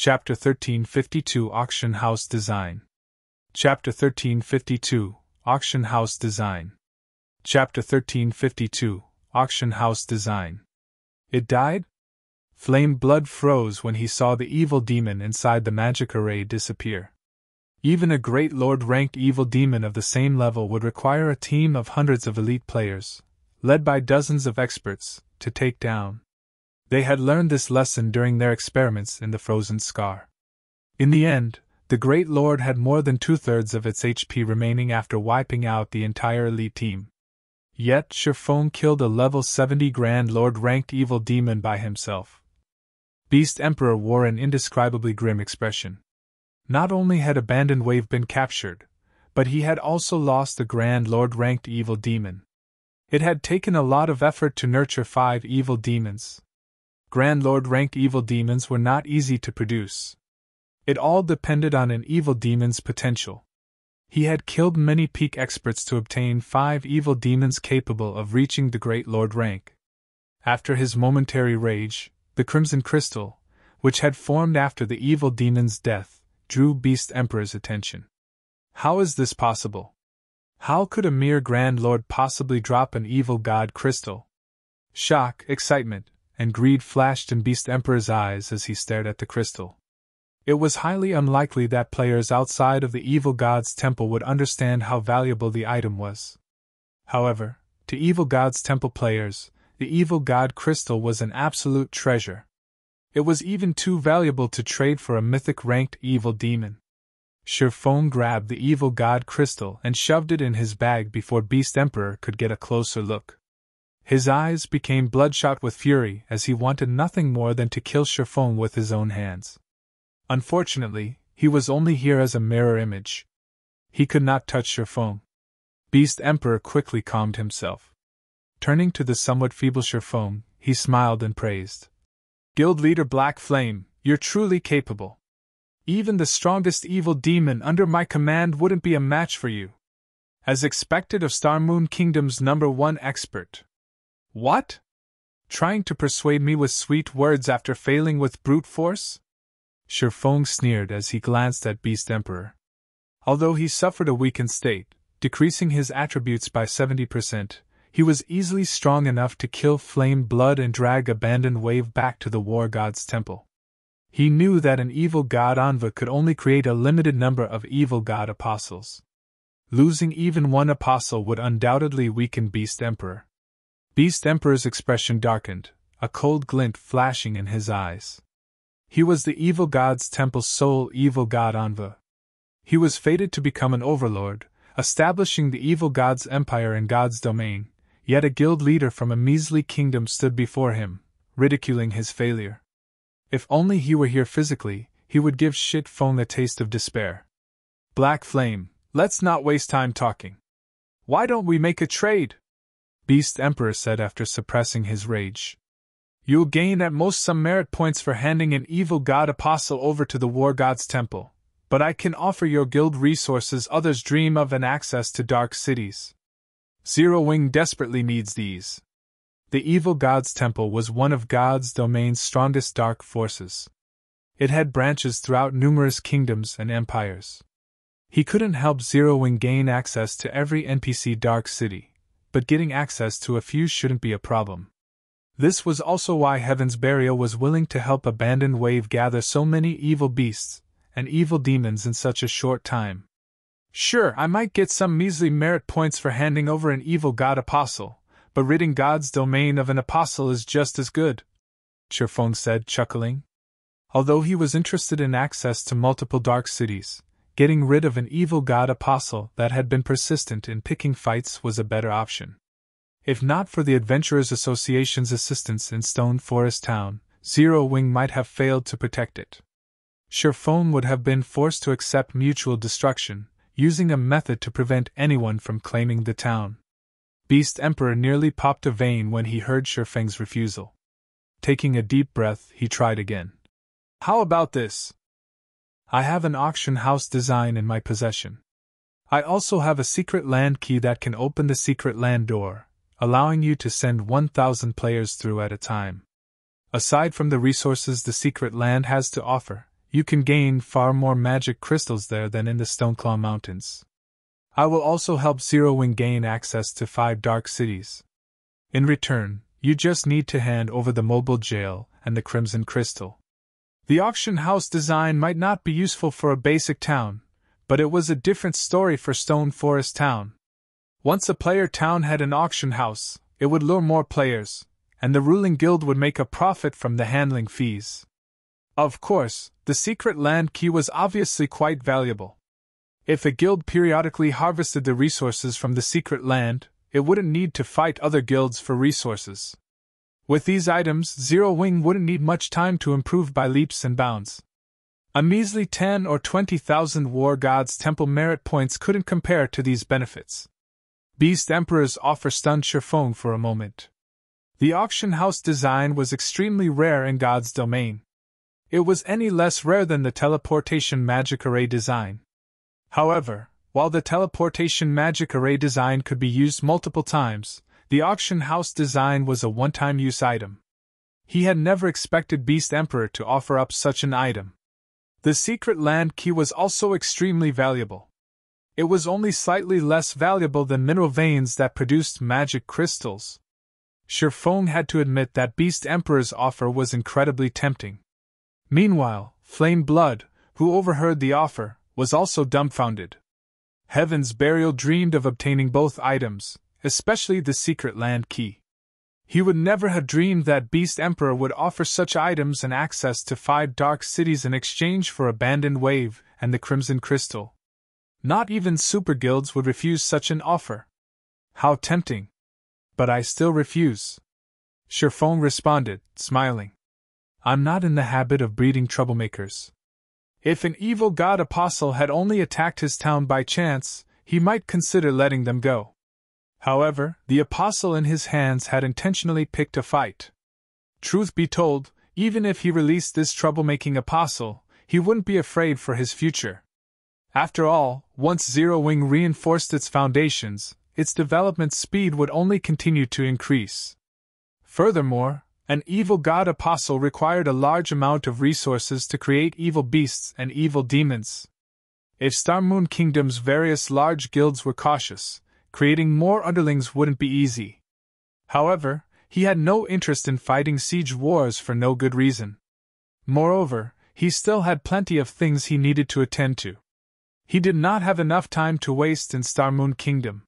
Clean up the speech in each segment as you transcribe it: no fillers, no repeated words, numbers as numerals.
Chapter 1352 Auction House Design. Chapter 1352 Auction House Design. Chapter 1352 Auction House Design. It died? Flame blood froze when he saw the evil demon inside the magic array disappear. Even a great lord-ranked evil demon of the same level would require a team of hundreds of elite players, led by dozens of experts, to take down. They had learned this lesson during their experiments in the frozen scar. In the end, the Great Lord had more than 2/3 of its HP remaining after wiping out the entire elite team. Yet Sherfone killed a level 70 Grand Lord-ranked evil demon by himself. Beast Emperor wore an indescribably grim expression. Not only had Abandoned Wave been captured, but he had also lost a Grand Lord-ranked evil demon. It had taken a lot of effort to nurture 5 evil demons. Grand Lord-ranked evil demons were not easy to produce. It all depended on an evil demon's potential. He had killed many peak experts to obtain 5 evil demons capable of reaching the Great Lord rank. After his momentary rage, the Crimson Crystal, which had formed after the evil demon's death, drew Beast Emperor's attention. How is this possible? How could a mere Grand Lord possibly drop an evil god crystal? Shock, excitement, and greed flashed in Beast Emperor's eyes as he stared at the crystal. It was highly unlikely that players outside of the evil god's temple would understand how valuable the item was. However, to evil god's temple players, the evil god crystal was an absolute treasure. It was even too valuable to trade for a mythic-ranked evil demon. Sherfone grabbed the evil god crystal and shoved it in his bag before Beast Emperor could get a closer look. His eyes became bloodshot with fury as he wanted nothing more than to kill Sherfone with his own hands. Unfortunately, he was only here as a mirror image. He could not touch Sherfone. Beast Emperor quickly calmed himself. Turning to the somewhat feeble Sherfone, he smiled and praised. Guild Leader Black Flame, you're truly capable. Even the strongest evil demon under my command wouldn't be a match for you. As expected of Star Moon Kingdom's #1 expert. What? Trying to persuade me with sweet words after failing with brute force? Sherfone sneered as he glanced at Beast Emperor. Although he suffered a weakened state, decreasing his attributes by 70%, he was easily strong enough to kill Flame Blood and drag Abandoned Wave back to the War God's temple. He knew that an evil god Anva could only create a limited number of evil god apostles. Losing even one apostle would undoubtedly weaken Beast Emperor. Beast Emperor's expression darkened, a cold glint flashing in his eyes. He was the evil god's temple's sole evil god Anva. He was fated to become an overlord, establishing the evil god's empire in God's domain, yet a guild leader from a measly kingdom stood before him, ridiculing his failure. If only he were here physically, he would give Sherfone a taste of despair. Black Flame, let's not waste time talking. Why don't we make a trade? Beast Emperor said after suppressing his rage. You'll gain at most some merit points for handing an evil god apostle over to the War God's temple, but I can offer your guild resources others dream of and access to dark cities. Zero Wing desperately needs these. The evil god's temple was one of God's domain's strongest dark forces. It had branches throughout numerous kingdoms and empires. He couldn't help Zero Wing gain access to every NPC dark city, but getting access to a few shouldn't be a problem. This was also why Heaven's Burial was willing to help Abandoned Wave gather so many evil beasts and evil demons in such a short time. Sure, I might get some measly merit points for handing over an evil god apostle, but ridding God's domain of an apostle is just as good, Sherfone said, chuckling. Although he was interested in access to multiple dark cities, getting rid of an evil god apostle that had been persistent in picking fights was a better option. If not for the Adventurers Association's assistance in Stone Forest Town, Zero Wing might have failed to protect it. Sherfone would have been forced to accept mutual destruction, using a method to prevent anyone from claiming the town. Beast Emperor nearly popped a vein when he heard Sherfeng's refusal. Taking a deep breath, he tried again. How about this? I have an auction house design in my possession. I also have a secret land key that can open the secret land door, allowing you to send 1,000 players through at a time. Aside from the resources the secret land has to offer, you can gain far more magic crystals there than in the Stoneclaw Mountains. I will also help Zero Wing gain access to 5 dark cities. In return, you just need to hand over the mobile jail and the Crimson Crystal. The auction house design might not be useful for a basic town, but it was a different story for Stone Forest Town. Once a player town had an auction house, it would lure more players, and the ruling guild would make a profit from the handling fees. Of course, the secret land key was obviously quite valuable. If a guild periodically harvested the resources from the secret land, it wouldn't need to fight other guilds for resources. With these items, Zero Wing wouldn't need much time to improve by leaps and bounds. A measly 10 or 20,000 War Gods Temple merit points couldn't compare to these benefits. Beast Emperor's offer stunned Sherfone for a moment. The auction house design was extremely rare in God's domain. It was any less rare than the teleportation magic array design. However, while the teleportation magic array design could be used multiple times, the auction house design was a one-time use item. He had never expected Beast Emperor to offer up such an item. The secret land key was also extremely valuable. It was only slightly less valuable than mineral veins that produced magic crystals. Sherfone had to admit that Beast Emperor's offer was incredibly tempting. Meanwhile, Flame Blood, who overheard the offer, was also dumbfounded. Heaven's Burial dreamed of obtaining both items, especially the secret land key. He would never have dreamed that Beast Emperor would offer such items and access to 5 dark cities in exchange for Abandoned Wave and the Crimson Crystal. Not even super guilds would refuse such an offer. How tempting. But I still refuse. Sherfone responded, smiling. I'm not in the habit of breeding troublemakers. If an evil god apostle had only attacked his town by chance, he might consider letting them go. However, the apostle in his hands had intentionally picked a fight. Truth be told, even if he released this troublemaking apostle, he wouldn't be afraid for his future. After all, once Zero Wing reinforced its foundations, its development speed would only continue to increase. Furthermore, an evil god apostle required a large amount of resources to create evil beasts and evil demons. If Star Moon Kingdom's various large guilds were cautious, creating more underlings wouldn't be easy. However, he had no interest in fighting siege wars for no good reason. Moreover, he still had plenty of things he needed to attend to. He did not have enough time to waste in Star Moon Kingdom.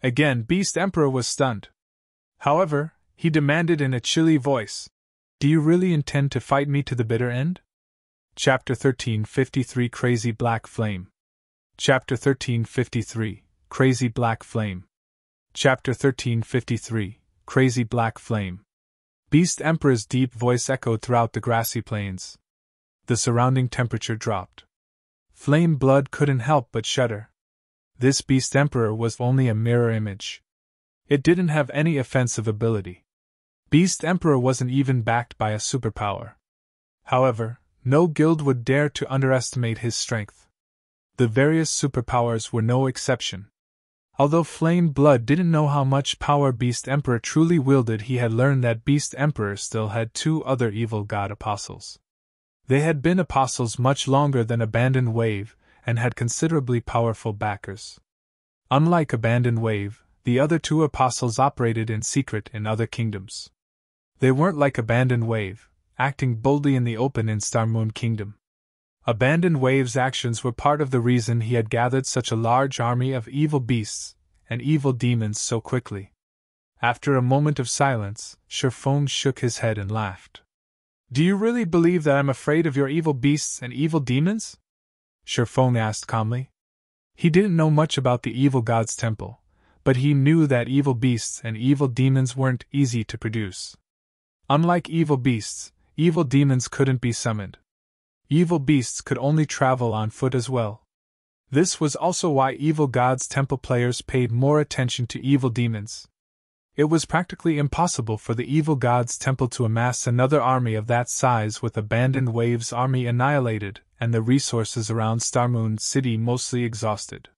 Again, Beast Emperor was stunned. However, he demanded in a chilly voice, "Do you really intend to fight me to the bitter end?" Chapter 1353 Crazy Black Flame. Chapter 1353 Crazy Black Flame. Chapter 1353 Crazy Black Flame. Beast Emperor's deep voice echoed throughout the grassy plains. The surrounding temperature dropped. Flame Blood couldn't help but shudder. This Beast Emperor was only a mirror image. It didn't have any offensive ability. Beast Emperor wasn't even backed by a superpower. However, no guild would dare to underestimate his strength. The various superpowers were no exception. Although Flame Blood didn't know how much power Beast Emperor truly wielded, he had learned that Beast Emperor still had 2 other evil god apostles. They had been apostles much longer than Abandoned Wave, and had considerably powerful backers. Unlike Abandoned Wave, the other 2 apostles operated in secret in other kingdoms. They weren't like Abandoned Wave, acting boldly in the open in Star Moon Kingdom. Abandoned Wave's actions were part of the reason he had gathered such a large army of evil beasts and evil demons so quickly. After a moment of silence, Sherfone shook his head and laughed. "Do you really believe that I'm afraid of your evil beasts and evil demons?" Sherfone asked calmly. He didn't know much about the evil god's temple, but he knew that evil beasts and evil demons weren't easy to produce. Unlike evil beasts, evil demons couldn't be summoned. Evil beasts could only travel on foot as well. This was also why evil god's temple players paid more attention to evil demons. It was practically impossible for the evil god's temple to amass another army of that size with Abandoned Wave's army annihilated and the resources around Starmoon City mostly exhausted.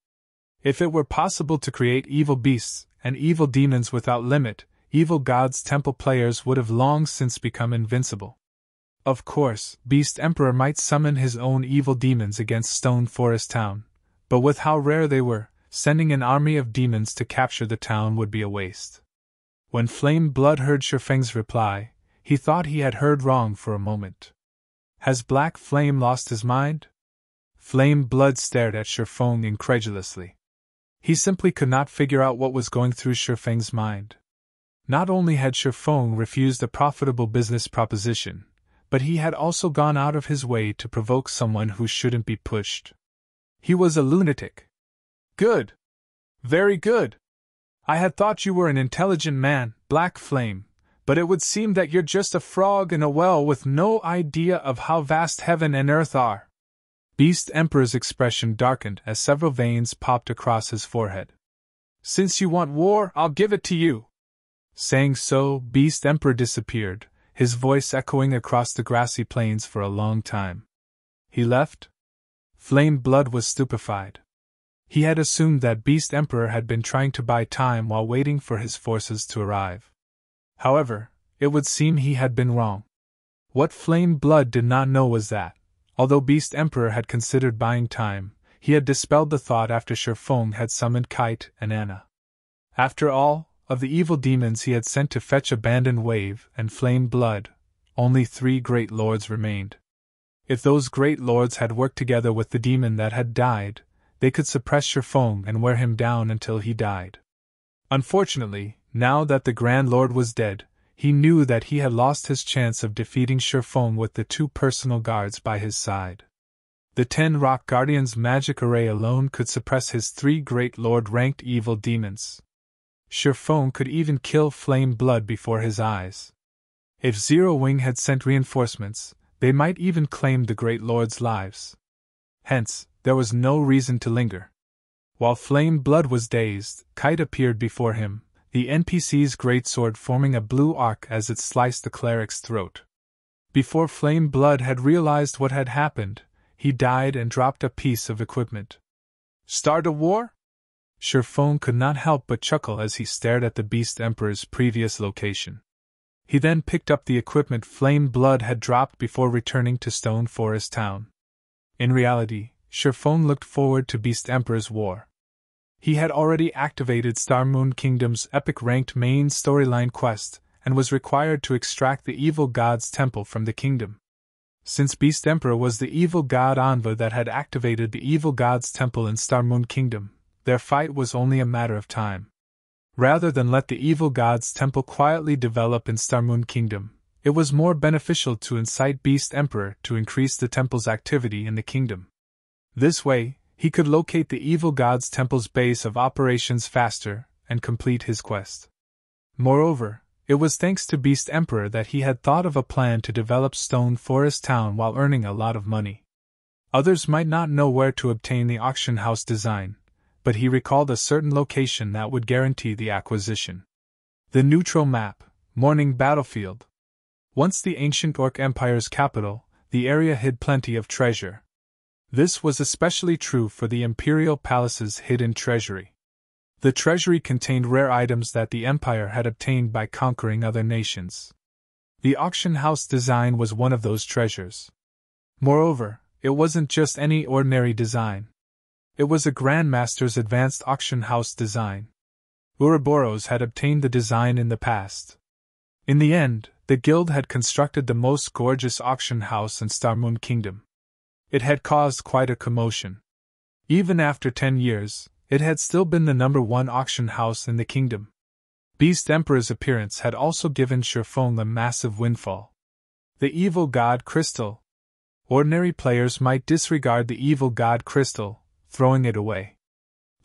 If it were possible to create evil beasts and evil demons without limit, evil god's temple players would have long since become invincible. Of course, Beast Emperor might summon his own evil demons against Stone Forest Town, but with how rare they were, sending an army of demons to capture the town would be a waste. When Flame Blood heard Shifeng's reply, he thought he had heard wrong for a moment. Has Black Flame lost his mind? Flame Blood stared at Shifeng incredulously. He simply could not figure out what was going through Shifeng's mind. Not only had Shifeng refused a profitable business proposition, but he had also gone out of his way to provoke someone who shouldn't be pushed. He was a lunatic. Good. Very good. I had thought you were an intelligent man, Black Flame, but it would seem that you're just a frog in a well with no idea of how vast heaven and earth are. Beast Emperor's expression darkened as several veins popped across his forehead. Since you want war, I'll give it to you. Saying so, Beast Emperor disappeared, his voice echoing across the grassy plains for a long time. He left? Flame Blood was stupefied. He had assumed that Beast Emperor had been trying to buy time while waiting for his forces to arrive. However, it would seem he had been wrong. What Flame Blood did not know was that, although Beast Emperor had considered buying time, he had dispelled the thought after Shifeng had summoned Kite and Anna. After all, of the evil demons he had sent to fetch Abandoned Wave and Flame Blood, only 3 great lords remained. If those great lords had worked together with the demon that had died, they could suppress Shifeng and wear him down until he died. Unfortunately, now that the Grand Lord was dead, he knew that he had lost his chance of defeating Shifeng with the 2 personal guards by his side. The 10 Rock Guardians' magic array alone could suppress his 3 great lord-ranked evil demons. Shifeng could even kill Flame Blood before his eyes. If Zero Wing had sent reinforcements, they might even claim the great lord's lives. Hence, there was no reason to linger. While Flame Blood was dazed, Kite appeared before him, the NPC's greatsword forming a blue arc as it sliced the cleric's throat. Before Flame Blood had realized what had happened, he died and dropped a piece of equipment. Start a war? Shifeng could not help but chuckle as he stared at the Beast Emperor's previous location. He then picked up the equipment Flame Blood had dropped before returning to Stone Forest Town. In reality, Shifeng looked forward to Beast Emperor's war. He had already activated Star Moon Kingdom's epic-ranked main storyline quest, and was required to extract the evil god's temple from the kingdom. Since Beast Emperor was the evil god Anva that had activated the evil god's temple in Star Moon Kingdom, their fight was only a matter of time. Rather than let the evil god's temple quietly develop in Star Moon Kingdom, it was more beneficial to incite Beast Emperor to increase the temple's activity in the kingdom. This way, he could locate the evil god's temple's base of operations faster and complete his quest. Moreover, it was thanks to Beast Emperor that he had thought of a plan to develop Stone Forest Town while earning a lot of money. Others might not know where to obtain the auction house design, but he recalled a certain location that would guarantee the acquisition. The neutral map, Morning Battlefield. Once the ancient Orc Empire's capital, the area hid plenty of treasure. This was especially true for the Imperial Palace's hidden treasury. The treasury contained rare items that the Empire had obtained by conquering other nations. The auction house design was one of those treasures. Moreover, it wasn't just any ordinary design. It was a Grandmaster's advanced auction house design. Ouroboros had obtained the design in the past. In the end, the guild had constructed the most gorgeous auction house in Star Moon Kingdom. It had caused quite a commotion. Even after 10 years, it had still been the #1 auction house in the kingdom. Beast Emperor's appearance had also given Shifeng a massive windfall. The evil god crystal. Ordinary players might disregard the evil god crystal, throwing it away.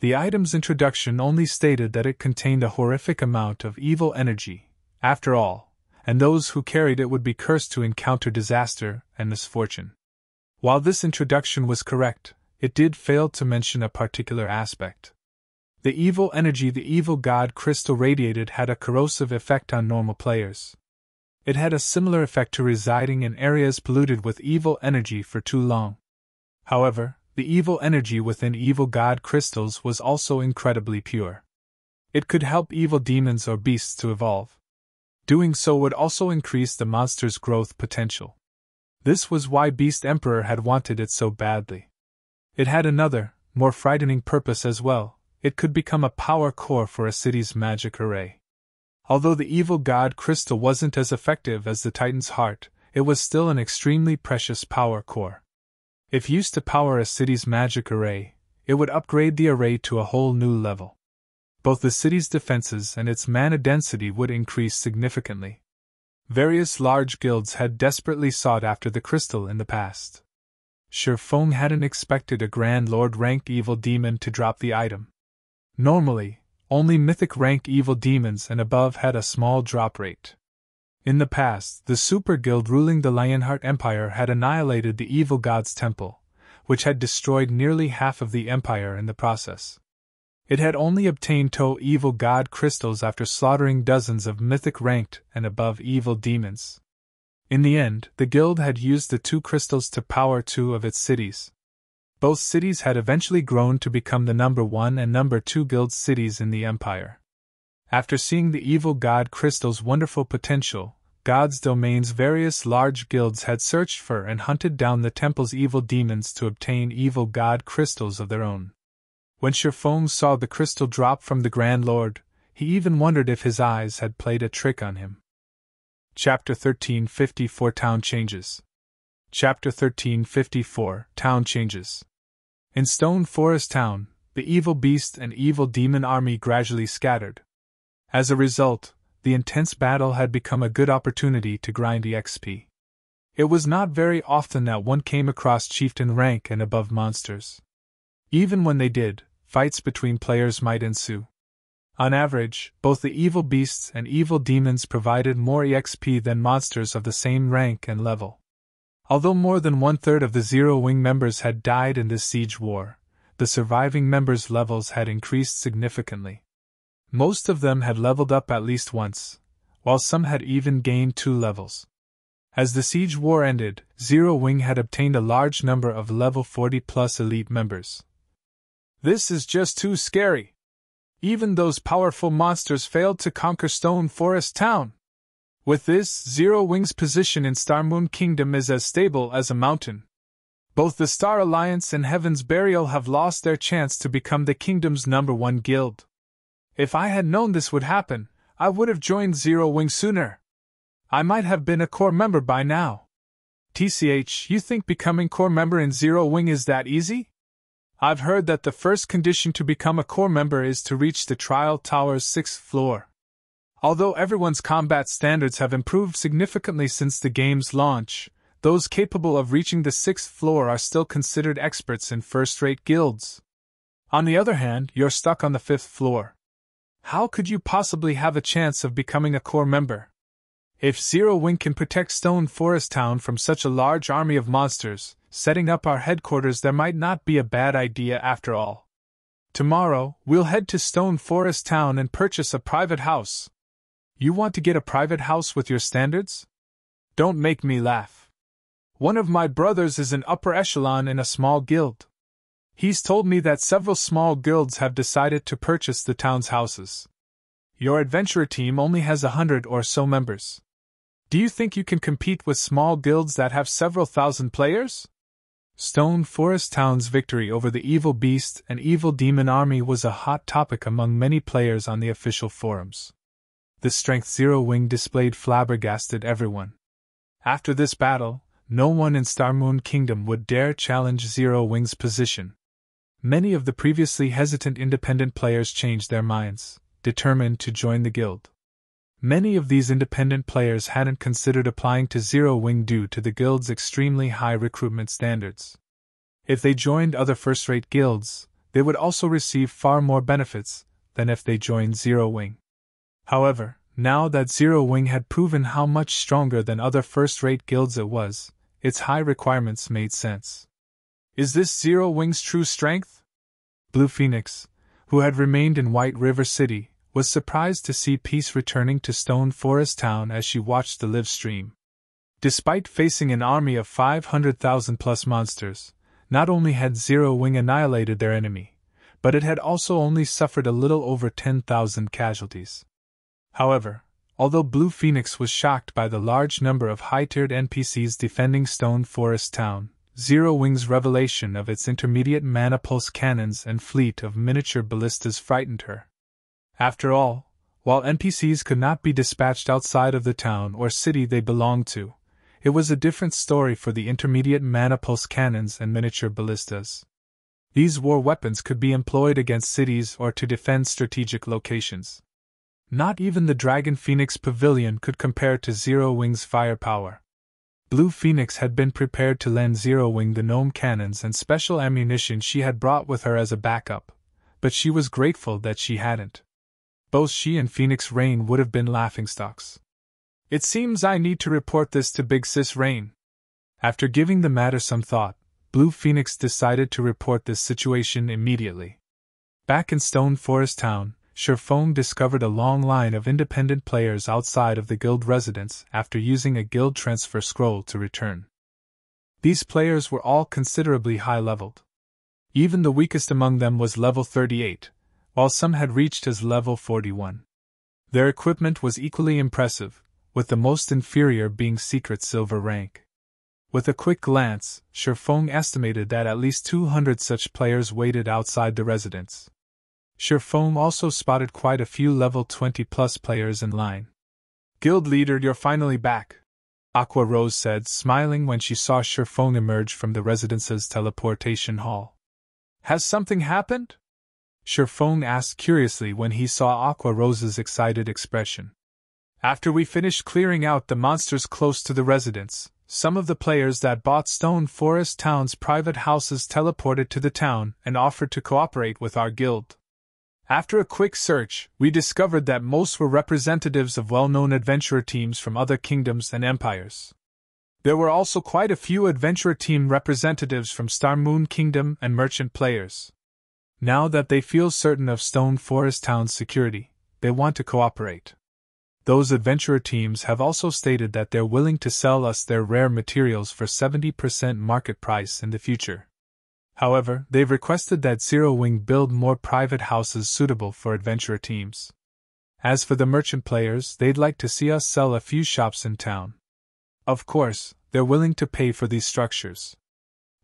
The item's introduction only stated that it contained a horrific amount of evil energy, after all, and those who carried it would be cursed to encounter disaster and misfortune. While this introduction was correct, it did fail to mention a particular aspect. The evil energy the evil god crystal radiated had a corrosive effect on normal players. It had a similar effect to residing in areas polluted with evil energy for too long. However, the evil energy within evil god crystals was also incredibly pure. It could help evil demons or beasts to evolve. Doing so would also increase the monster's growth potential. This was why Beast Emperor had wanted it so badly. It had another, more frightening purpose as well. It could become a power core for a city's magic array. Although the evil god crystal wasn't as effective as the Titan's heart, it was still an extremely precious power core. If used to power a city's magic array, it would upgrade the array to a whole new level. Both the city's defenses and its mana density would increase significantly. Various large guilds had desperately sought after the crystal in the past. Shifeng hadn't expected a Grand Lord rank evil demon to drop the item. Normally, only mythic rank evil demons and above had a small drop rate. In the past, the super guild ruling the Lionheart Empire had annihilated the evil god's temple, which had destroyed nearly half of the empire in the process. It had only obtained 2 evil god crystals after slaughtering dozens of mythic ranked and above evil demons. In the end, the guild had used the 2 crystals to power 2 of its cities. Both cities had eventually grown to become the number 1 and number 2 guild cities in the empire. After seeing the evil god crystal's wonderful potential, God's domain's various large guilds had searched for and hunted down the temple's evil demons to obtain evil god crystals of their own. When Shifeng saw the crystal drop from the Grand Lord, he even wondered if his eyes had played a trick on him. Chapter 1354 Town Changes. Chapter 1354 Town Changes. In Stone Forest Town, the evil beast and evil demon army gradually scattered. As a result, the intense battle had become a good opportunity to grind EXP. It was not very often that one came across chieftain rank and above monsters. Even when they did, fights between players might ensue. On average, both the evil beasts and evil demons provided more EXP than monsters of the same rank and level. Although more than 1/3 of the Zero Wing members had died in this siege war, the surviving members' levels had increased significantly. Most of them had leveled up at least once, while some had even gained 2 levels. As the siege war ended, Zero Wing had obtained a large number of level 40+ elite members. This is just too scary. Even those powerful monsters failed to conquer Stone Forest Town. With this, Zero Wing's position in Starmoon Kingdom is as stable as a mountain. Both the Star Alliance and Heaven's Burial have lost their chance to become the kingdom's number 1 guild. If I had known this would happen, I would have joined Zero Wing sooner. I might have been a core member by now. TCH, you think becoming core member in Zero Wing is that easy? I've heard that the first condition to become a core member is to reach the Trial Tower's 6th floor. Although everyone's combat standards have improved significantly since the game's launch, those capable of reaching the 6th floor are still considered experts in first-rate guilds. On the other hand, you're stuck on the 5th floor. How could you possibly have a chance of becoming a core member? If Zero Wing can protect Stone Forest Town from such a large army of monsters, setting up our headquarters there might not be a bad idea after all. Tomorrow, we'll head to Stone Forest Town and purchase a private house. You want to get a private house with your standards? Don't make me laugh. One of my brothers is an upper echelon in a small guild. He's told me that several small guilds have decided to purchase the town's houses. Your adventurer team only has 100 or so members. Do you think you can compete with small guilds that have several thousand players? Stone Forest Town's victory over the evil beast and evil demon army was a hot topic among many players on the official forums. The strength Zero Wing displayed flabbergasted everyone. After this battle, no one in Starmoon Kingdom would dare challenge Zero Wing's position. Many of the previously hesitant independent players changed their minds, determined to join the guild. Many of these independent players hadn't considered applying to Zero Wing due to the guild's extremely high recruitment standards. If they joined other first-rate guilds, they would also receive far more benefits than if they joined Zero Wing. However, now that Zero Wing had proven how much stronger than other first-rate guilds it was, its high requirements made sense. Is this Zero Wing's true strength? Blue Phoenix, who had remained in White River City, was surprised to see peace returning to Stone Forest Town as she watched the live stream. Despite facing an army of 500,000+ monsters, not only had Zero Wing annihilated their enemy, but it had also only suffered a little over 10,000 casualties. However, although Blue Phoenix was shocked by the large number of high-tiered NPCs defending Stone Forest Town, Zero Wing's revelation of its intermediate mana pulse cannons and fleet of miniature ballistas frightened her. After all, while NPCs could not be dispatched outside of the town or city they belonged to, it was a different story for the intermediate mana pulse cannons and miniature ballistas. These war weapons could be employed against cities or to defend strategic locations. Not even the Dragon Phoenix Pavilion could compare to Zero Wing's firepower. Blue Phoenix had been prepared to lend Zero Wing the gnome cannons and special ammunition she had brought with her as a backup, but she was grateful that she hadn't. Both she and Phoenix Rain would have been laughingstocks. It seems I need to report this to Big Sis Rain. After giving the matter some thought, Blue Phoenix decided to report this situation immediately. Back in Stone Forest Town, Sherfong discovered a long line of independent players outside of the guild residence after using a guild transfer scroll to return. These players were all considerably high-leveled. Even the weakest among them was level 38, while some had reached as level 41. Their equipment was equally impressive, with the most inferior being secret silver rank. With a quick glance, Sherfong estimated that at least 200 such players waited outside the residence. Sherfong also spotted quite a few level 20+ players in line. "Guild leader, you're finally back," Aqua Rose said, smiling when she saw Sherfong emerge from the residence's teleportation hall. "Has something happened?" Sherfong asked curiously when he saw Aqua Rose's excited expression. "After we finished clearing out the monsters close to the residence, some of the players that bought Stone Forest Town's private houses teleported to the town and offered to cooperate with our guild. After a quick search, we discovered that most were representatives of well-known adventurer teams from other kingdoms and empires. There were also quite a few adventurer team representatives from Star Moon Kingdom and merchant players. Now that they feel certain of Stone Forest Town's security, they want to cooperate. Those adventurer teams have also stated that they're willing to sell us their rare materials for 70% market price in the future. However, they've requested that Zero Wing build more private houses suitable for adventurer teams. As for the merchant players, they'd like to see us sell a few shops in town. Of course, they're willing to pay for these structures."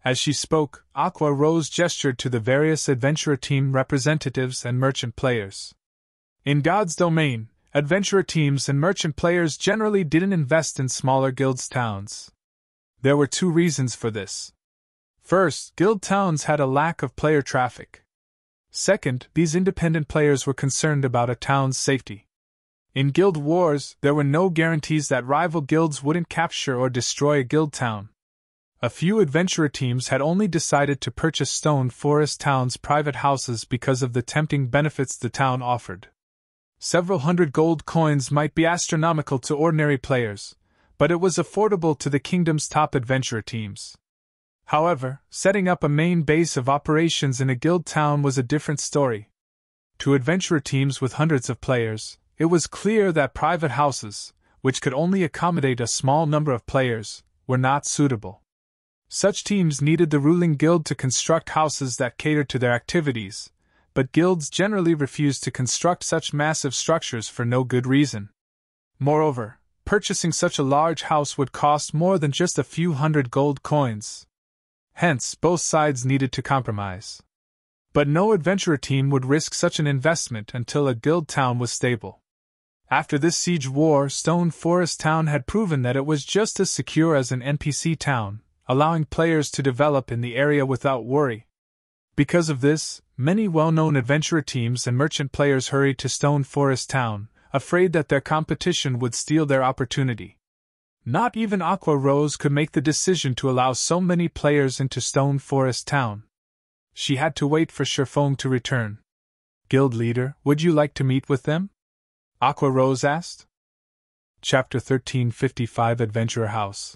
As she spoke, Aqua Rose gestured to the various adventurer team representatives and merchant players. "In God's domain, adventurer teams and merchant players generally didn't invest in smaller guilds' towns. There were two reasons for this. First, guild towns had a lack of player traffic. Second, these independent players were concerned about a town's safety. In guild wars, there were no guarantees that rival guilds wouldn't capture or destroy a guild town. A few adventurer teams had only decided to purchase Stone Forest Town's private houses because of the tempting benefits the town offered. Several hundred gold coins might be astronomical to ordinary players, but it was affordable to the kingdom's top adventurer teams. However, setting up a main base of operations in a guild town was a different story. To adventurer teams with hundreds of players, it was clear that private houses, which could only accommodate a small number of players, were not suitable. Such teams needed the ruling guild to construct houses that catered to their activities, but guilds generally refused to construct such massive structures for no good reason. Moreover, purchasing such a large house would cost more than just a few hundred gold coins. Hence, both sides needed to compromise. But no adventurer team would risk such an investment until a guild town was stable. After this siege war, Stone Forest Town had proven that it was just as secure as an NPC town, allowing players to develop in the area without worry. Because of this, many well-known adventurer teams and merchant players hurried to Stone Forest Town, afraid that their competition would steal their opportunity. Not even Aqua Rose could make the decision to allow so many players into Stone Forest Town. She had to wait for Sherfong to return. "Guild leader, would you like to meet with them?" Aqua Rose asked. Chapter 1355 Adventurer House.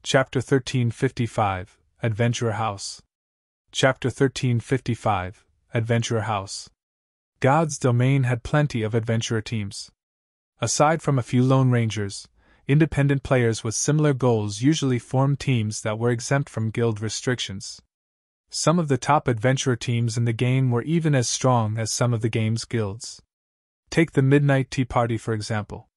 Chapter 1355 Adventurer House. Chapter 1355 Adventurer House. God's Domain had plenty of adventurer teams. Aside from a few lone rangers, independent players with similar goals usually formed teams that were exempt from guild restrictions. Some of the top adventurer teams in the game were even as strong as some of the game's guilds. Take the Midnight Tea Party for example.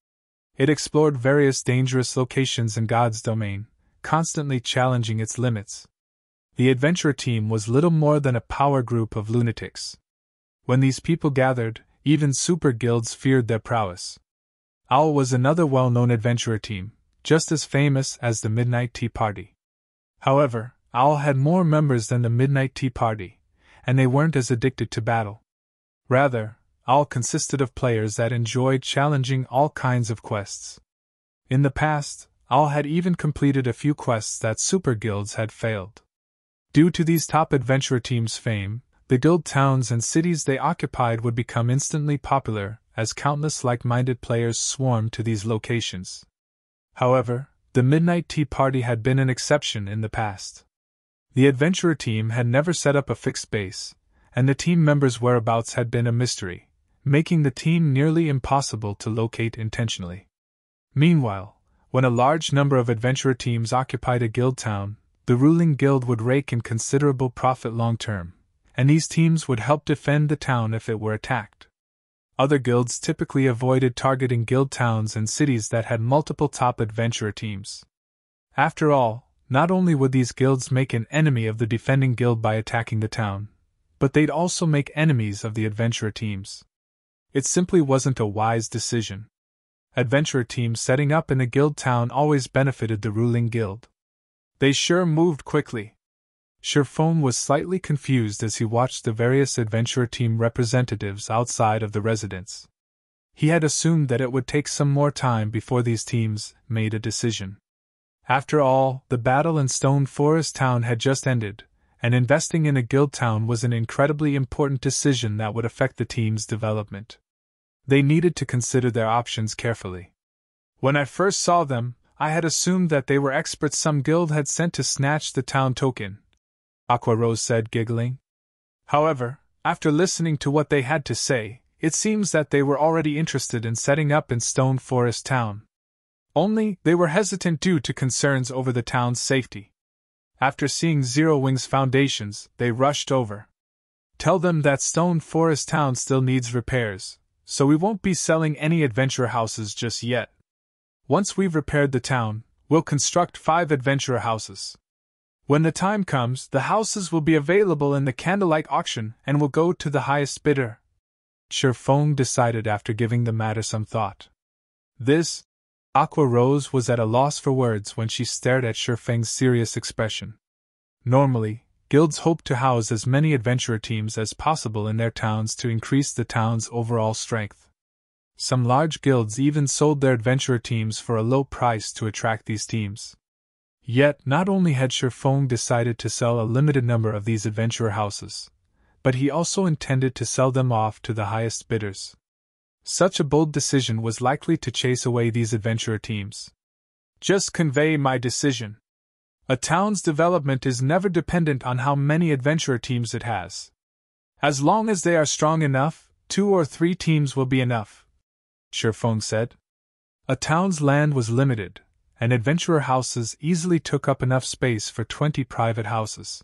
It explored various dangerous locations in God's domain, constantly challenging its limits. The adventurer team was little more than a power group of lunatics. When these people gathered, even super guilds feared their prowess. OWL was another well-known adventurer team, just as famous as the Midnight Tea Party. However, OWL had more members than the Midnight Tea Party, and they weren't as addicted to battle. Rather, OWL consisted of players that enjoyed challenging all kinds of quests. In the past, OWL had even completed a few quests that super guilds had failed. Due to these top adventurer teams' fame, the guild towns and cities they occupied would become instantly popular, as countless like-minded players swarmed to these locations. However, the Midnight Tea Party had been an exception in the past. The adventurer team had never set up a fixed base, and the team members' whereabouts had been a mystery, making the team nearly impossible to locate intentionally. Meanwhile, when a large number of adventurer teams occupied a guild town, the ruling guild would rake in considerable profit long-term, and these teams would help defend the town if it were attacked. Other guilds typically avoided targeting guild towns and cities that had multiple top adventurer teams. After all, not only would these guilds make an enemy of the defending guild by attacking the town, but they'd also make enemies of the adventurer teams. It simply wasn't a wise decision. Adventurer teams setting up in a guild town always benefited the ruling guild. They sure moved quickly. Sherfone was slightly confused as he watched the various adventurer team representatives outside of the residence. He had assumed that it would take some more time before these teams made a decision. After all, the battle in Stone Forest Town had just ended, and investing in a guild town was an incredibly important decision that would affect the team's development. They needed to consider their options carefully. When I first saw them, I had assumed that they were experts some guild had sent to snatch the town token, Aqua Rose said, giggling. However, after listening to what they had to say, it seems that they were already interested in setting up in Stone Forest Town. Only, they were hesitant due to concerns over the town's safety. After seeing Zero Wing's foundations, they rushed over. Tell them that Stone Forest Town still needs repairs, so we won't be selling any adventurer houses just yet. Once we've repaired the town, we'll construct 5 adventurer houses. When the time comes, the houses will be available in the candlelight auction and will go to the highest bidder. Sherfone decided after giving the matter some thought. Aqua Rose was at a loss for words when she stared at Sherfeng's serious expression. Normally, guilds hope to house as many adventurer teams as possible in their towns to increase the town's overall strength. Some large guilds even sold their adventurer teams for a low price to attract these teams. Yet, not only had Sherfone decided to sell a limited number of these adventurer houses, but he also intended to sell them off to the highest bidders. Such a bold decision was likely to chase away these adventurer teams. Just convey my decision. A town's development is never dependent on how many adventurer teams it has. As long as they are strong enough, 2 or 3 teams will be enough, Sherfone said. A town's land was limited, and adventurer houses easily took up enough space for 20 private houses.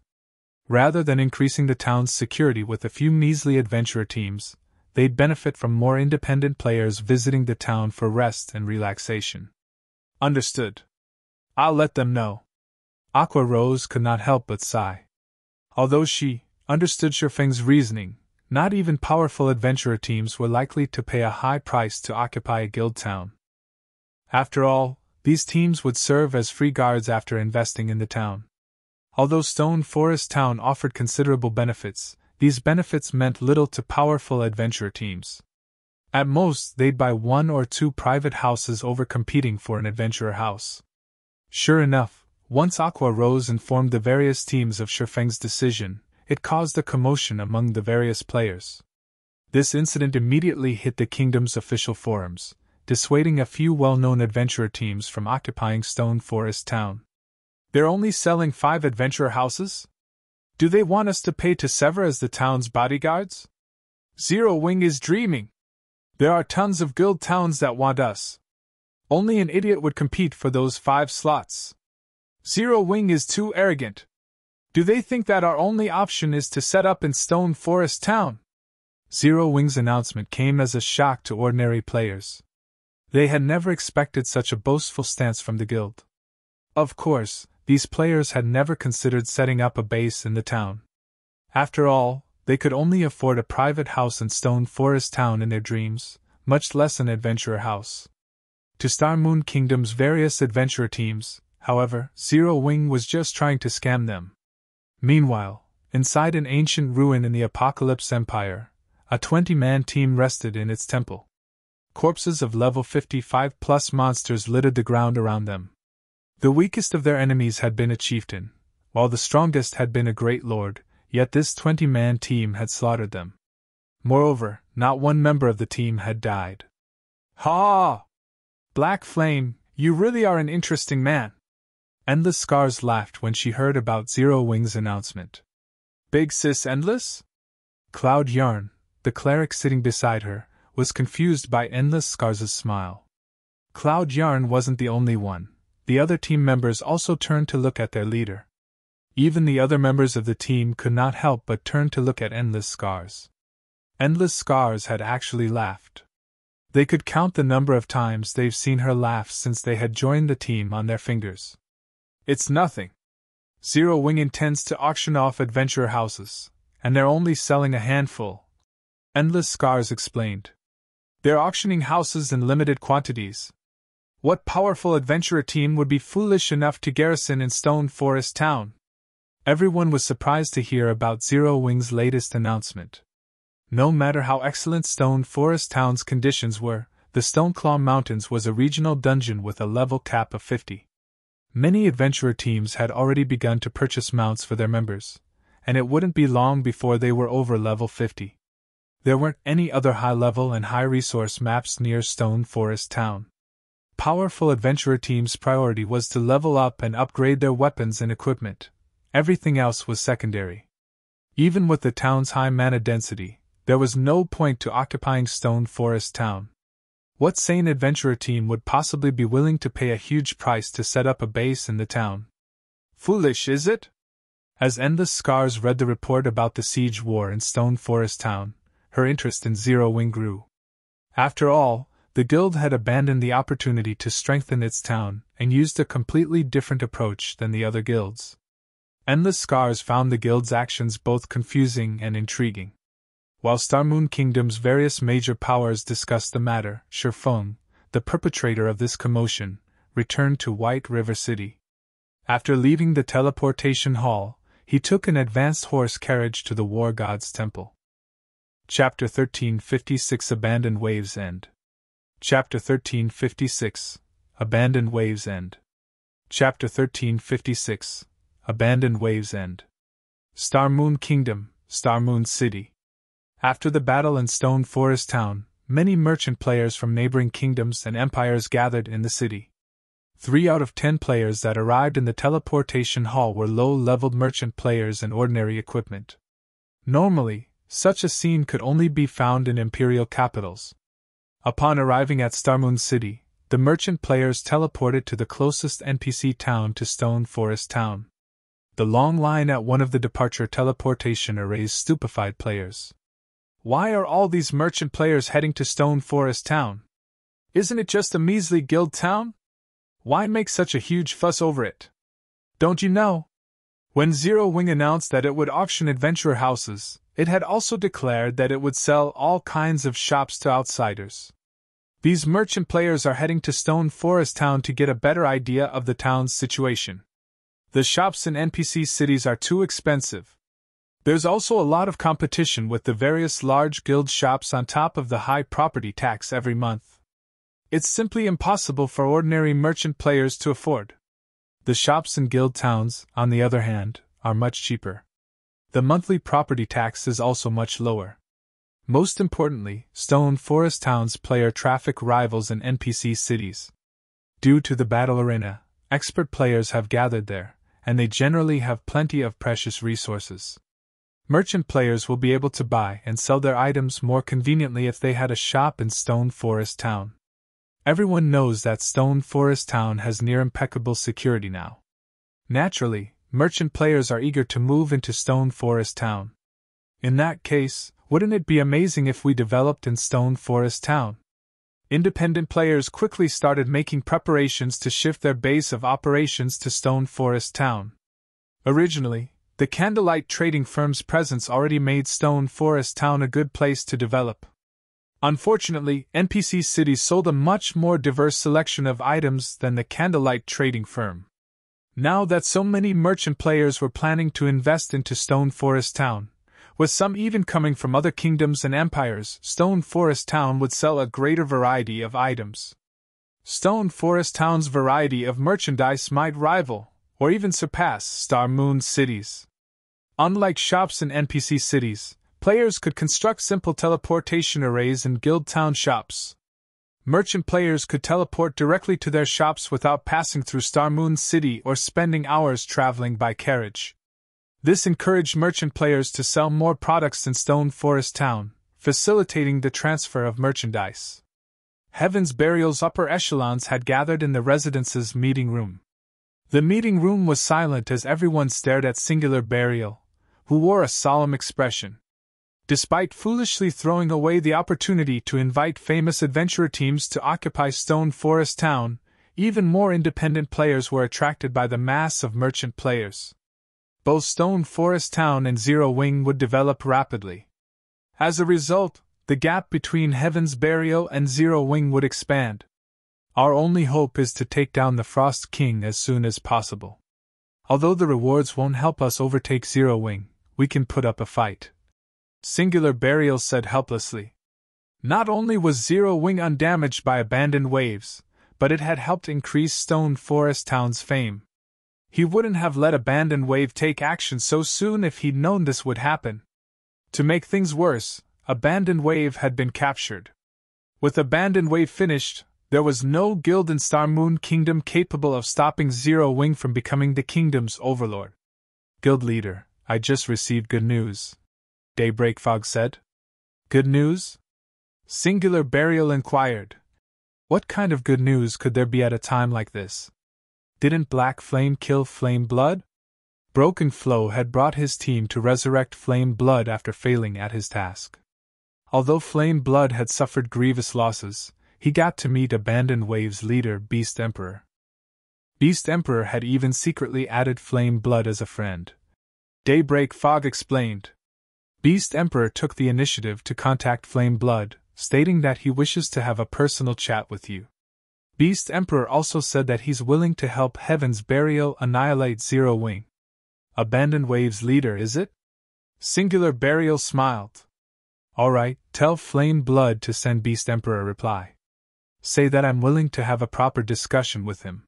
Rather than increasing the town's security with a few measly adventurer teams, they'd benefit from more independent players visiting the town for rest and relaxation. Understood. I'll let them know. Aqua Rose could not help but sigh. Although she understood Sherfeng's reasoning, not even powerful adventurer teams were likely to pay a high price to occupy a guild town. After all, these teams would serve as free guards after investing in the town. Although Stone Forest Town offered considerable benefits, these benefits meant little to powerful adventurer teams. At most, they'd buy 1 or 2 private houses over competing for an adventurer house. Sure enough, once Aqua Rose informed the various teams of Sherfeng's decision, it caused a commotion among the various players. This incident immediately hit the kingdom's official forums, dissuading a few well-known adventurer teams from occupying Stone Forest Town. They're only selling 5 adventurer houses? Do they want us to pay to sever as the town's bodyguards? Zero Wing is dreaming. There are tons of guild towns that want us. Only an idiot would compete for those 5 slots. Zero Wing is too arrogant. Do they think that our only option is to set up in Stone Forest Town? Zero Wing's announcement came as a shock to ordinary players. They had never expected such a boastful stance from the guild. Of course, these players had never considered setting up a base in the town. After all, they could only afford a private house in Stone Forest Town in their dreams, much less an adventurer house. To Star Moon Kingdom's various adventurer teams, however, Zero Wing was just trying to scam them. Meanwhile, inside an ancient ruin in the Apocalypse Empire, a 20-man team rested in its temple. Corpses of level 55+ monsters littered the ground around them. The weakest of their enemies had been a chieftain, while the strongest had been a great lord, yet this 20-man team had slaughtered them. Moreover, not one member of the team had died. Ha! Black Flame, you really are an interesting man. Endless Scars laughed when she heard about Zero Wing's announcement. Big Sis Endless? Cloud Yarn, the cleric sitting beside her, was confused by Endless Scars' smile. Cloud Yarn wasn't the only one. The other team members also turned to look at their leader. Even the other members of the team could not help but turn to look at Endless Scars. Endless Scars had actually laughed. They could count the number of times they've seen her laugh since they had joined the team on their fingers. It's nothing. Zero Wing intends to auction off adventurer houses, and they're only selling a handful. Endless Scars explained. They're auctioning houses in limited quantities. What powerful adventurer team would be foolish enough to garrison in Stone Forest Town? Everyone was surprised to hear about Zero Wing's latest announcement. No matter how excellent Stone Forest Town's conditions were, the Stoneclaw Mountains was a regional dungeon with a level cap of 50. Many adventurer teams had already begun to purchase mounts for their members, and it wouldn't be long before they were over level 50. There weren't any other high-level and high-resource maps near Stone Forest Town. Powerful adventurer teams' priority was to level up and upgrade their weapons and equipment. Everything else was secondary. Even with the town's high mana density, there was no point to occupying Stone Forest Town. What sane adventurer team would possibly be willing to pay a huge price to set up a base in the town? Foolish, is it? As Endless Scars read the report about the siege war in Stone Forest Town, her interest in Zero Wing grew. After all, the guild had abandoned the opportunity to strengthen its town and used a completely different approach than the other guilds. Endless Scars found the guild's actions both confusing and intriguing. While Star Moon Kingdom's various major powers discussed the matter, Shifeng, the perpetrator of this commotion, returned to White River City. After leaving the teleportation hall, he took an advanced horse carriage to the War God's Temple. Chapter 1356 Abandoned Waves End. Chapter 1356 Abandoned Waves End. Chapter 1356 Abandoned Waves End. Star Moon Kingdom, Star Moon City. After the battle in Stone Forest Town, many merchant players from neighboring kingdoms and empires gathered in the city. 3 out of 10 players that arrived in the teleportation hall were low-leveled merchant players and ordinary equipment. Normally, such a scene could only be found in imperial capitals. Upon arriving at Starmoon City, the merchant players teleported to the closest NPC town to Stone Forest Town. The long line at one of the departure teleportation arrays stupefied players. Why are all these merchant players heading to Stone Forest Town? Isn't it just a measly guild town? Why make such a huge fuss over it? Don't you know? When Zero Wing announced that it would auction adventurer houses, it had also declared that it would sell all kinds of shops to outsiders. These merchant players are heading to Stone Forest Town to get a better idea of the town's situation. The shops in NPC cities are too expensive. There's also a lot of competition with the various large guild shops on top of the high property tax every month. It's simply impossible for ordinary merchant players to afford. The shops in guild towns, on the other hand, are much cheaper. The monthly property tax is also much lower. Most importantly, Stone Forest Town's player traffic rivals in NPC cities. Due to the battle arena, expert players have gathered there, and they generally have plenty of precious resources. Merchant players will be able to buy and sell their items more conveniently if they had a shop in Stone Forest Town. Everyone knows that Stone Forest Town has near impeccable security now. Naturally, merchant players are eager to move into Stone Forest Town. In that case, wouldn't it be amazing if we developed in Stone Forest Town? Independent players quickly started making preparations to shift their base of operations to Stone Forest Town. Originally, the candlelight trading firm's presence already made Stone Forest Town a good place to develop. Unfortunately, NPC cities sold a much more diverse selection of items than the candlelight trading firm. Now that so many merchant players were planning to invest into Stone Forest Town, with some even coming from other kingdoms and empires, Stone Forest Town would sell a greater variety of items. Stone Forest Town's variety of merchandise might rival, or even surpass, Star Moon cities. Unlike shops in NPC cities, players could construct simple teleportation arrays in guild town shops. Merchant players could teleport directly to their shops without passing through Star Moon City or spending hours traveling by carriage. This encouraged merchant players to sell more products in Stone Forest Town, facilitating the transfer of merchandise. Heaven's Burial's upper echelons had gathered in the residence's meeting room. The meeting room was silent as everyone stared at Singular Burial, who wore a solemn expression. Despite foolishly throwing away the opportunity to invite famous adventurer teams to occupy Stone Forest Town, even more independent players were attracted by the mass of merchant players. Both Stone Forest Town and Zero Wing would develop rapidly. As a result, the gap between Heaven's Burial and Zero Wing would expand. Our only hope is to take down the Frost King as soon as possible. Although the rewards won't help us overtake Zero Wing, we can put up a fight. Singular Burial said helplessly. Not only was Zero Wing undamaged by abandoned waves, but it had helped increase Stone Forest Town's fame. He wouldn't have let Abandoned Wave take action so soon if he'd known this would happen. To make things worse, Abandoned Wave had been captured. With Abandoned Wave finished, there was no guild in Star Moon Kingdom capable of stopping Zero Wing from becoming the kingdom's overlord. Guild leader, I just received good news, Daybreak Fog said. Good news? Singular Burial inquired. What kind of good news could there be at a time like this? Didn't Black Flame kill Flame Blood? Broken Flow had brought his team to resurrect Flame Blood after failing at his task. Although Flame Blood had suffered grievous losses, he got to meet Abandoned Wave's leader, Beast Emperor. Beast Emperor had even secretly added Flame Blood as a friend. Daybreak Fog explained. Beast Emperor took the initiative to contact Flame Blood, stating that he wishes to have a personal chat with you. Beast Emperor also said that he's willing to help Heaven's Burial annihilate Zero Wing. Abandoned Wave's leader, is it? Singular Burial smiled. Alright, tell Flame Blood to send Beast Emperor a reply. Say that I'm willing to have a proper discussion with him.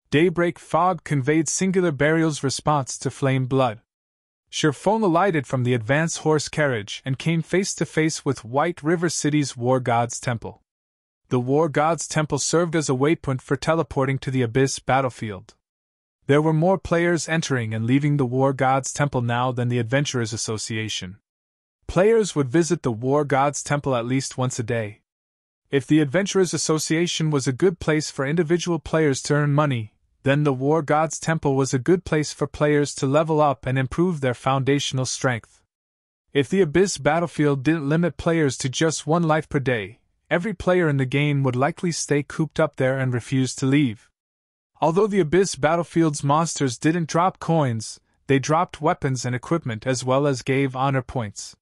Daybreak Fog conveyed Singular Burial's response to Flame Blood. Sherphone alighted from the advance horse carriage and came face to face with White River City's War God's Temple. The War God's Temple served as a waypoint for teleporting to the Abyss battlefield. There were more players entering and leaving the War God's Temple now than the Adventurers Association. Players would visit the War God's Temple at least once a day. If the Adventurers Association was a good place for individual players to earn money, then the War God's Temple was a good place for players to level up and improve their foundational strength. If the Abyss battlefield didn't limit players to just one life per day, every player in the game would likely stay cooped up there and refuse to leave. Although the Abyss battlefield's monsters didn't drop coins, they dropped weapons and equipment as well as gave honor points.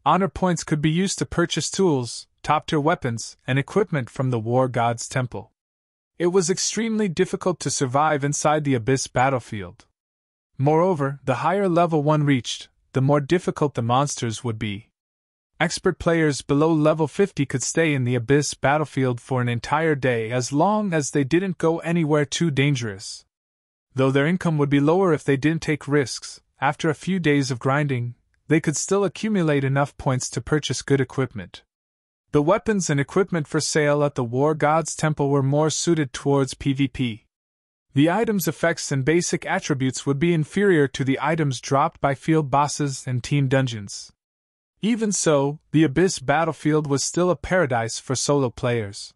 Honor points could be used to purchase tools, top-tier weapons, and equipment from the War God's Temple. It was extremely difficult to survive inside the Abyss battlefield. Moreover, the higher level one reached, the more difficult the monsters would be. Expert players below level 50 could stay in the Abyss battlefield for an entire day as long as they didn't go anywhere too dangerous. Though their income would be lower if they didn't take risks, after a few days of grinding, they could still accumulate enough points to purchase good equipment. The weapons and equipment for sale at the War God's Temple were more suited towards PvP. The items' effects and basic attributes would be inferior to the items dropped by field bosses and team dungeons. Even so, the Abyss battlefield was still a paradise for solo players.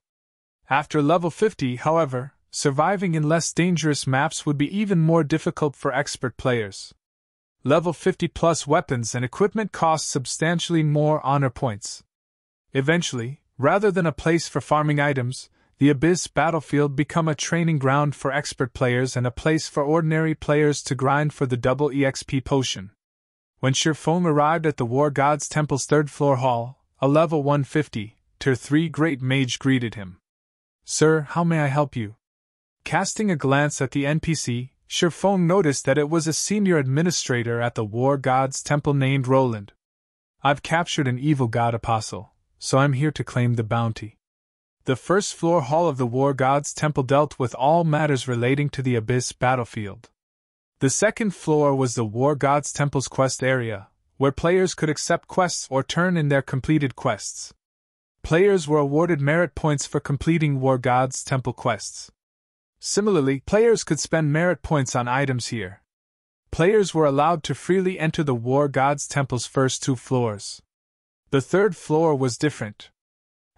After level 50, however, surviving in less dangerous maps would be even more difficult for expert players. Level 50 plus weapons and equipment cost substantially more honor points. Eventually, Rather than a place for farming items, the Abyss battlefield became a training ground for expert players and a place for ordinary players to grind for the double EXP potion. When Shifeng arrived at the War God's Temple's third-floor hall, a level 150, Tier 3 Great Mage greeted him. "Sir, how may I help you?" Casting a glance at the NPC, Shifeng noticed that it was a senior administrator at the War God's Temple named Roland. "I've captured an evil god apostle, so I'm here to claim the bounty." The first-floor hall of the War God's Temple dealt with all matters relating to the Abyss battlefield. The second floor was the War God's Temple's quest area, where players could accept quests or turn in their completed quests. Players were awarded merit points for completing War God's Temple quests. Similarly, players could spend merit points on items here. Players were allowed to freely enter the War God's Temple's first two floors. The third floor was different.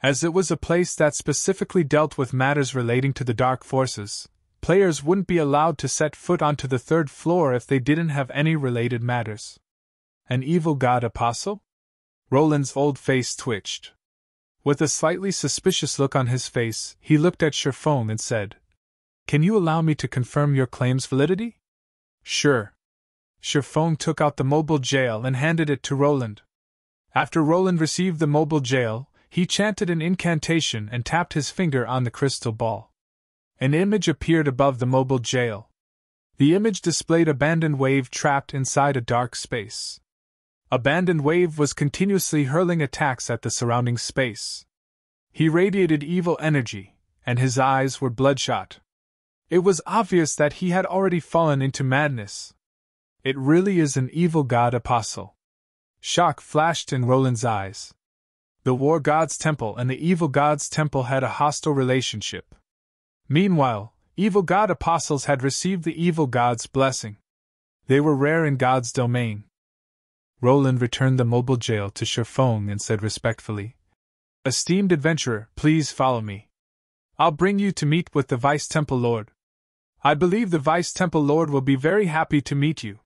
As it was a place that specifically dealt with matters relating to the Dark Forces, players wouldn't be allowed to set foot onto the third floor if they didn't have any related matters. An evil god apostle? Roland's old face twitched. With a slightly suspicious look on his face, he looked at Shifeng and said, "Can you allow me to confirm your claim's validity?" "Sure." Shifeng took out the mobile jail and handed it to Roland. After Roland received the mobile jail, he chanted an incantation and tapped his finger on the crystal ball. An image appeared above the mobile jail. The image displayed Abandoned Wave trapped inside a dark space. Abandoned Wave was continuously hurling attacks at the surrounding space. He radiated evil energy, and his eyes were bloodshot. It was obvious that he had already fallen into madness. It really is an evil god apostle. Shock flashed in Roland's eyes. The War God's Temple and the Evil God's Temple had a hostile relationship. Meanwhile, evil god apostles had received the evil god's blessing. They were rare in God's domain. Roland returned the mobile jail to Shifeng and said respectfully, "Esteemed adventurer, please follow me. I'll bring you to meet with the Vice Temple Lord. I believe the Vice Temple Lord will be very happy to meet you."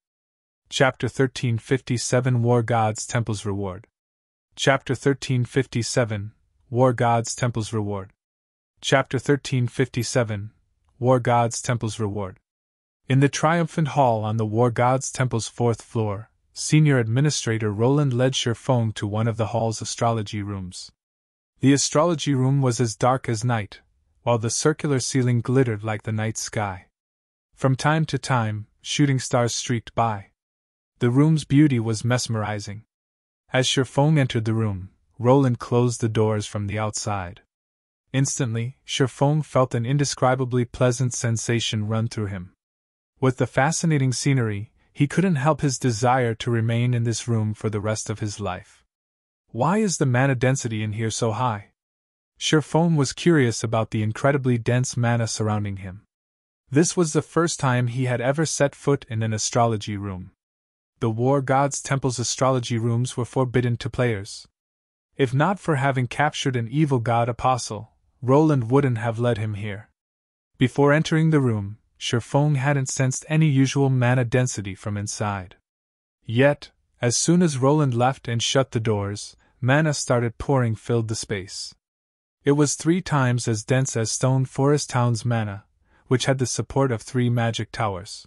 Chapter 1357 War God's Temple's Reward. Chapter 1357 War God's Temple's Reward. Chapter 1357 War God's Temple's Reward. In the triumphant hall on the War God's Temple's fourth floor, Senior Administrator Roland led Shifeng to one of the hall's astrology rooms. The astrology room was as dark as night, while the circular ceiling glittered like the night sky. From time to time, shooting stars streaked by. The room's beauty was mesmerizing. As Shifeng entered the room, Roland closed the doors from the outside. Instantly, Shifeng felt an indescribably pleasant sensation run through him. With the fascinating scenery, he couldn't help his desire to remain in this room for the rest of his life. Why is the mana density in here so high? Shifeng was curious about the incredibly dense mana surrounding him. This was the first time he had ever set foot in an astrology room. The War God's Temple's astrology rooms were forbidden to players. If not for having captured an evil god apostle, Roland wouldn't have led him here. Before entering the room, Shifeng hadn't sensed any usual mana density from inside. Yet, as soon as Roland left and shut the doors, mana started pouring filled the space. It was 3 times as dense as Stone Forest Town's mana, which had the support of 3 magic towers.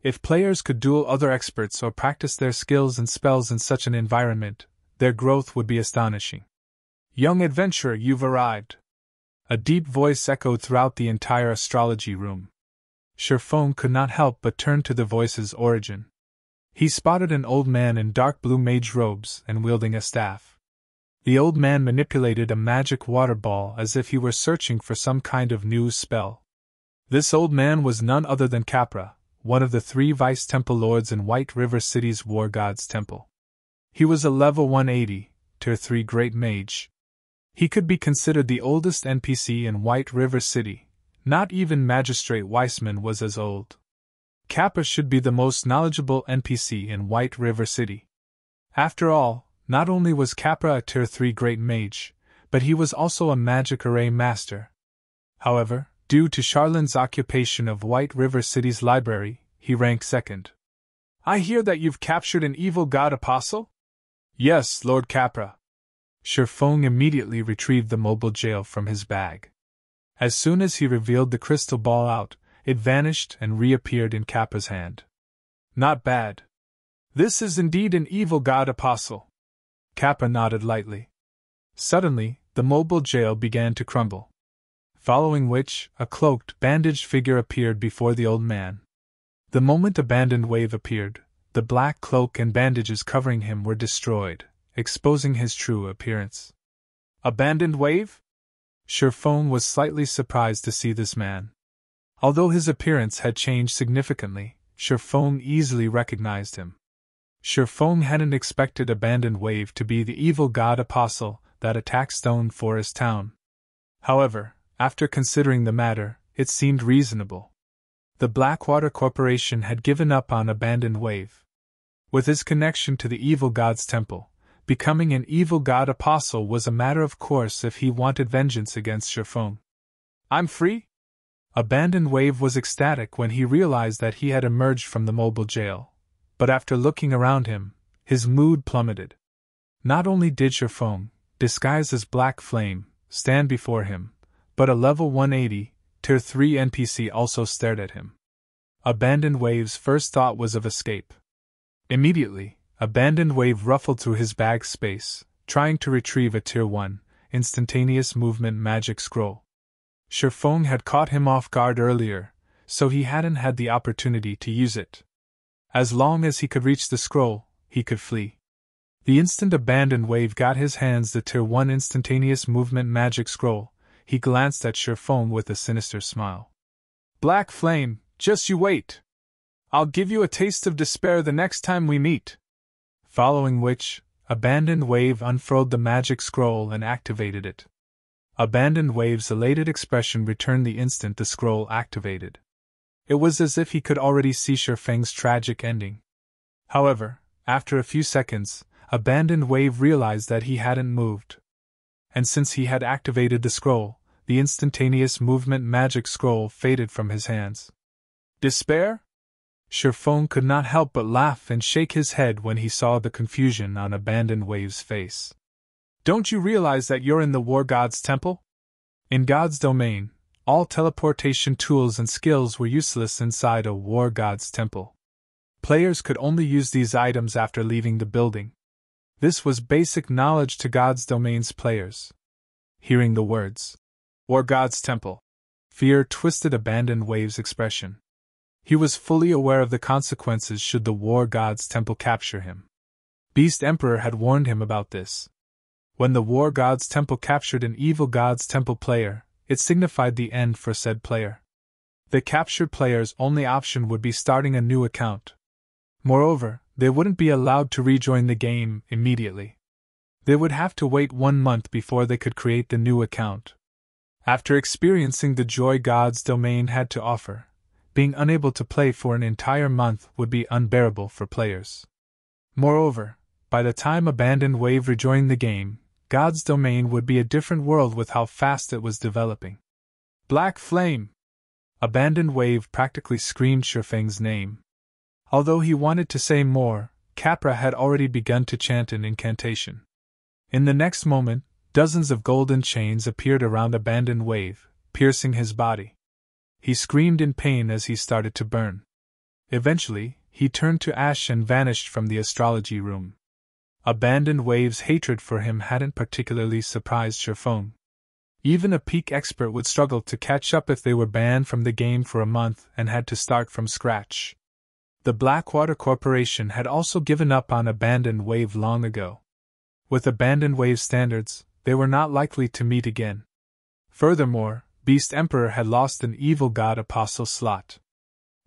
If players could duel other experts or practice their skills and spells in such an environment, their growth would be astonishing. "Young adventurer, you've arrived." A deep voice echoed throughout the entire astrology room. Shifeng could not help but turn to the voice's origin. He spotted an old man in dark blue mage robes and wielding a staff. The old man manipulated a magic water ball as if he were searching for some kind of new spell. This old man was none other than Capra, one of the 3 Vice Temple Lords in White River City's War God's Temple. He was a level 180, Tier 3 Great Mage. He could be considered the oldest NPC in White River City. Not even Magistrate Weissman was as old. Capra should be the most knowledgeable NPC in White River City. After all, not only was Capra a Tier 3 Great Mage, but he was also a magic array master. However, due to Charlin's occupation of White River City's library, he ranked second. "I hear that you've captured an evil god apostle?" "Yes, Lord Capra." Shifeng immediately retrieved the mobile jail from his bag. As soon as he revealed the crystal ball out, it vanished and reappeared in Kappa's hand. Not bad. This is indeed an evil god apostle. Kappa nodded lightly. Suddenly, the mobile jail began to crumble. Following which, a cloaked, bandaged figure appeared before the old man. The moment Abandoned Wave appeared, the black cloak and bandages covering him were destroyed, exposing his true appearance. Abandoned Wave? Shifeng was slightly surprised to see this man. Although his appearance had changed significantly, Shifeng easily recognized him. Shifeng hadn't expected Abandoned Wave to be the evil god apostle that attacked Stone Forest Town. However, after considering the matter, it seemed reasonable. The Blackwater Corporation had given up on Abandoned Wave. With his connection to the evil god's temple, becoming an evil god apostle was a matter of course if he wanted vengeance against Shifeng. I'm free? Abandoned Wave was ecstatic when he realized that he had emerged from the mobile jail, but after looking around him, his mood plummeted. Not only did Shifeng, disguised as Black Flame, stand before him, but a level 180, Tier 3 NPC also stared at him. Abandoned Wave's first thought was of escape. Immediately, Abandoned Wave ruffled through his bag space, trying to retrieve a Tier 1, instantaneous movement magic scroll. Shifeng had caught him off guard earlier, so he hadn't had the opportunity to use it. As long as he could reach the scroll, he could flee. The instant Abandoned Wave got his hands the Tier 1 instantaneous movement magic scroll, he glanced at Shifeng with a sinister smile. Black Flame, just you wait. I'll give you a taste of despair the next time we meet. Following which, Abandoned Wave unfurled the magic scroll and activated it. Abandoned Wave's elated expression returned the instant the scroll activated. It was as if he could already see Shifeng's tragic ending. However, after a few seconds, Abandoned Wave realized that he hadn't moved. And since he had activated the scroll, the instantaneous movement magic scroll faded from his hands. Despair? Shifeng could not help but laugh and shake his head when he saw the confusion on Abandoned Wave's face. Don't you realize that you're in the War God's temple? In God's domain, all teleportation tools and skills were useless inside a War God's temple. Players could only use these items after leaving the building. This was basic knowledge to God's domain's players. Hearing the words, War God's temple, fear twisted Abandoned Wave's expression. He was fully aware of the consequences should the War God's temple capture him. Beast Emperor had warned him about this. When the War God's temple captured an evil God's temple player, it signified the end for said player. The captured player's only option would be starting a new account. Moreover, they wouldn't be allowed to rejoin the game immediately. They would have to wait 1 month before they could create the new account. After experiencing the joy God's domain had to offer, being unable to play for an entire month would be unbearable for players. Moreover, by the time Abandoned Wave rejoined the game, God's domain would be a different world with how fast it was developing. Black Flame! Abandoned Wave practically screamed Shifeng's name. Although he wanted to say more, Capra had already begun to chant an incantation. In the next moment, dozens of golden chains appeared around Abandoned Wave, piercing his body. He screamed in pain as he started to burn. Eventually, he turned to ash and vanished from the astrology room. Abandoned Wave's hatred for him hadn't particularly surprised Shifeng. Even a peak expert would struggle to catch up if they were banned from the game for a month and had to start from scratch. The Blackwater Corporation had also given up on Abandoned Wave long ago. With Abandoned Wave standards, they were not likely to meet again. Furthermore, Beast Emperor had lost an evil god apostle slot.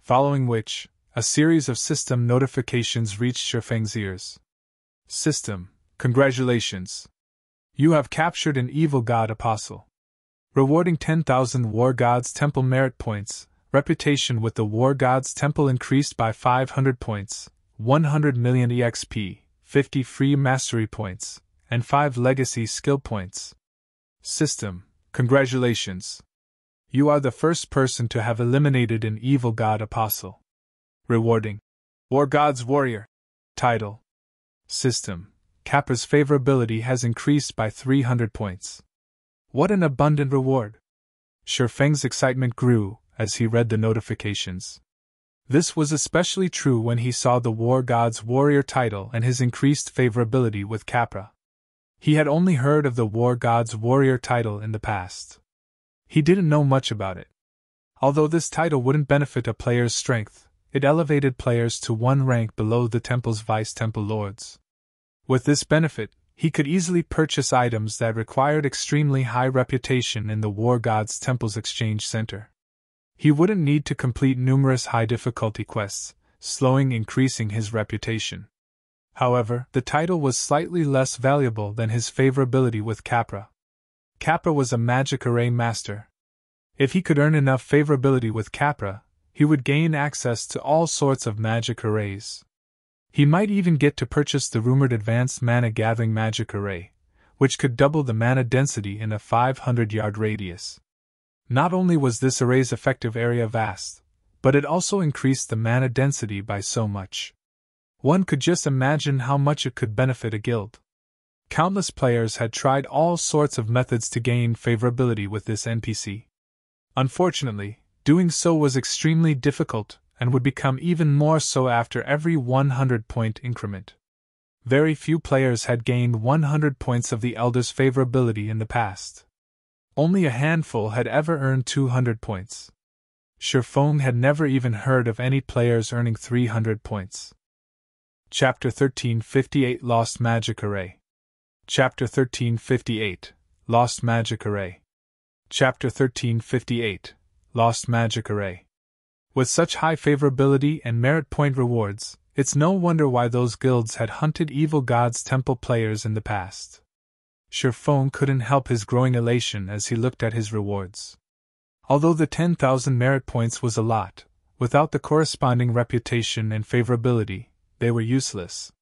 Following which, a series of system notifications reached Shifeng's ears. System, congratulations. You have captured an evil god apostle. Rewarding 10,000 War God's Temple merit points, reputation with the War God's Temple increased by 500 points, 100 million EXP, 50 free mastery points, and 5 legacy skill points. System, congratulations. You are the first person to have eliminated an evil god apostle. Rewarding War God's Warrior. Title. System, Capra's favorability has increased by 300 points. What an abundant reward! Shifeng's excitement grew as he read the notifications. This was especially true when he saw the War God's Warrior title and his increased favorability with Capra. He had only heard of the War God's Warrior title in the past. He didn't know much about it. Although this title wouldn't benefit a player's strength, it elevated players to one rank below the temple's vice-temple lords. With this benefit, he could easily purchase items that required extremely high reputation in the War God's Temple's exchange center. He wouldn't need to complete numerous high-difficulty quests, increasing his reputation. However, the title was slightly less valuable than his favorability with Capra. Capra was a magic array master. If he could earn enough favorability with Capra, he would gain access to all sorts of magic arrays. He might even get to purchase the rumored advanced mana-gathering magic array, which could double the mana density in a 500-yard radius. Not only was this array's effective area vast, but it also increased the mana density by so much. One could just imagine how much it could benefit a guild. Countless players had tried all sorts of methods to gain favorability with this NPC. Unfortunately, doing so was extremely difficult and would become even more so after every 100-point increment. Very few players had gained 100 points of the Elder's favorability in the past. Only a handful had ever earned 200 points. Shifeng had never even heard of any players earning 300 points. Chapter 1358 Lost Magic Array. Chapter 1358 Lost Magic Array. Chapter 1358 Lost Magic Array. With such high favorability and merit point rewards, it's no wonder why those guilds had hunted Evil God's Temple players in the past. Shifeng couldn't help his growing elation as he looked at his rewards. Although the 10,000 merit points was a lot, without the corresponding reputation and favorability, they were useless.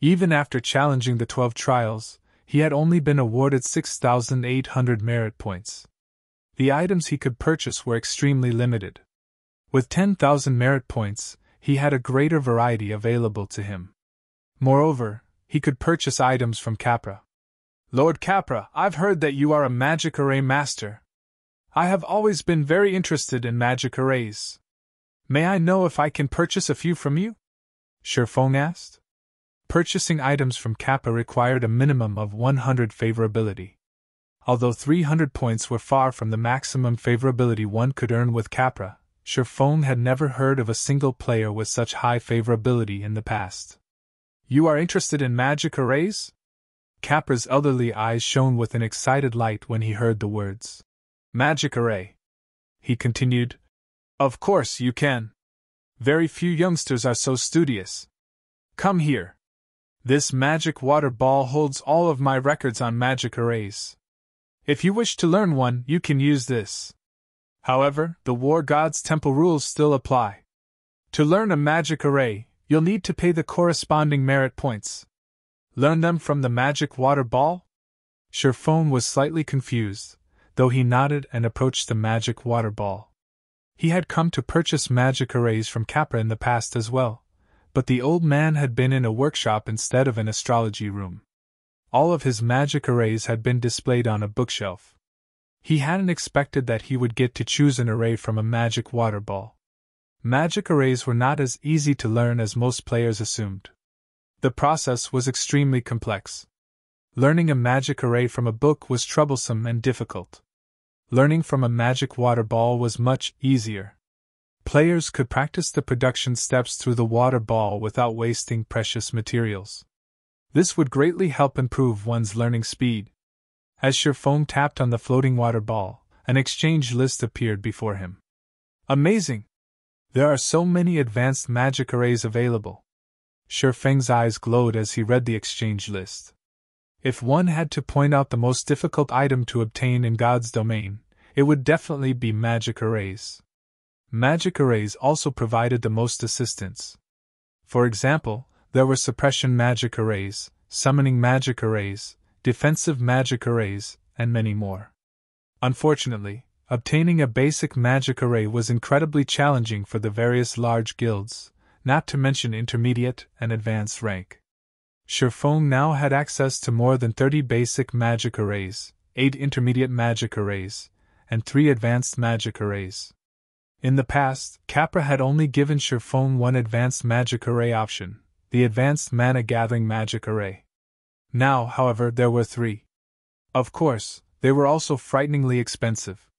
Even after challenging the 12 trials, he had only been awarded 6,800 merit points. The items he could purchase were extremely limited. With 10,000 merit points, he had a greater variety available to him. Moreover, he could purchase items from Capra. Lord Capra, I've heard that you are a magic array master. I have always been very interested in magic arrays. May I know if I can purchase a few from you? Shifeng asked. Purchasing items from Capra required a minimum of 100 favorability. Although 300 points were far from the maximum favorability one could earn with Capra, Shifeng had never heard of a single player with such high favorability in the past. You are interested in magic arrays? Capra's elderly eyes shone with an excited light when he heard the words. Magic array. He continued. Of course you can. Very few youngsters are so studious. Come here. This magic water ball holds all of my records on magic arrays. If you wish to learn one, you can use this. However, the War God's Temple rules still apply. To learn a magic array, you'll need to pay the corresponding merit points. Learn them from the magic water ball? Shifeng was slightly confused, though he nodded and approached the magic water ball. He had come to purchase magic arrays from Capra in the past as well, but the old man had been in a workshop instead of an astrology room. All of his magic arrays had been displayed on a bookshelf. He hadn't expected that he would get to choose an array from a magic water ball. Magic arrays were not as easy to learn as most players assumed. The process was extremely complex. Learning a magic array from a book was troublesome and difficult. Learning from a magic water ball was much easier. Players could practice the production steps through the water ball without wasting precious materials. This would greatly help improve one's learning speed. As Shifeng tapped on the floating water ball, an exchange list appeared before him. Amazing! There are so many advanced magic arrays available. Shifeng's eyes glowed as he read the exchange list. If one had to point out the most difficult item to obtain in God's domain, it would definitely be magic arrays. Magic arrays also provided the most assistance. For example, there were suppression magic arrays, summoning magic arrays, defensive magic arrays, and many more. Unfortunately, obtaining a basic magic array was incredibly challenging for the various large guilds, not to mention intermediate and advanced rank. Sherfone now had access to more than 30 basic magic arrays, 8 intermediate magic arrays, and 3 advanced magic arrays. In the past, Capra had only given Sherfone one advanced magic array option, the Advanced Mana Gathering Magic Array. Now, however, there were 3. Of course, they were also frighteningly expensive.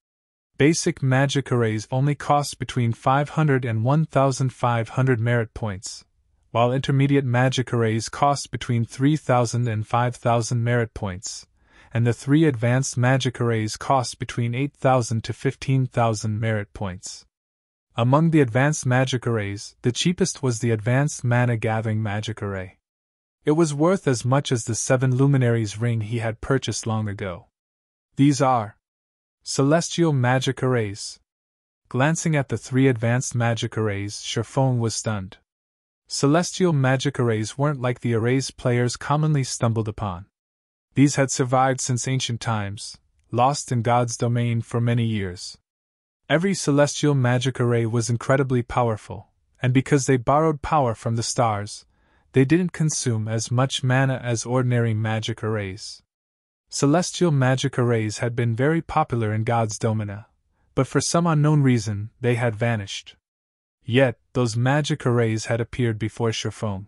Basic magic arrays only cost between 500 and 1,500 merit points, while intermediate magic arrays cost between 3,000 and 5,000 merit points, and the 3 advanced magic arrays cost between 8,000 to 15,000 merit points. Among the advanced magic arrays, the cheapest was the Advanced Mana Gathering Magic Array. It was worth as much as the 7 Luminaries ring he had purchased long ago. These are Celestial Magic Arrays. Glancing at the 3 advanced magic arrays, Sherfone was stunned. Celestial magic arrays weren't like the arrays players commonly stumbled upon. These had survived since ancient times, lost in God's domain for many years. Every celestial magic array was incredibly powerful, and because they borrowed power from the stars, they didn't consume as much mana as ordinary magic arrays. Celestial magic arrays had been very popular in God's domina, but for some unknown reason, they had vanished. Yet, those magic arrays had appeared before Sherfone.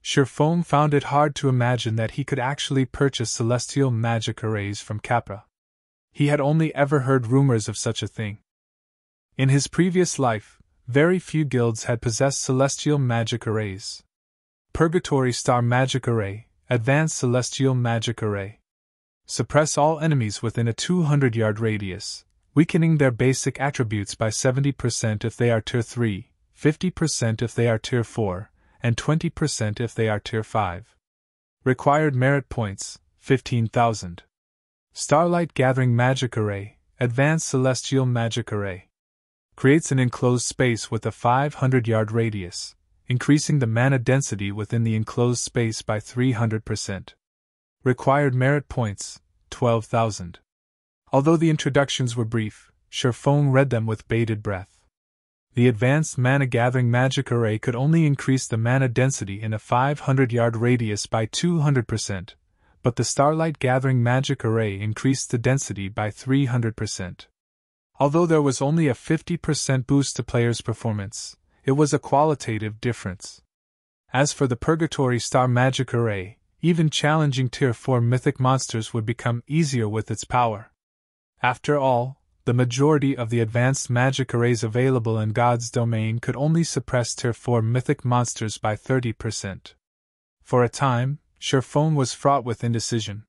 Sherfone found it hard to imagine that he could actually purchase celestial magic arrays from Capra. He had only ever heard rumors of such a thing. In his previous life, very few guilds had possessed celestial magic arrays. Purgatory Star Magic Array, Advanced Celestial Magic Array. Suppress all enemies within a 200-yard radius, weakening their basic attributes by 70% if they are Tier 3, 50% if they are Tier 4, and 20% if they are Tier 5. Required merit points, 15,000. Starlight Gathering Magic Array, Advanced Celestial Magic Array. Creates an enclosed space with a 500-yard radius, increasing the mana density within the enclosed space by 300%. Required merit points, 12,000. Although the introductions were brief, Sherfone read them with bated breath. The Advanced Mana Gathering Magic Array could only increase the mana density in a 500-yard radius by 200%, but the Starlight Gathering Magic Array increased the density by 300%. Although there was only a 50% boost to players' performance, it was a qualitative difference. As for the Purgatory Star Magic Array, even challenging Tier 4 mythic monsters would become easier with its power. After all, the majority of the advanced magic arrays available in God's domain could only suppress Tier 4 mythic monsters by 30%. For a time, Sherfone was fraught with indecision.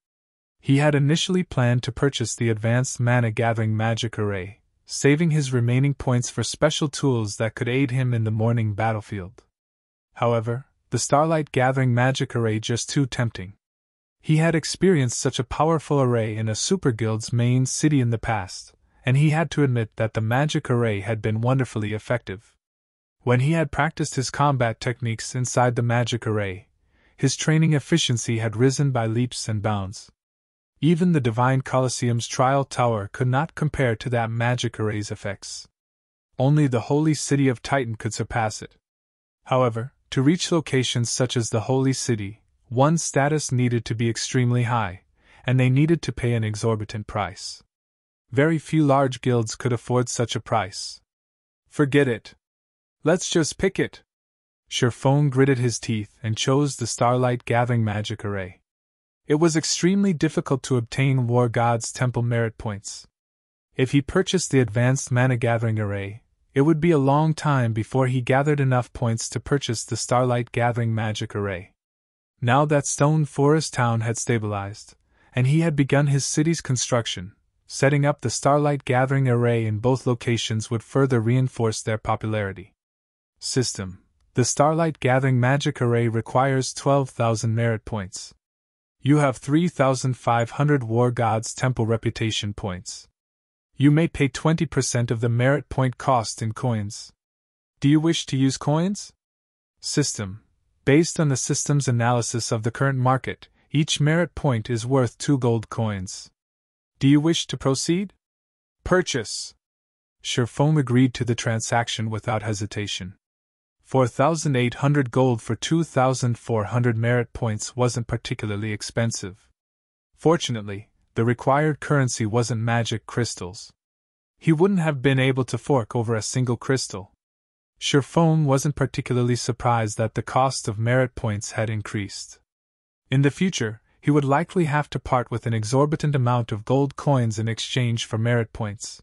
He had initially planned to purchase the Advanced Mana Gathering Magic Array, saving his remaining points for special tools that could aid him in the morning battlefield. However, the Starlight Gathering Magic Array just too tempting. He had experienced such a powerful array in a super guild's main city in the past, and he had to admit that the magic array had been wonderfully effective. When he had practiced his combat techniques inside the magic array, his training efficiency had risen by leaps and bounds. Even the Divine Colosseum's Trial Tower could not compare to that magic array's effects. Only the Holy City of Titan could surpass it. However, to reach locations such as the Holy City, one's status needed to be extremely high, and they needed to pay an exorbitant price. Very few large guilds could afford such a price. Forget it. Let's just pick it. Sherfone gritted his teeth and chose the Starlight Gathering Magic Array. It was extremely difficult to obtain War God's Temple merit points. If he purchased the Advanced Mana Gathering Array, it would be a long time before he gathered enough points to purchase the Starlight Gathering Magic Array. Now that Stone Forest Town had stabilized, and he had begun his city's construction, setting up the Starlight Gathering Array in both locations would further reinforce their popularity. System: the Starlight Gathering Magic Array requires 12,000 merit points. You have 3,500 War God's Temple reputation points. You may pay 20% of the merit point cost in coins. Do you wish to use coins? System: based on the system's analysis of the current market, each merit point is worth 2 gold coins. Do you wish to proceed? Purchase. Sherfone agreed to the transaction without hesitation. 4,800 gold for 2,400 merit points wasn't particularly expensive. Fortunately, the required currency wasn't magic crystals. He wouldn't have been able to fork over a single crystal. Sherfone wasn't particularly surprised that the cost of merit points had increased. In the future, he would likely have to part with an exorbitant amount of gold coins in exchange for merit points.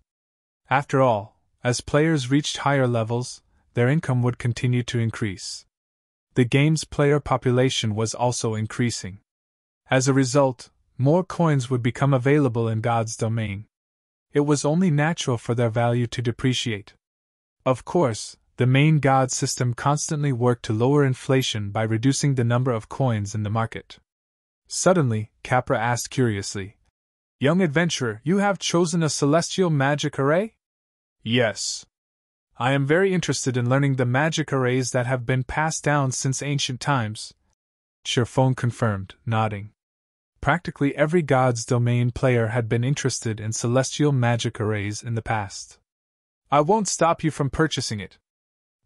After all, as players reached higher levels, their income would continue to increase. The game's player population was also increasing. As a result, more coins would become available in God's domain. It was only natural for their value to depreciate. Of course, the main god system constantly worked to lower inflation by reducing the number of coins in the market. Suddenly, Capra asked curiously, "Young adventurer, you have chosen a celestial magic array?" "Yes. I am very interested in learning the magic arrays that have been passed down since ancient times," Sherfone confirmed, nodding. Practically every God's Domain player had been interested in celestial magic arrays in the past. "I won't stop you from purchasing it.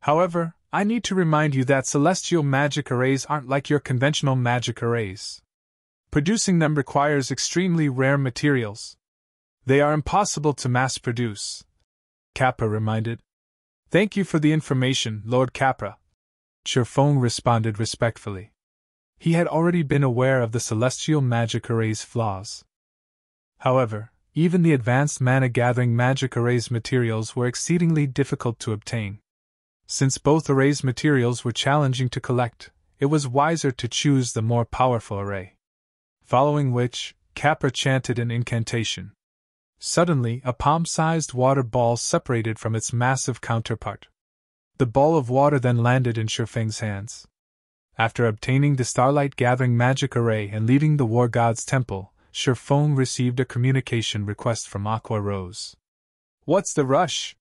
However, I need to remind you that celestial magic arrays aren't like your conventional magic arrays. Producing them requires extremely rare materials. They are impossible to mass-produce," Capra reminded. "Thank you for the information, Lord Capra," Sherfone responded respectfully. He had already been aware of the celestial magic array's flaws. However, even the advanced mana-gathering magic array's materials were exceedingly difficult to obtain. Since both arrays' materials were challenging to collect, it was wiser to choose the more powerful array. Following which, Capra chanted an incantation. Suddenly, a palm-sized water ball separated from its massive counterpart. The ball of water then landed in Sherfeng's hands. After obtaining the Starlight-gathering magic array and leaving the War God's temple, Sherfone received a communication request from Aqua Rose. "What's the rush?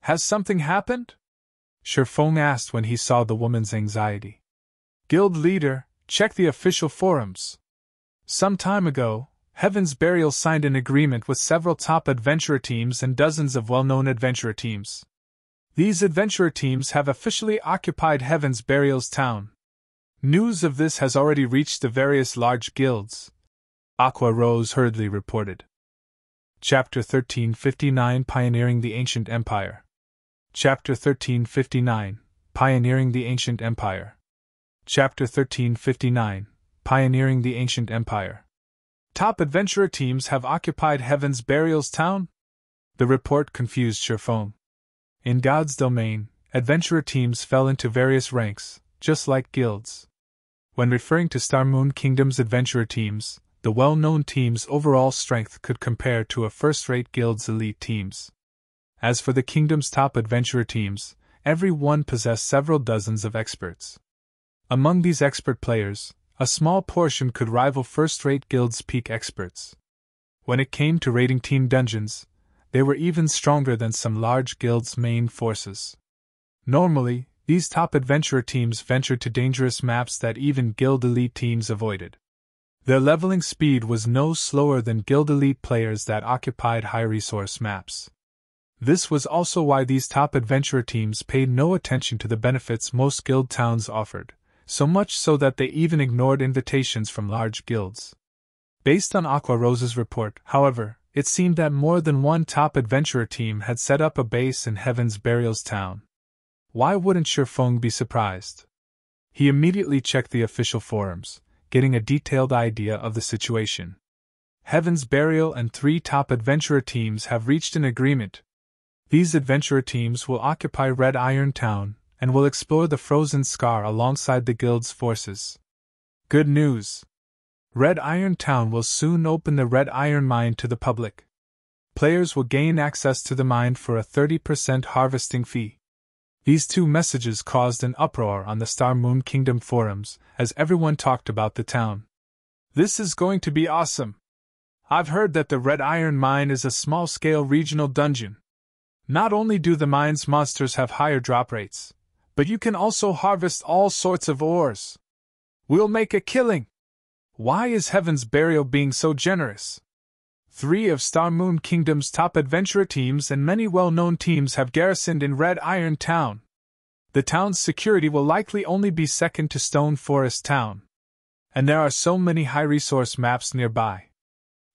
Has something happened?" Sherfone asked when he saw the woman's anxiety. "Guild leader, check the official forums. Some time ago, Heaven's Burial signed an agreement with several top adventurer teams and dozens of well-known adventurer teams. These adventurer teams have officially occupied Heaven's Burial's town. News of this has already reached the various large guilds," Aqua Rose hurriedly reported. Chapter 1359 Pioneering the Ancient Empire. Chapter 1359 Pioneering the Ancient Empire. Chapter 1359 Pioneering the Ancient Empire. "Top adventurer teams have occupied Heaven's Burial's town?" The report confused Sherfone. In God's domain, adventurer teams fell into various ranks, just like guilds. When referring to Star Moon Kingdom's adventurer teams, the well-known team's overall strength could compare to a first-rate guild's elite teams. As for the kingdom's top adventurer teams, every one possessed several dozens of experts. Among these expert players, a small portion could rival first-rate guilds' peak experts. When it came to raiding team dungeons, they were even stronger than some large guilds' main forces. Normally, these top adventurer teams ventured to dangerous maps that even guild elite teams avoided. Their leveling speed was no slower than guild elite players that occupied high-resource maps. This was also why these top adventurer teams paid no attention to the benefits most guild towns offered, so much so that they even ignored invitations from large guilds. Based on Aqua Rose's report, however, it seemed that more than one top adventurer team had set up a base in Heaven's Burial's town. Why wouldn't Sherfone be surprised? He immediately checked the official forums, getting a detailed idea of the situation. Heaven's Burial and 3 top adventurer teams have reached an agreement. These adventurer teams will occupy Red Iron Town and will explore the Frozen Scar alongside the guild's forces. Good news! Red Iron Town will soon open the Red Iron Mine to the public. Players will gain access to the mine for a 30% harvesting fee. These 2 messages caused an uproar on the Star Moon Kingdom forums as everyone talked about the town. "This is going to be awesome! I've heard that the Red Iron Mine is a small-scale regional dungeon. Not only do the mine's monsters have higher drop rates, but you can also harvest all sorts of ores. We'll make a killing! Why is Heaven's Burial being so generous? 3 of Star Moon Kingdom's top adventurer teams and many well-known teams have garrisoned in Red Iron Town. The town's security will likely only be second to Stone Forest Town. And there are so many high-resource maps nearby.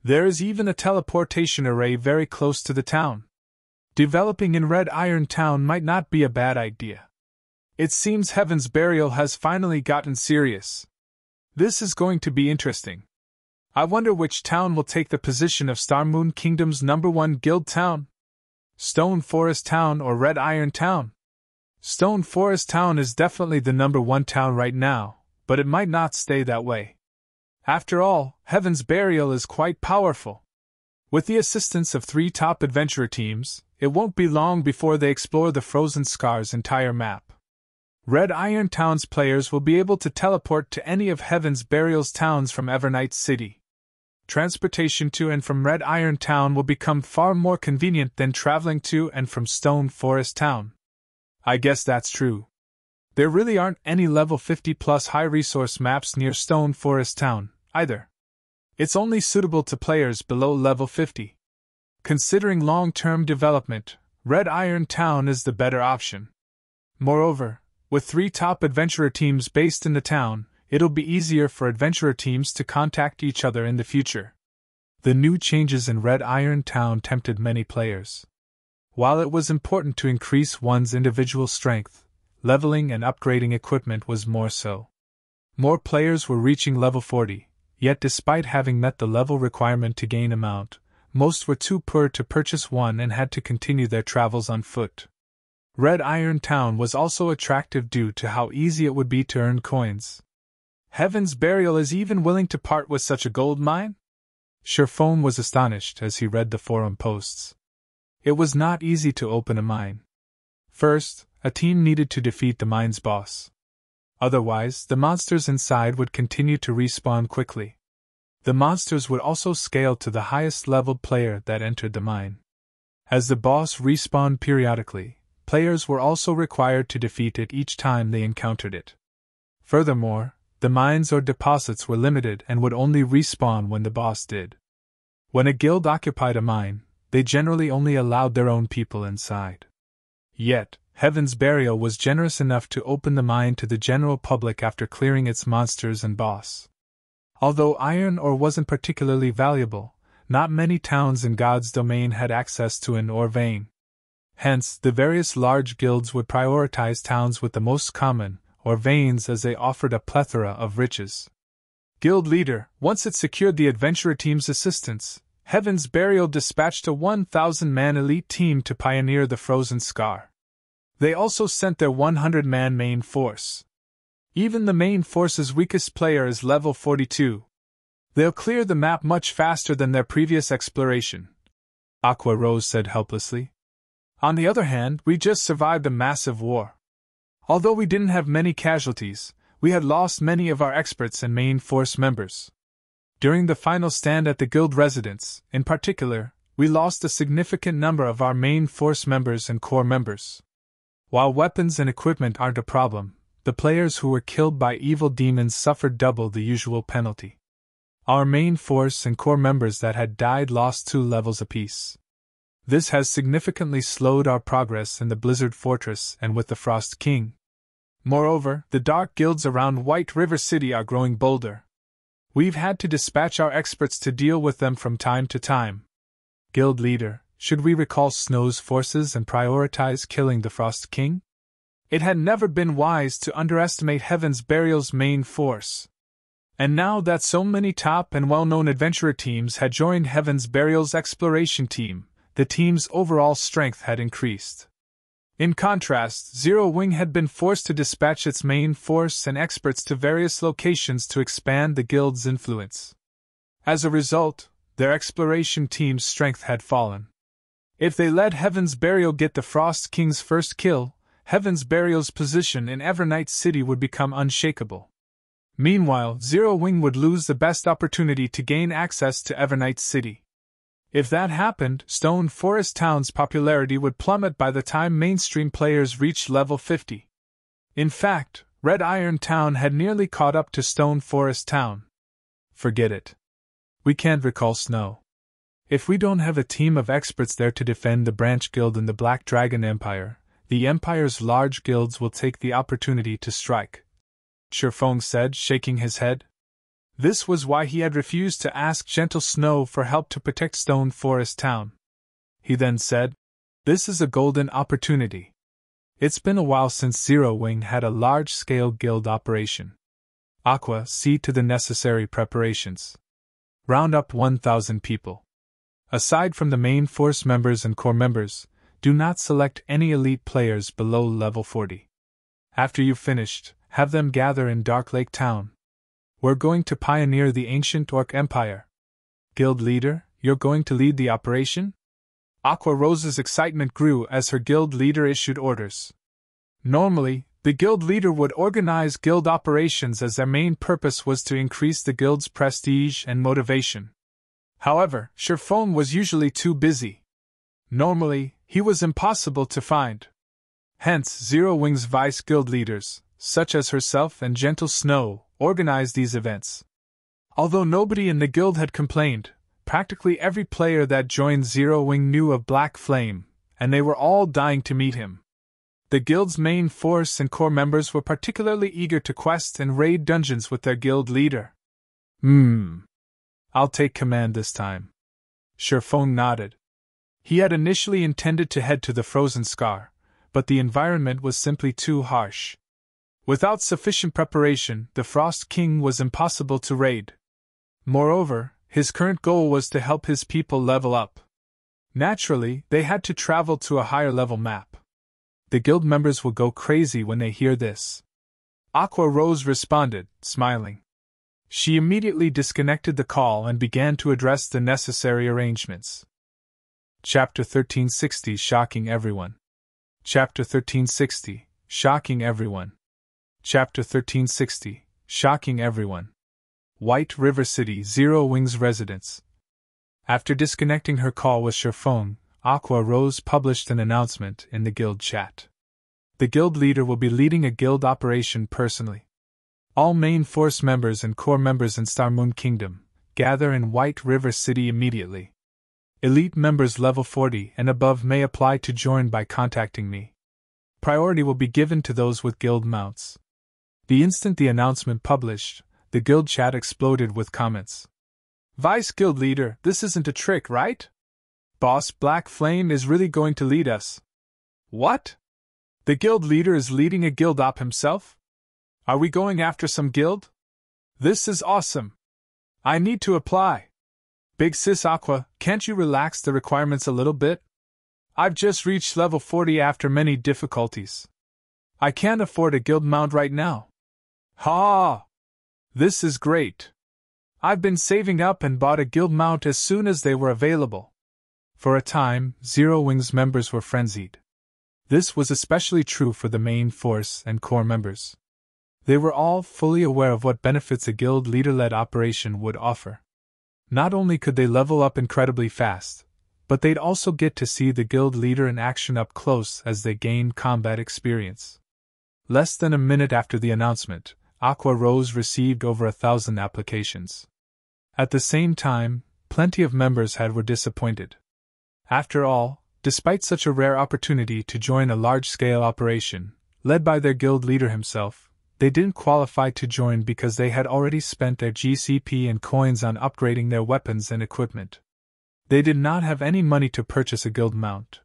There is even a teleportation array very close to the town. Developing in Red Iron Town might not be a bad idea. It seems Heaven's Burial has finally gotten serious. This is going to be interesting. I wonder which town will take the position of Starmoon Kingdom's #1 guild town? Stone Forest Town or Red Iron Town? Stone Forest Town is definitely the #1 town right now, but it might not stay that way. After all, Heaven's Burial is quite powerful. With the assistance of 3 top adventurer teams, it won't be long before they explore the Frozen Scar's entire map. Red Iron Town's players will be able to teleport to any of Heaven's Burial's towns from Evernight City. Transportation to and from Red Iron Town will become far more convenient than traveling to and from Stone Forest Town. I guess that's true. There really aren't any level 50+ high-resource maps near Stone Forest Town, either. It's only suitable to players below level 50. Considering long-term development, Red Iron Town is the better option. Moreover, with 3 top adventurer teams based in the town, it'll be easier for adventurer teams to contact each other in the future. The new changes in Red Iron Town tempted many players. While it was important to increase one's individual strength, leveling and upgrading equipment was more so. More players were reaching level 40, yet despite having met the level requirement to gain a mount, most were too poor to purchase one and had to continue their travels on foot. Red Iron Town was also attractive due to how easy it would be to earn coins. Heaven's Burial is even willing to part with such a gold mine? Sherphone was astonished as he read the forum posts. It was not easy to open a mine. First, a team needed to defeat the mine's boss. Otherwise, the monsters inside would continue to respawn quickly. The monsters would also scale to the highest leveled player that entered the mine. As the boss respawned periodically, players were also required to defeat it each time they encountered it. Furthermore, the mines or deposits were limited and would only respawn when the boss did. When a guild occupied a mine, they generally only allowed their own people inside. Yet, Heaven's Burial was generous enough to open the mine to the general public after clearing its monsters and boss. Although iron ore wasn't particularly valuable, not many towns in God's domain had access to an ore vein. Hence, the various large guilds would prioritize towns with the most common, or veins, as they offered a plethora of riches. Guild leader, once it secured the adventurer team's assistance, Heaven's Burial dispatched a 1,000-man elite team to pioneer the Frozen Scar. They also sent their 100-man main force. Even the main force's weakest player is level 42. They'll clear the map much faster than their previous exploration, Aqua Rose said helplessly. On the other hand, we just survived a massive war. Although we didn't have many casualties, we had lost many of our experts and main force members. During the final stand at the guild residence, in particular, we lost a significant number of our main force members and core members. While weapons and equipment aren't a problem, the players who were killed by evil demons suffered double the usual penalty. Our main force and core members that had died lost 2 levels apiece. This has significantly slowed our progress in the Blizzard Fortress and with the Frost King. Moreover, the dark guilds around White River City are growing bolder. We've had to dispatch our experts to deal with them from time to time. Guild leader, should we recall Snow's forces and prioritize killing the Frost King? It had never been wise to underestimate Heaven's Burial's main force. And now that so many top and well-known adventurer teams had joined Heaven's Burial's exploration team, the team's overall strength had increased. In contrast, Zero Wing had been forced to dispatch its main force and experts to various locations to expand the guild's influence. As a result, their exploration team's strength had fallen. If they let Heaven's Burial get the Frost King's first kill, Heaven's Burial's position in Evernight City would become unshakable. Meanwhile, Zero Wing would lose the best opportunity to gain access to Evernight City. If that happened, Stone Forest Town's popularity would plummet by the time mainstream players reached level 50. In fact, Red Iron Town had nearly caught up to Stone Forest Town. Forget it. We can't recall Snow. If we don't have a team of experts there to defend the branch guild in the Black Dragon Empire, The Empire's large guilds will take the opportunity to strike, Shifeng said, shaking his head. This was why he had refused to ask Gentle Snow for help to protect Stone Forest Town. He then said, "This is a golden opportunity. It's been a while since Zero Wing had a large-scale guild operation. Aqua, see to the necessary preparations. Round up 1,000 people. Aside from the main force members and core members, do not select any elite players below level 40. After you've finished, have them gather in Dark Lake Town. We're going to pioneer the ancient Orc Empire. Guild leader, you're going to lead the operation?" Aqua Rose's excitement grew as her guild leader issued orders. Normally, the guild leader would organize guild operations as their main purpose was to increase the guild's prestige and motivation. However, Shifeng was usually too busy. Normally, he was impossible to find. Hence, Zero Wing's vice guild leaders, such as herself and Gentle Snow, organized these events. Although nobody in the guild had complained, practically every player that joined Zero Wing knew of Black Flame, and they were all dying to meet him. The guild's main force and core members were particularly eager to quest and raid dungeons with their guild leader. I'll take command this time. Shifeng nodded. He had initially intended to head to the Frozen Scar, but the environment was simply too harsh. Without sufficient preparation, the Frost King was impossible to raid. Moreover, his current goal was to help his people level up. Naturally, they had to travel to a higher level map. The guild members will go crazy when they hear this. Aqua Rose responded, smiling. She immediately disconnected the call and began to address the necessary arrangements. Chapter 1360 Shocking Everyone. Chapter 1360 Shocking Everyone. Chapter 1360 Shocking Everyone. White River City, Zero Wing's residence. After disconnecting her call with Shifeng, Aqua Rose published an announcement in the guild chat. The guild leader will be leading a guild operation personally. All main force members and core members in Star Moon Kingdom, gather in White River City immediately. Elite members level 40 and above may apply to join by contacting me. Priority will be given to those with guild mounts. The instant the announcement published, the guild chat exploded with comments. Vice Guild Leader, this isn't a trick, right? Boss Black Flame is really going to lead us. What? The guild leader is leading a guild op himself? Are we going after some guild? This is awesome. I need to apply. Big Sis Aqua, can't you relax the requirements a little bit? I've just reached level 40 after many difficulties. I can't afford a guild mount right now. Ha! This is great. I've been saving up and bought a guild mount as soon as they were available. For a time, Zero Wing's members were frenzied. This was especially true for the main force and core members. They were all fully aware of what benefits a guild leader-led operation would offer. Not only could they level up incredibly fast, but they'd also get to see the guild leader in action up close as they gained combat experience. Less than a minute after the announcement, Aqua Rose received over 1,000 applications. At the same time, plenty of members were disappointed. After all, despite such a rare opportunity to join a large-scale operation, led by their guild leader himself, they didn't qualify to join because they had already spent their GCP and coins on upgrading their weapons and equipment. They did not have any money to purchase a guild mount.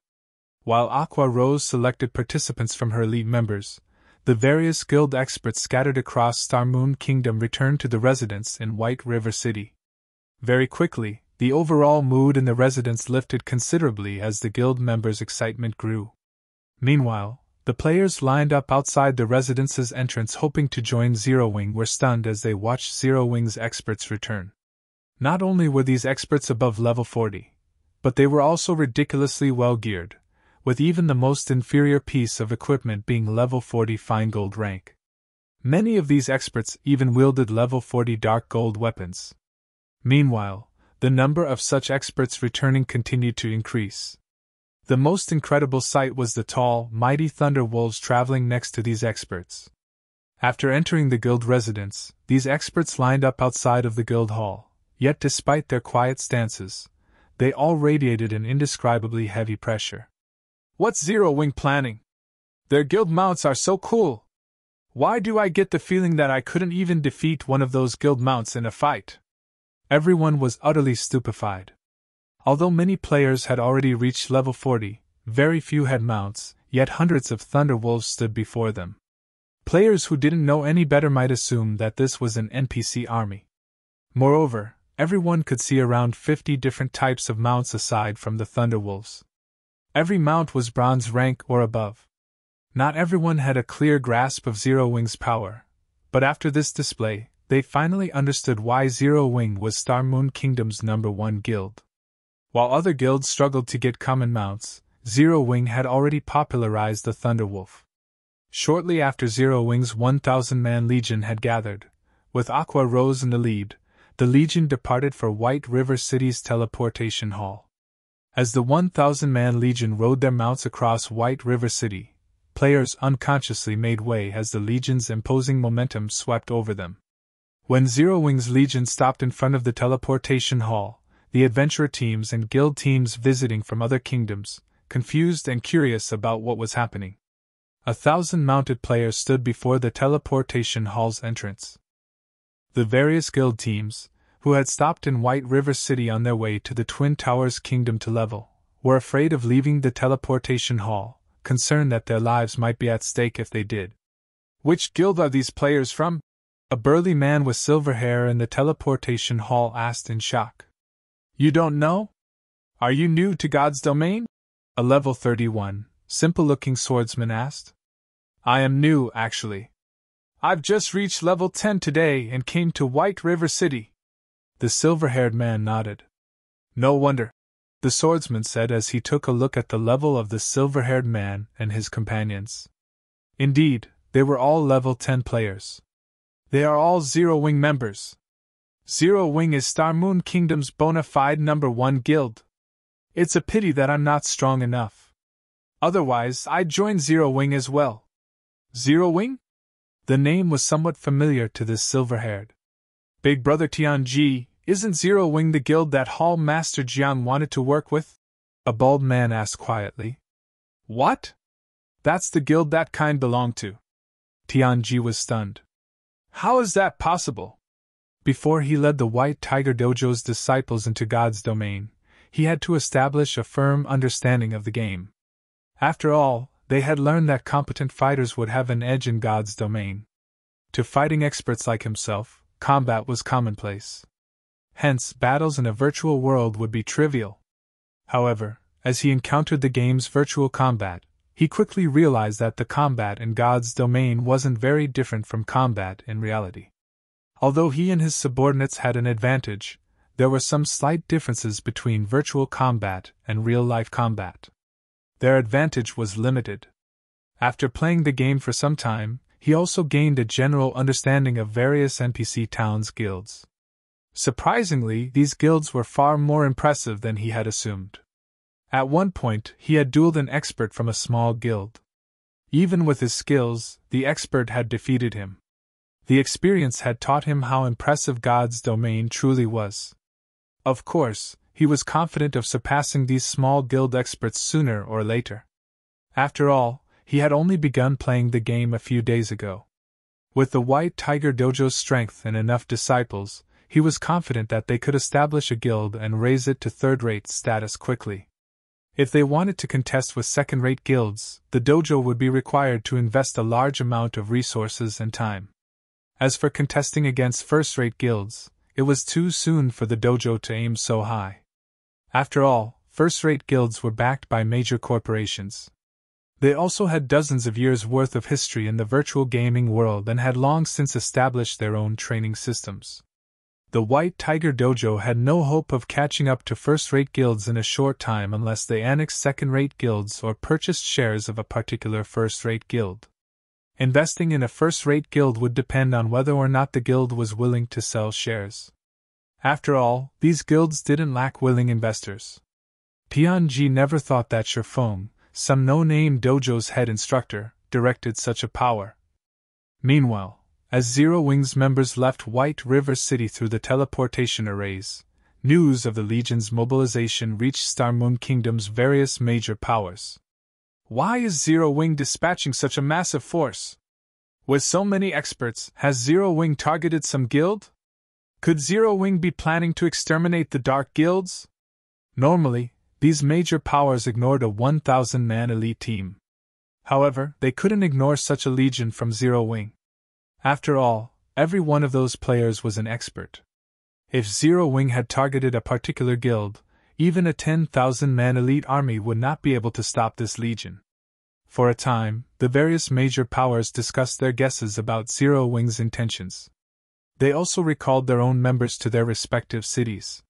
While Aqua Rose selected participants from her elite members, the various guild experts scattered across Star Moon Kingdom returned to the residence in White River City. Very quickly, the overall mood in the residence lifted considerably as the guild members' excitement grew. Meanwhile, the players lined up outside the residence's entrance hoping to join Zero Wing were stunned as they watched Zero Wing's experts return. Not only were these experts above level 40, but they were also ridiculously well geared, with even the most inferior piece of equipment being level 40 fine gold rank. Many of these experts even wielded level 40 dark gold weapons. Meanwhile, the number of such experts returning continued to increase. The most incredible sight was the tall, mighty thunder wolves traveling next to these experts. After entering the guild residence, these experts lined up outside of the guild hall, yet despite their quiet stances, they all radiated an indescribably heavy pressure. What's Zero Wing planning? Their guild mounts are so cool! Why do I get the feeling that I couldn't even defeat one of those guild mounts in a fight? Everyone was utterly stupefied. Although many players had already reached level 40, very few had mounts, yet hundreds of Thunderwolves stood before them. Players who didn't know any better might assume that this was an NPC army. Moreover, everyone could see around 50 different types of mounts aside from the Thunderwolves. Every mount was bronze rank or above. Not everyone had a clear grasp of Zero Wing's power, but after this display, they finally understood why Zero Wing was Star Moon Kingdom's #1 guild. While other guilds struggled to get common mounts, Zero Wing had already popularized the Thunderwolf. Shortly after Zero Wing's 1,000-man legion had gathered, with Aqua Rose in the lead, the legion departed for White River City's teleportation hall. As the 1,000-man legion rode their mounts across White River City, players unconsciously made way as the legion's imposing momentum swept over them. When Zero Wing's legion stopped in front of the teleportation hall, the adventurer teams and guild teams visiting from other kingdoms, confused and curious about what was happening. 1,000 mounted players stood before the teleportation hall's entrance. The various guild teams, who had stopped in White River City on their way to the Twin Towers Kingdom to level, were afraid of leaving the teleportation hall, concerned that their lives might be at stake if they did. "Which guild are these players from?" a burly man with silver hair in the teleportation hall asked in shock. "You don't know? Are you new to God's domain?" a level 31, simple-looking swordsman asked. "I am new, actually. I've just reached level 10 today and came to White River City." The silver-haired man nodded. "No wonder," the swordsman said as he took a look at the level of the silver-haired man and his companions. Indeed, they were all level 10 players. They are all Zero Wing members. Zero Wing is Star Moon Kingdom's bona fide #1 guild. It's a pity that I'm not strong enough. Otherwise, I'd join Zero Wing as well. Zero Wing? The name was somewhat familiar to this silver-haired. Big Brother Tianji, isn't Zero Wing the guild that Hall Master Jiang wanted to work with? A bald man asked quietly. What? That's the guild that kind belonged to. Tianji was stunned. How is that possible? Before he led the White Tiger Dojo's disciples into God's domain, he had to establish a firm understanding of the game. After all, they had learned that competent fighters would have an edge in God's domain. To fighting experts like himself, combat was commonplace. Hence, battles in a virtual world would be trivial. However, as he encountered the game's virtual combat, he quickly realized that the combat in God's domain wasn't very different from combat in reality. Although he and his subordinates had an advantage, there were some slight differences between virtual combat and real-life combat. Their advantage was limited. After playing the game for some time, he also gained a general understanding of various NPC towns' guilds. Surprisingly, these guilds were far more impressive than he had assumed. At one point, he had dueled an expert from a small guild. Even with his skills, the expert had defeated him. The experience had taught him how impressive God's domain truly was. Of course, he was confident of surpassing these small guild experts sooner or later. After all, he had only begun playing the game a few days ago. With the White Tiger Dojo's strength and enough disciples, he was confident that they could establish a guild and raise it to third-rate status quickly. If they wanted to contest with second-rate guilds, the dojo would be required to invest a large amount of resources and time. As for contesting against first-rate guilds, it was too soon for the dojo to aim so high. After all, first-rate guilds were backed by major corporations. They also had dozens of years' worth of history in the virtual gaming world and had long since established their own training systems. The White Tiger Dojo had no hope of catching up to first-rate guilds in a short time unless they annexed second-rate guilds or purchased shares of a particular first-rate guild. Investing in a first-rate guild would depend on whether or not the guild was willing to sell shares. After all, these guilds didn't lack willing investors. Tianji never thought that Shifeng, some no-name dojo's head instructor, directed such a power. Meanwhile, as Zero Wing's members left White River City through the teleportation arrays, news of the Legion's mobilization reached Star Moon Kingdom's various major powers. Why is Zero Wing dispatching such a massive force? With so many experts, has Zero Wing targeted some guild? Could Zero Wing be planning to exterminate the dark guilds? Normally, these major powers ignored a 1,000-man elite team. However, they couldn't ignore such a legion from Zero Wing. After all, every one of those players was an expert. If Zero Wing had targeted a particular guild, even a 10,000-man elite army would not be able to stop this legion. For a time, the various major powers discussed their guesses about Zero Wing's intentions. They also recalled their own members to their respective cities.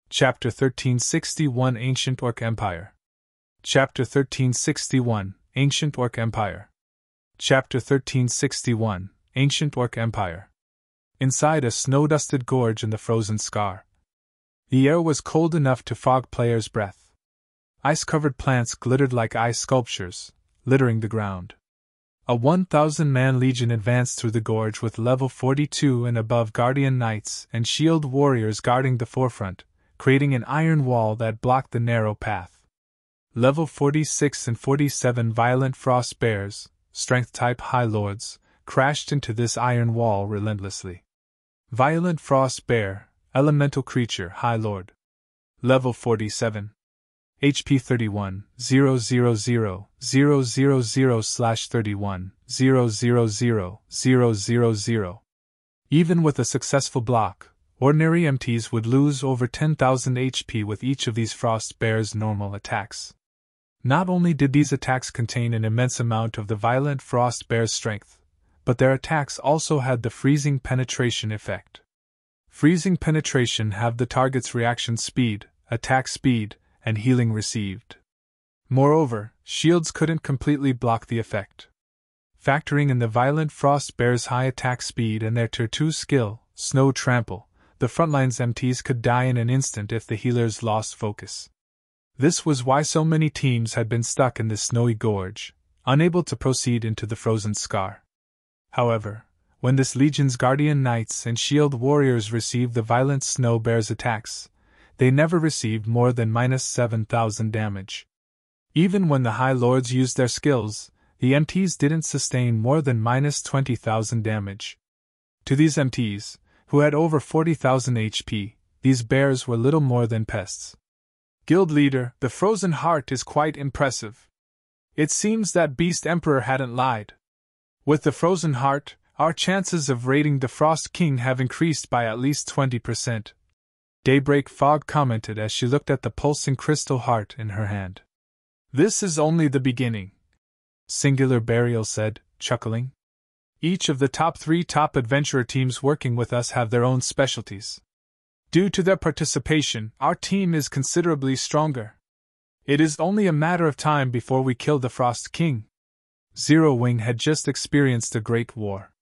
Chapter 1361 Ancient Orc Empire. Chapter 1361 Ancient Orc Empire. Chapter 1361 Ancient Orc Empire. Inside a snow-dusted gorge in the frozen scar. The air was cold enough to fog players' breath. Ice-covered plants glittered like ice sculptures, littering the ground. A 1,000-man legion advanced through the gorge with level 42 and above guardian knights and shield warriors guarding the forefront, creating an iron wall that blocked the narrow path. Level 46 and 47 violent frost bears, strength-type high lords, crashed into this iron wall relentlessly. Violent frost bear, elemental creature high lord. Level 47. HP 31, 000/31, 000/000. Even with a successful block, ordinary MTs would lose over 10,000 HP with each of these frost bears' normal attacks. Not only did these attacks contain an immense amount of the violent frost bear's strength, but their attacks also had the freezing penetration effect. Freezing penetration halved the target's reaction speed, attack speed, and healing received. Moreover, shields couldn't completely block the effect. Factoring in the violent frost bear's high attack speed and their Tier 2 skill, Snow Trample, the frontline's MTs could die in an instant if the healers lost focus. This was why so many teams had been stuck in this snowy gorge, unable to proceed into the frozen scar. However, when this legion's guardian knights and shield warriors received the violent snow bear's attacks, they never received more than -7,000 damage. Even when the High Lords used their skills, the MTs didn't sustain more than -20,000 damage. To these MTs, who had over 40,000 HP, these bears were little more than pests. Guild leader, the Frozen Heart is quite impressive. It seems that Beast Emperor hadn't lied. With the Frozen Heart, our chances of raiding the Frost King have increased by at least 20%. Daybreak Fog commented as she looked at the pulsing crystal heart in her hand. This is only the beginning, Singular Burial said, chuckling. Each of the top 3 top adventurer teams working with us have their own specialties. Due to their participation, our team is considerably stronger. It is only a matter of time before we kill the Frost King. Zero Wing had just experienced a great war.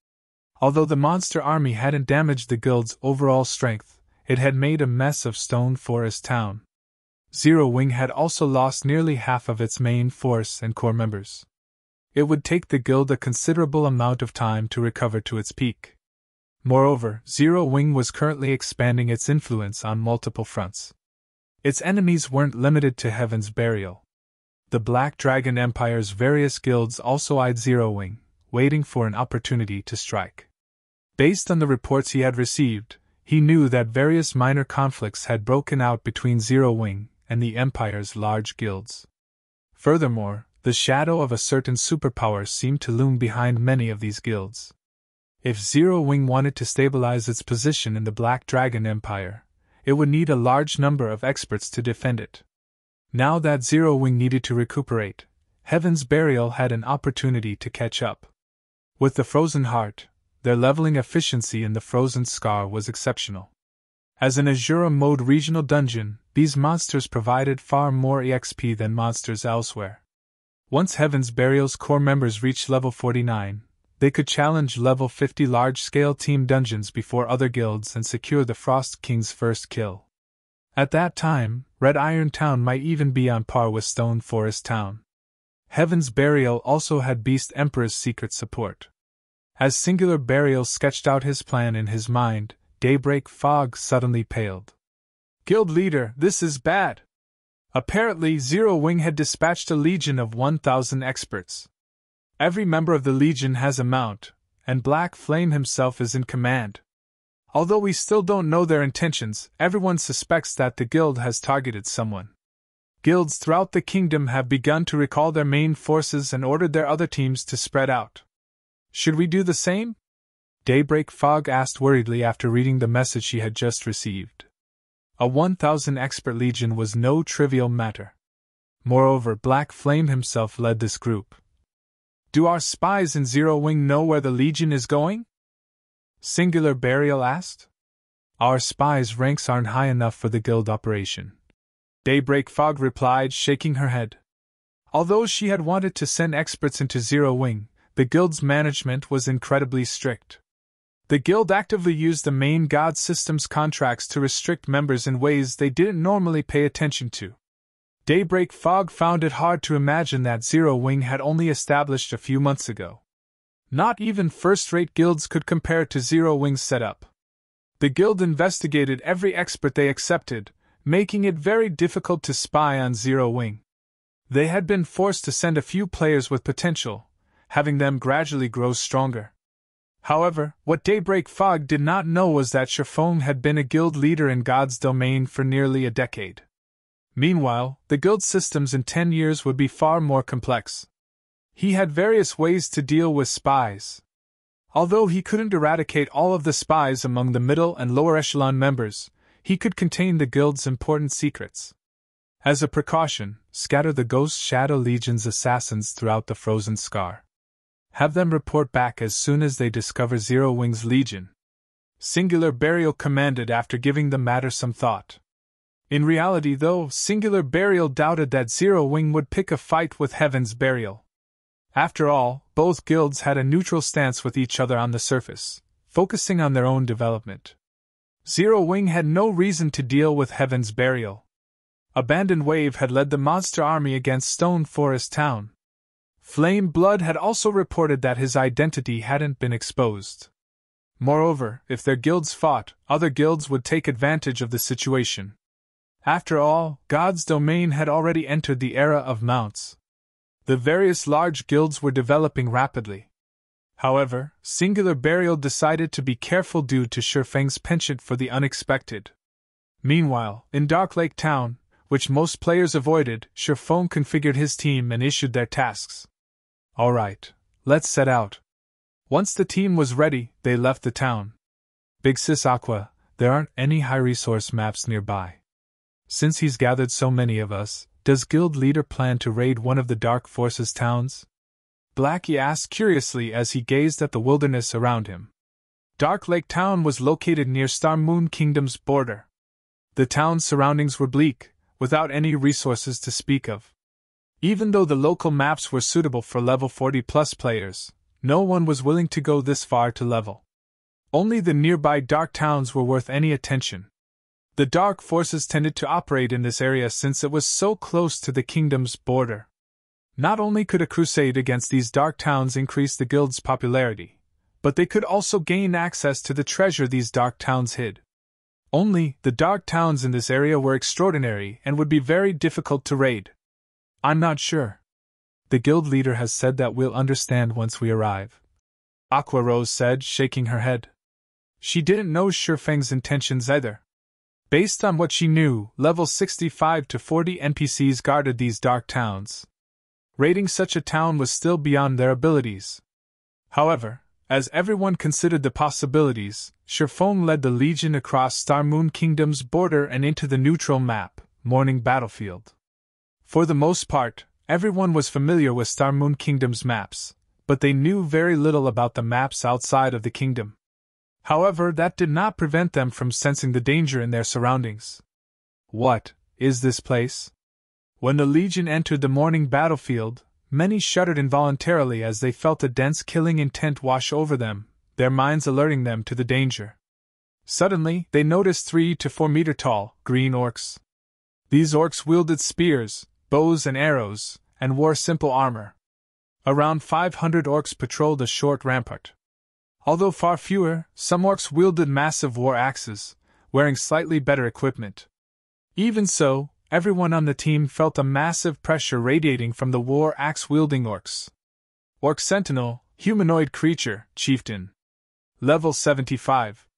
Although the monster army hadn't damaged the guild's overall strength, it had made a mess of Stone Forest Town. Zero Wing had also lost nearly half of its main force and core members. It would take the guild a considerable amount of time to recover to its peak. Moreover, Zero Wing was currently expanding its influence on multiple fronts. Its enemies weren't limited to Heaven's Burial. The Black Dragon Empire's various guilds also eyed Zero Wing, waiting for an opportunity to strike. Based on the reports he had received, he knew that various minor conflicts had broken out between Zero Wing and the Empire's large guilds. Furthermore, the shadow of a certain superpower seemed to loom behind many of these guilds. If Zero Wing wanted to stabilize its position in the Black Dragon Empire, it would need a large number of experts to defend it. Now that Zero Wing needed to recuperate, Heaven's Burial had an opportunity to catch up. With the Frozen Heart, their leveling efficiency in the Frozen Scar was exceptional. As an Azura mode regional dungeon, these monsters provided far more EXP than monsters elsewhere. Once Heaven's Burial's core members reached level 49, they could challenge level 50 large-scale team dungeons before other guilds and secure the Frost King's first kill. At that time, Red Iron Town might even be on par with Stone Forest Town. Heaven's Burial also had Beast Emperor's secret support. As Singular Burial sketched out his plan in his mind, Daybreak Fog suddenly paled. Guild leader, this is bad. Apparently, Zero Wing had dispatched a legion of 1,000 experts. Every member of the legion has a mount, and Black Flame himself is in command. Although we still don't know their intentions, everyone suspects that the guild has targeted someone. Guilds throughout the kingdom have begun to recall their main forces and ordered their other teams to spread out. Should we do the same? Daybreak Fog asked worriedly after reading the message she had just received. A 1,000 expert legion was no trivial matter. Moreover, Black Flame himself led this group. Do our spies in Zero Wing know where the legion is going? Singular Burial asked. Our spies' ranks aren't high enough for the guild operation. Daybreak Fog replied, shaking her head. Although she had wanted to send experts into Zero Wing, the guild's management was incredibly strict. The guild actively used the main god system's contracts to restrict members in ways they didn't normally pay attention to. Daybreak Fog found it hard to imagine that Zero Wing had only established a few months ago. Not even first-rate guilds could compare to Zero Wing's setup. The guild investigated every expert they accepted, making it very difficult to spy on Zero Wing. They had been forced to send a few players with potential, having them gradually grow stronger. However, what Daybreak Fog did not know was that Chiffon had been a guild leader in God's domain for nearly a decade. Meanwhile, the guild systems in 10 years would be far more complex. He had various ways to deal with spies. Although he couldn't eradicate all of the spies among the middle and lower echelon members, he could contain the guild's important secrets. As a precaution, scatter the Ghost Shadow Legion's assassins throughout the Frozen Scar. Have them report back as soon as they discover Zero Wing's legion. Singular Burial commanded after giving the matter some thought. In reality, though, Singular Burial doubted that Zero Wing would pick a fight with Heaven's Burial. After all, both guilds had a neutral stance with each other on the surface, focusing on their own development. Zero Wing had no reason to deal with Heaven's Burial. Abandoned Wave had led the monster army against Stone Forest Town. Flame Blood had also reported that his identity hadn't been exposed. Moreover, if their guilds fought, other guilds would take advantage of the situation. After all, God's domain had already entered the era of mounts. The various large guilds were developing rapidly. However, Singular Burial decided to be careful due to Shifeng's penchant for the unexpected. Meanwhile, in Dark Lake Town, which most players avoided, Shifeng configured his team and issued their tasks. Alright, let's set out. Once the team was ready, they left the town. Big Sis Aqua, there aren't any high-resource maps nearby. Since he's gathered so many of us, does Guild Leader plan to raid one of the Dark Forces towns? Blackie asked curiously as he gazed at the wilderness around him. Dark Lake Town was located near Star Moon Kingdom's border. The town's surroundings were bleak, without any resources to speak of. Even though the local maps were suitable for level 40+ players, no one was willing to go this far to level. Only the nearby dark towns were worth any attention. The dark forces tended to operate in this area since it was so close to the kingdom's border. Not only could a crusade against these dark towns increase the guild's popularity, but they could also gain access to the treasure these dark towns hid. Only, the dark towns in this area were extraordinary and would be very difficult to raid. I'm not sure. The guild leader has said that we'll understand once we arrive. Aqua Rose said, shaking her head. She didn't know Shifeng's intentions either. Based on what she knew, level 65 to 40 NPCs guarded these dark towns. Raiding such a town was still beyond their abilities. However, as everyone considered the possibilities, Shifeng led the Legion across Star Moon Kingdom's border and into the neutral map, Morning Battlefield. For the most part, everyone was familiar with Star Moon Kingdom's maps, but they knew very little about the maps outside of the kingdom. However, that did not prevent them from sensing the danger in their surroundings. What is this place? When the Legion entered the morning battlefield, many shuddered involuntarily as they felt a dense killing intent wash over them, their minds alerting them to the danger. Suddenly, they noticed 3 to 4 meter tall, green orcs. These orcs wielded spears, bows and arrows, and wore simple armor. Around 500 orcs patrolled a short rampart. Although far fewer, some orcs wielded massive war axes, wearing slightly better equipment. Even so, everyone on the team felt a massive pressure radiating from the war axe-wielding orcs. Orc Sentinel, humanoid creature, chieftain. Level 75.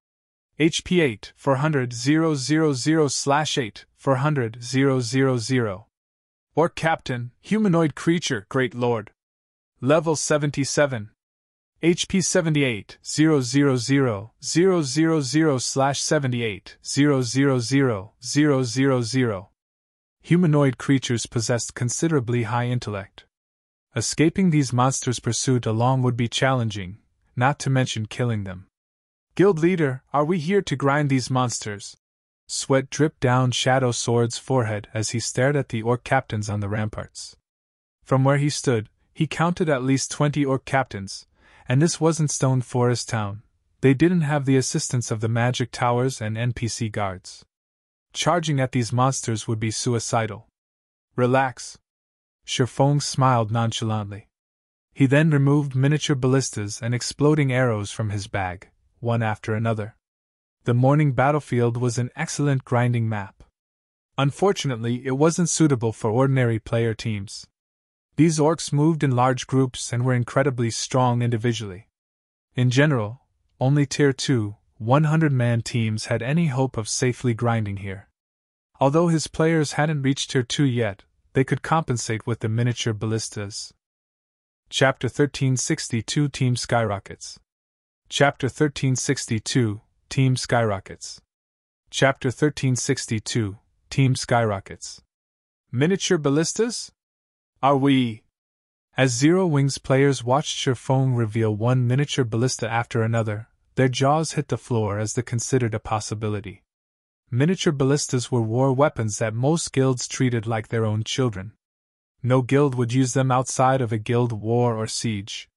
HP 8, 400 000/8, 400 000. Orc Captain, humanoid creature, great lord. Level 77. HP 78, 000/78, 000. Humanoid creatures possessed considerably high intellect. Escaping these monsters' pursuit alone would be challenging, not to mention killing them. Guild leader, are we here to grind these monsters? Sweat dripped down Shadow Sword's forehead as he stared at the orc captains on the ramparts. From where he stood, he counted at least 20 orc captains, and this wasn't Stone Forest Town. They didn't have the assistance of the magic towers and NPC guards. Charging at these monsters would be suicidal. Relax. Shifeng smiled nonchalantly. He then removed miniature ballistas and exploding arrows from his bag, one after another. The morning battlefield was an excellent grinding map. Unfortunately, it wasn't suitable for ordinary player teams. These orcs moved in large groups and were incredibly strong individually. In general, only Tier 2, 100-man teams had any hope of safely grinding here. Although his players hadn't reached Tier 2 yet, they could compensate with the miniature ballistas. Chapter 1362 Team Skyrockets. Chapter 1362 Team Skyrockets. Chapter 1362 Team Skyrockets. Miniature ballistas? Are we? As Zero Wings players watched Shifeng reveal one miniature ballista after another, their jaws hit the floor as they considered a possibility. Miniature ballistas were war weapons that most guilds treated like their own children. No guild would use them outside of a guild war or siege.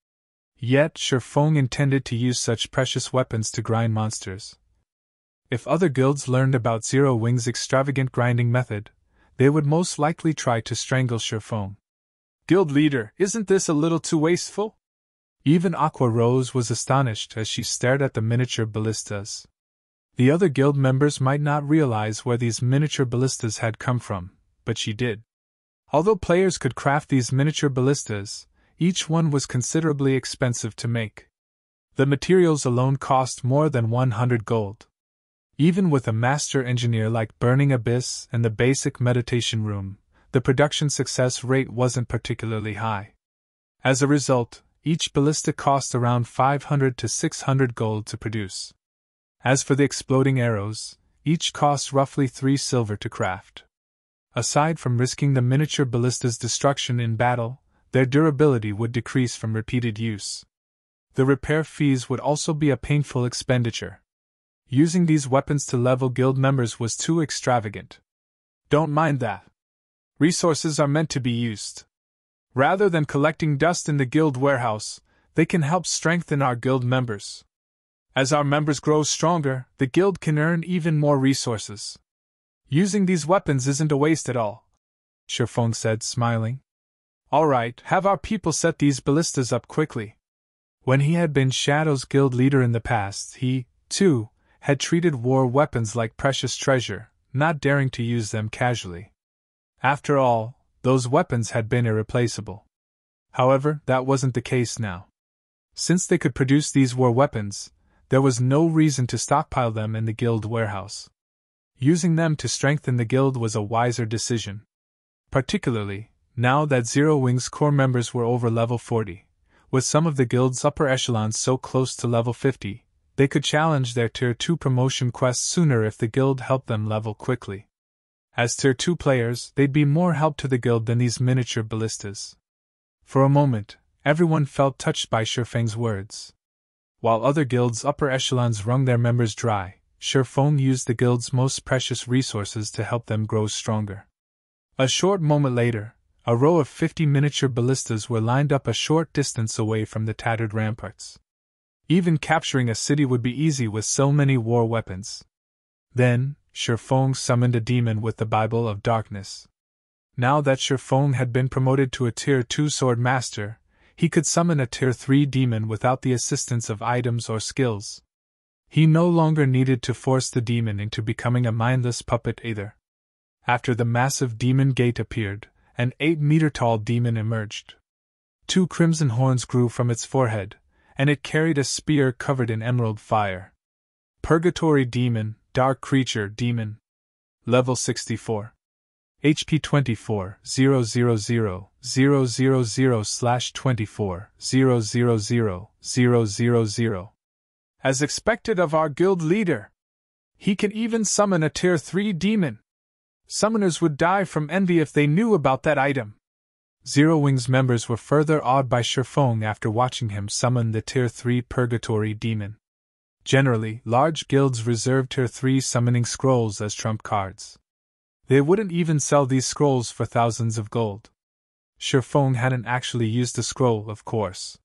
Yet Shifeng intended to use such precious weapons to grind monsters. If other guilds learned about Zero Wings' extravagant grinding method, they would most likely try to strangle Shifeng. Guild leader, isn't this a little too wasteful? Even Aqua Rose was astonished as she stared at the miniature ballistas. The other guild members might not realize where these miniature ballistas had come from, but she did. Although players could craft these miniature ballistas, each one was considerably expensive to make. The materials alone cost more than 100 gold. Even with a master engineer like Burning Abyss and the basic meditation room, the production success rate wasn't particularly high. As a result, each ballista cost around 500 to 600 gold to produce. As for the exploding arrows, each cost roughly 3 silver to craft. Aside from risking the miniature ballista's destruction in battle, their durability would decrease from repeated use. The repair fees would also be a painful expenditure. Using these weapons to level guild members was too extravagant. Don't mind that. Resources are meant to be used. Rather than collecting dust in the guild warehouse, they can help strengthen our guild members. As our members grow stronger, the guild can earn even more resources. Using these weapons isn't a waste at all, Shifeng said, smiling. All right, have our people set these ballistas up quickly. When he had been Shadow's guild leader in the past, he, too, had treated war weapons like precious treasure, not daring to use them casually. After all, those weapons had been irreplaceable. However, that wasn't the case now. Since they could produce these war weapons, there was no reason to stockpile them in the guild warehouse. Using them to strengthen the guild was a wiser decision. Particularly, now that Zero Wings core members were over level 40, with some of the guild's upper echelons so close to level 50, they could challenge their Tier 2 promotion quests sooner if the guild helped them level quickly. As Tier 2 players, they'd be more help to the guild than these miniature ballistas. For a moment, everyone felt touched by Shifeng's words. While other guilds' upper echelons wrung their members dry, Shifeng used the guild's most precious resources to help them grow stronger. A short moment later, a row of 50 miniature ballistas were lined up a short distance away from the tattered ramparts. Even capturing a city would be easy with so many war weapons. Then, Shifeng summoned a demon with the Bible of Darkness. Now that Shifeng had been promoted to a Tier 2 sword master, he could summon a Tier 3 demon without the assistance of items or skills. He no longer needed to force the demon into becoming a mindless puppet either. After the massive demon gate appeared, an 8-meter-tall demon emerged. 2 crimson horns grew from its forehead, and it carried a spear covered in emerald fire. Purgatory Demon, Dark Creature Demon. Level 64. HP 24, 000/24, 000/000. As expected of our guild leader. He can even summon a Tier 3 demon. Summoners would die from envy if they knew about that item. Zero Wings members were further awed by Shifeng after watching him summon the Tier 3 Purgatory Demon. Generally, large guilds reserve Tier 3 summoning scrolls as trump cards. They wouldn't even sell these scrolls for thousands of gold. Shifeng hadn't actually used a scroll, of course.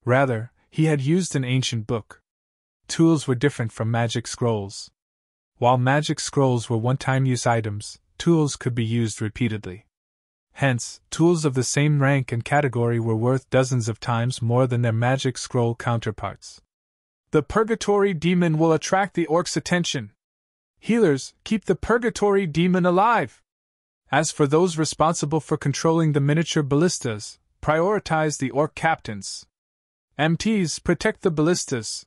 Rather, he had used an ancient book. Tools were different from magic scrolls. While magic scrolls were one-time use items, tools could be used repeatedly. Hence, tools of the same rank and category were worth dozens of times more than their magic scroll counterparts. The Purgatory Demon will attract the orc's attention. Healers, keep the Purgatory Demon alive! As for those responsible for controlling the miniature ballistas, prioritize the orc captains. MTs, protect the ballistas.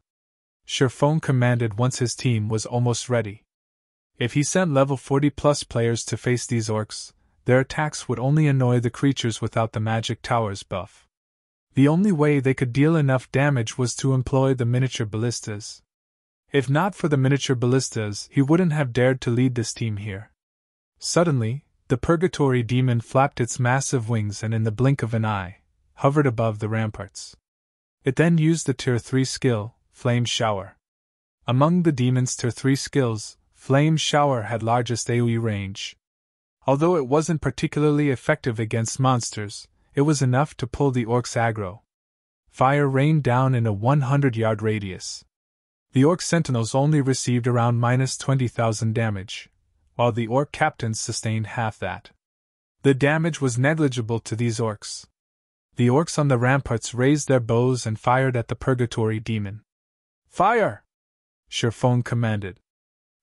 Shifeng commanded once his team was almost ready. If he sent level 40+ players to face these orcs, their attacks would only annoy the creatures without the magic towers buff. The only way they could deal enough damage was to employ the miniature ballistas. If not for the miniature ballistas, he wouldn't have dared to lead this team here. Suddenly, the Purgatory Demon flapped its massive wings and in the blink of an eye, hovered above the ramparts. It then used the Tier 3 skill, Flame Shower. Among the demon's Tier 3 skills, Flame Shower had largest AoE range. Although it wasn't particularly effective against monsters, it was enough to pull the orc's aggro. Fire rained down in a 100-yard radius. The orc sentinels only received around -20,000 damage, while the orc captains sustained half that. The damage was negligible to these orcs. The orcs on the ramparts raised their bows and fired at the Purgatory Demon. Fire! Shifeng commanded.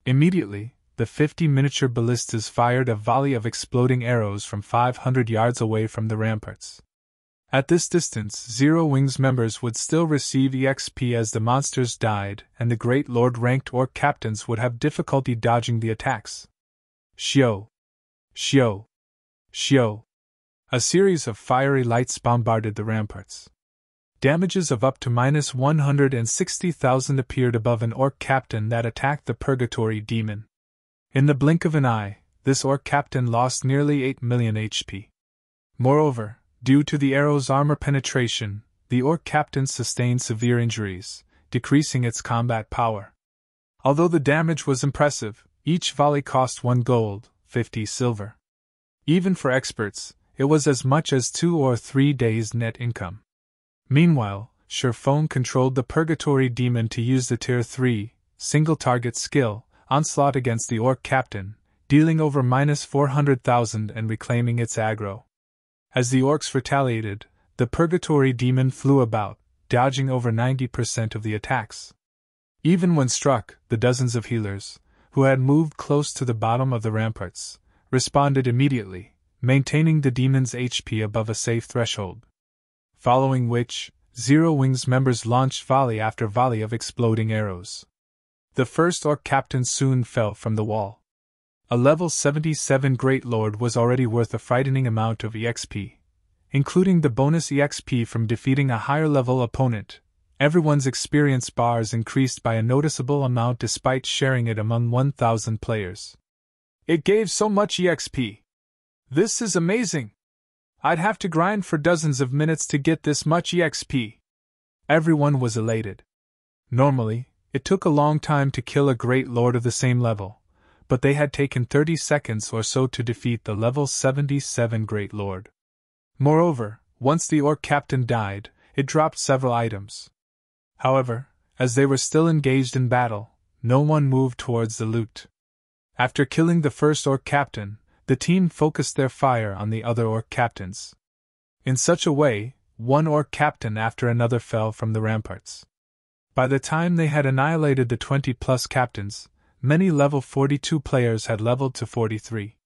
Immediately, the 50 miniature ballistas fired a volley of exploding arrows from 500 yards away from the ramparts. At this distance, Zero Wings members would still receive EXP as the monsters died, and the Great Lord ranked orc captains would have difficulty dodging the attacks. Shio! Shio! Shio! A series of fiery lights bombarded the ramparts. Damages of up to -160,000 appeared above an orc captain that attacked the Purgatory Demon. In the blink of an eye, this orc captain lost nearly 8 million HP. Moreover, due to the arrow's armor penetration, the orc captain sustained severe injuries, decreasing its combat power. Although the damage was impressive, each volley cost 1 gold, 50 silver. Even for experts, it was as much as 2 or 3 days' net income. Meanwhile, Shifeng controlled the Purgatory Demon to use the Tier 3, single-target skill, Onslaught against the orc captain, dealing over -400,000 and reclaiming its aggro. As the orcs retaliated, the Purgatory Demon flew about, dodging over 90% of the attacks. Even when struck, the dozens of healers, who had moved close to the bottom of the ramparts, responded immediately, maintaining the demon's HP above a safe threshold. Following which, Zero Wings members launched volley after volley of exploding arrows. The first orc captain soon fell from the wall. A level 77 Great Lord was already worth a frightening amount of EXP. Including the bonus EXP from defeating a higher level opponent, everyone's experience bars increased by a noticeable amount despite sharing it among 1,000 players. It gave so much EXP. This is amazing! I'd have to grind for dozens of minutes to get this much EXP. Everyone was elated. Normally, it took a long time to kill a Great Lord of the same level, but they had taken 30 seconds or so to defeat the level 77 Great Lord. Moreover, once the orc captain died, it dropped several items. However, as they were still engaged in battle, no one moved towards the loot. After killing the first orc captain, the team focused their fire on the other orc captains. In such a way, one orc captain after another fell from the ramparts. By the time they had annihilated the 20+ captains, many level 42 players had leveled to 43.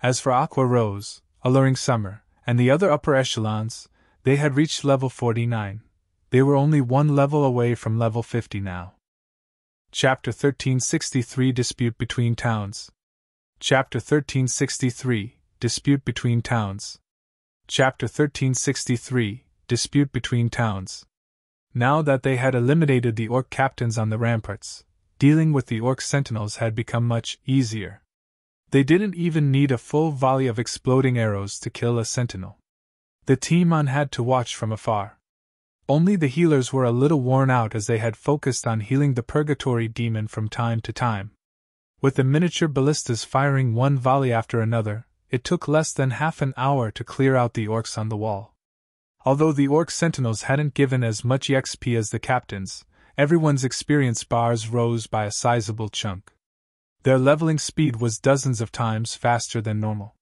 As for Aqua Rose, Alluring Summer, and the other upper echelons, they had reached level 49. They were only one level away from level 50 now. Chapter 1363 Dispute Between Towns. Chapter 1363 Dispute Between Towns. Chapter 1363 Dispute Between Towns. Now that they had eliminated the orc captains on the ramparts, dealing with the orc sentinels had become much easier. They didn't even need a full volley of exploding arrows to kill a sentinel. The team on had to watch from afar. Only the healers were a little worn out as they had focused on healing the purgatory demon from time to time. With the miniature ballistas firing one volley after another, it took less than half an hour to clear out the orcs on the wall. Although the orc sentinels hadn't given as much XP as the captains, everyone's experience bars rose by a sizable chunk. Their leveling speed was dozens of times faster than normal.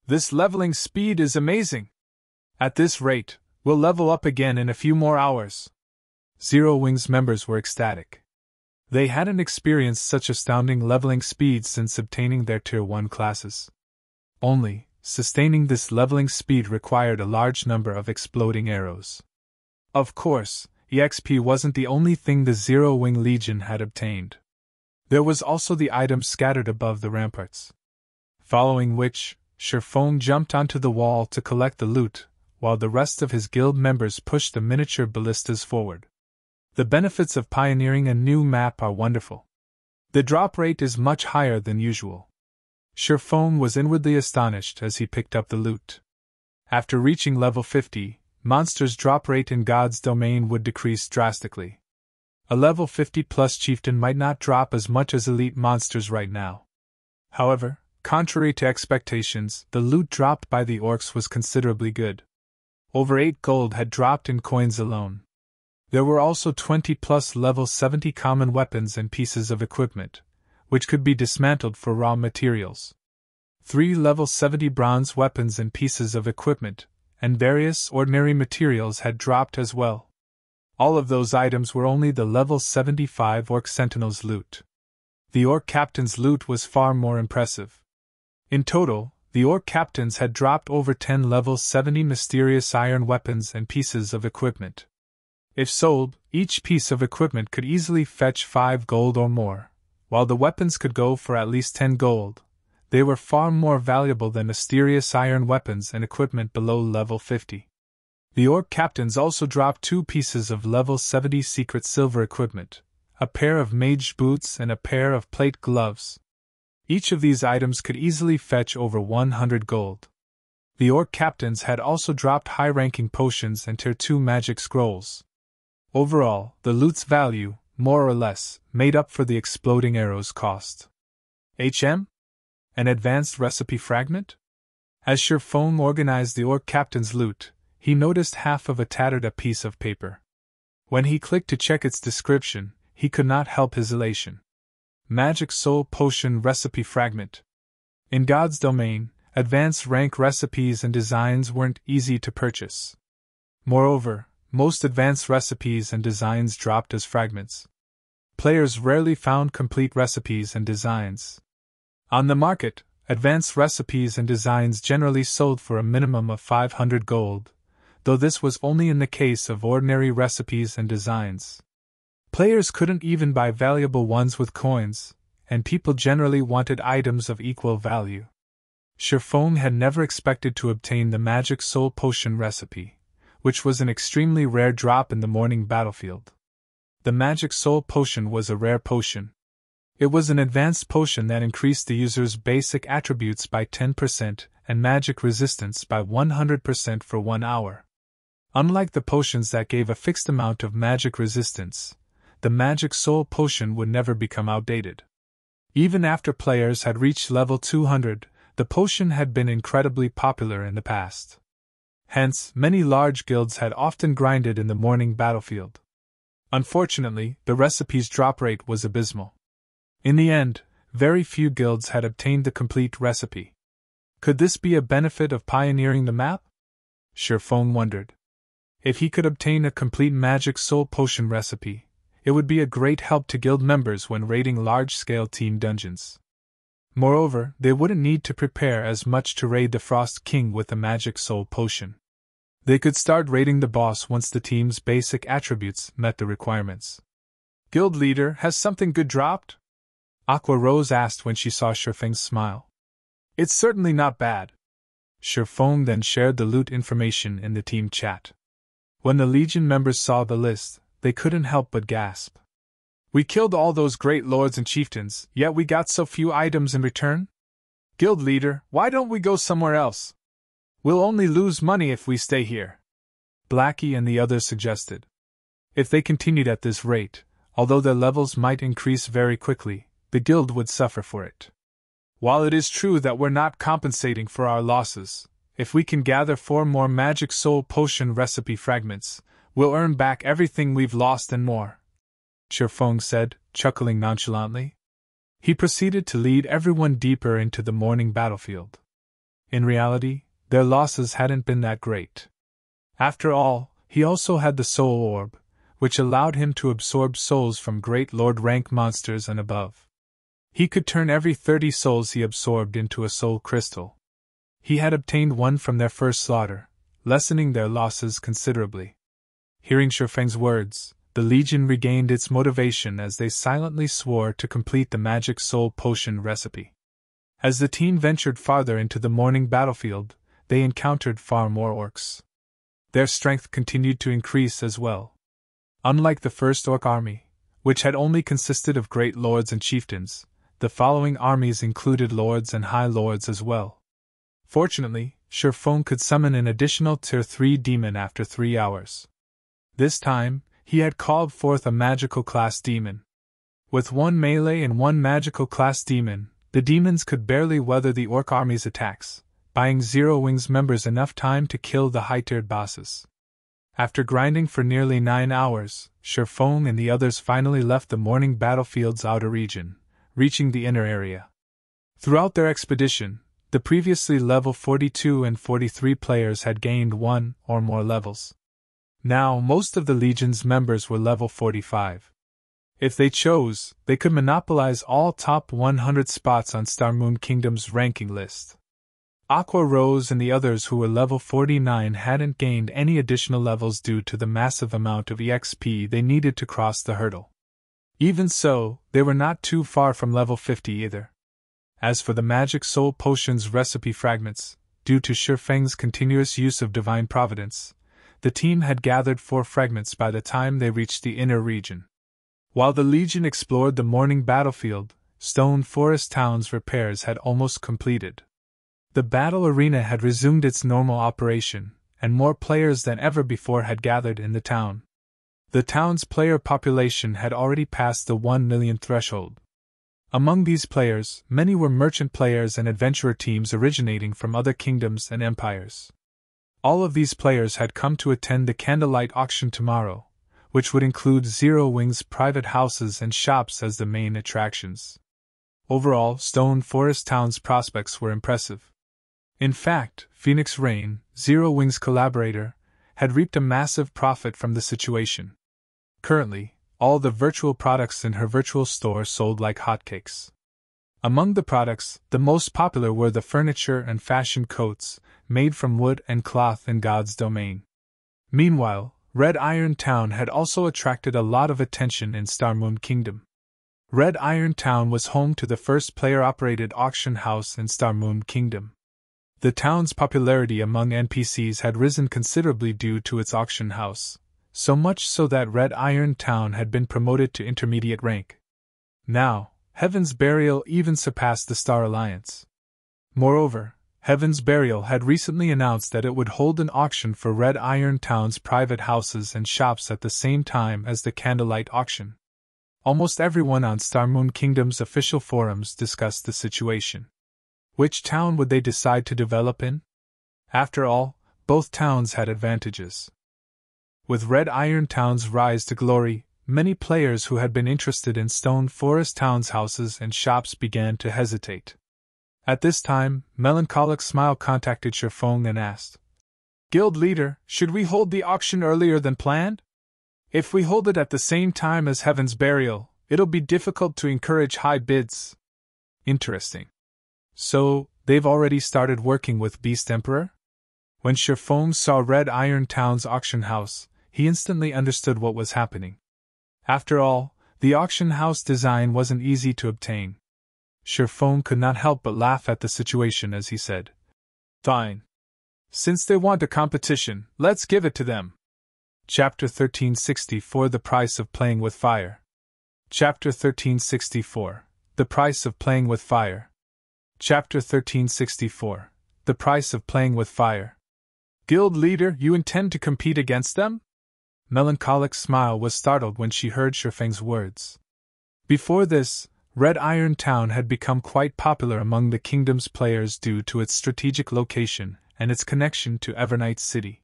This leveling speed is amazing! At this rate, we'll level up again in a few more hours. Zero Wing's members were ecstatic. They hadn't experienced such astounding leveling speed since obtaining their Tier 1 classes. Only, sustaining this leveling speed required a large number of exploding arrows. Of course, EXP wasn't the only thing the Zero Wing Legion had obtained. There was also the items scattered above the ramparts. Following which, Sherfong jumped onto the wall to collect the loot, while the rest of his guild members pushed the miniature ballistas forward. The benefits of pioneering a new map are wonderful. The drop rate is much higher than usual. Sherfong was inwardly astonished as he picked up the loot. After reaching level 50, monsters' drop rate in God's domain would decrease drastically. A level 50+ chieftain might not drop as much as elite monsters right now. However, contrary to expectations, the loot dropped by the orcs was considerably good. Over 8 gold had dropped in coins alone. There were also 20+ level 70 common weapons and pieces of equipment, which could be dismantled for raw materials. 3 level 70 bronze weapons and pieces of equipment, and various ordinary materials had dropped as well. All of those items were only the level 75 Orc Sentinel's loot. The Orc Captain's loot was far more impressive. In total, the Orc Captains had dropped over 10 level 70 mysterious iron weapons and pieces of equipment. If sold, each piece of equipment could easily fetch 5 gold or more, while the weapons could go for at least 10 gold. They were far more valuable than mysterious iron weapons and equipment below level 50. The Orc Captains also dropped 2 pieces of level 70 secret silver equipment, a pair of mage boots and a pair of plate gloves. Each of these items could easily fetch over 100 gold. The Orc Captains had also dropped high-ranking potions and Tier 2 magic scrolls. Overall, the loot's value, more or less, made up for the exploding arrows cost. HM? An advanced recipe fragment? As Sherfong organized the Orc Captain's loot, he noticed half of a tattered piece of paper. When he clicked to check its description, he could not help his elation. Magic Soul Potion Recipe Fragment. In God's domain, advanced rank recipes and designs weren't easy to purchase. Moreover, most advanced recipes and designs dropped as fragments. Players rarely found complete recipes and designs. On the market, advanced recipes and designs generally sold for a minimum of 500 gold, though this was only in the case of ordinary recipes and designs. Players couldn't even buy valuable ones with coins, and people generally wanted items of equal value. Sherfong had never expected to obtain the Magic Soul Potion recipe, which was an extremely rare drop in the morning battlefield. The Magic Soul Potion was a rare potion. It was an advanced potion that increased the user's basic attributes by 10% and magic resistance by 100% for 1 hour. Unlike the potions that gave a fixed amount of magic resistance, the Magic Soul Potion would never become outdated. Even after players had reached level 200, the potion had been incredibly popular in the past. Hence, many large guilds had often grinded in the morning battlefield. Unfortunately, the recipe's drop rate was abysmal. In the end, very few guilds had obtained the complete recipe. Could this be a benefit of pioneering the map? Sherfong wondered. If he could obtain a complete Magic Soul Potion recipe, it would be a great help to guild members when raiding large-scale team dungeons. Moreover, they wouldn't need to prepare as much to raid the Frost King with the magic soul potion. They could start raiding the boss once the team's basic attributes met the requirements. Guild leader, has something good dropped? Aqua Rose asked when she saw Shifeng's smile. It's certainly not bad. Shifeng then shared the loot information in the team chat. When the Legion members saw the list, they couldn't help but gasp. We killed all those great lords and chieftains, yet we got so few items in return? Guild leader, why don't we go somewhere else? We'll only lose money if we stay here. Blackie and the others suggested. If they continued at this rate, although their levels might increase very quickly, the guild would suffer for it. While it is true that we're not compensating for our losses, if we can gather 4 more magic soul potion recipe fragments, we'll earn back everything we've lost and more. Shifeng said, chuckling nonchalantly. He proceeded to lead everyone deeper into the morning battlefield. In reality, their losses hadn't been that great. After all, he also had the soul orb, which allowed him to absorb souls from great lord rank monsters and above. He could turn every 30 souls he absorbed into a soul crystal. He had obtained one from their first slaughter, lessening their losses considerably. Hearing Shifeng's words, the Legion regained its motivation as they silently swore to complete the magic soul potion recipe. As the team ventured farther into the morning battlefield, they encountered far more orcs. Their strength continued to increase as well. Unlike the first orc army, which had only consisted of great lords and chieftains, the following armies included lords and high lords as well. Fortunately, Shifeng could summon an additional Tier 3 demon after 3 hours. This time, he had called forth a magical class demon. With 1 melee and 1 magical class demon, the demons could barely weather the orc army's attacks, buying Zero Wings members enough time to kill the high-tiered bosses. After grinding for nearly 9 hours, Shifeng and the others finally left the morning battlefield's outer region, reaching the inner area. Throughout their expedition, the previously level 42 and 43 players had gained 1 or more levels. Now, most of the Legion's members were level 45. If they chose, they could monopolize all top 100 spots on Star Moon Kingdom's ranking list. Aqua Rose and the others who were level 49 hadn't gained any additional levels due to the massive amount of EXP they needed to cross the hurdle. Even so, they were not too far from level 50 either. As for the magic soul potions recipe fragments, due to Shifeng's continuous use of divine providence, the team had gathered 4 fragments by the time they reached the inner region. While the Legion explored the morning battlefield, Stone Forest Town's repairs had almost completed. The battle arena had resumed its normal operation, and more players than ever before had gathered in the town. The town's player population had already passed the 1 million threshold. Among these players, many were merchant players and adventurer teams originating from other kingdoms and empires. All of these players had come to attend the candlelight auction tomorrow, which would include Zero Wing's private houses and shops as the main attractions. Overall, Stone Forest Town's prospects were impressive. In fact, Phoenix Rain, Zero Wing's collaborator, had reaped a massive profit from the situation. Currently, all the virtual products in her virtual store sold like hotcakes. Among the products, the most popular were the furniture and fashion coats, made from wood and cloth in God's domain. Meanwhile, Red Iron Town had also attracted a lot of attention in Star Moon Kingdom. Red Iron Town was home to the first player-operated auction house in Star Moon Kingdom. The town's popularity among NPCs had risen considerably due to its auction house, so much so that Red Iron Town had been promoted to intermediate rank. Now, Heaven's Burial even surpassed the Star Alliance. Moreover, Heaven's Burial had recently announced that it would hold an auction for Red Iron Town's private houses and shops at the same time as the candlelight auction. Almost everyone on Star Moon Kingdom's official forums discussed the situation. Which town would they decide to develop in? After all, both towns had advantages. With Red Iron Town's rise to glory, many players who had been interested in Stone Forest Town's houses and shops began to hesitate. At this time, Melancholic Smile contacted Shifeng and asked, "Guild leader, should we hold the auction earlier than planned? If we hold it at the same time as Heaven's Burial, it'll be difficult to encourage high bids." Interesting. So, they've already started working with Beast Emperor? When Shifeng saw Red Iron Town's auction house, he instantly understood what was happening. After all, the auction house design wasn't easy to obtain. Shifeng could not help but laugh at the situation as he said, "Fine. Since they want a competition, let's give it to them." Chapter 1364 The Price of Playing with Fire. Chapter 1364 The Price of Playing with Fire. Chapter 1364 The Price of Playing with Fire. Guild leader, you intend to compete against them? Melancholic Smile was startled when she heard Shifeng's words. Before this, Red Iron Town had become quite popular among the kingdom's players due to its strategic location and its connection to Evernight City.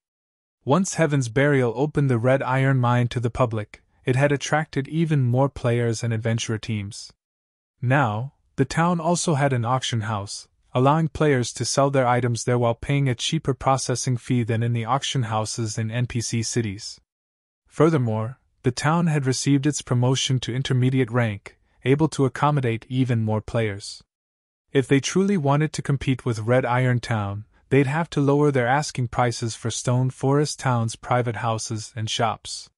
Once Heaven's Burial opened the Red Iron Mine to the public, it had attracted even more players and adventurer teams. Now, the town also had an auction house, allowing players to sell their items there while paying a cheaper processing fee than in the auction houses in NPC cities. Furthermore, the town had received its promotion to intermediate rank, able to accommodate even more players. If they truly wanted to compete with Red Iron Town, they'd have to lower their asking prices for Stone Forest Town's private houses and shops.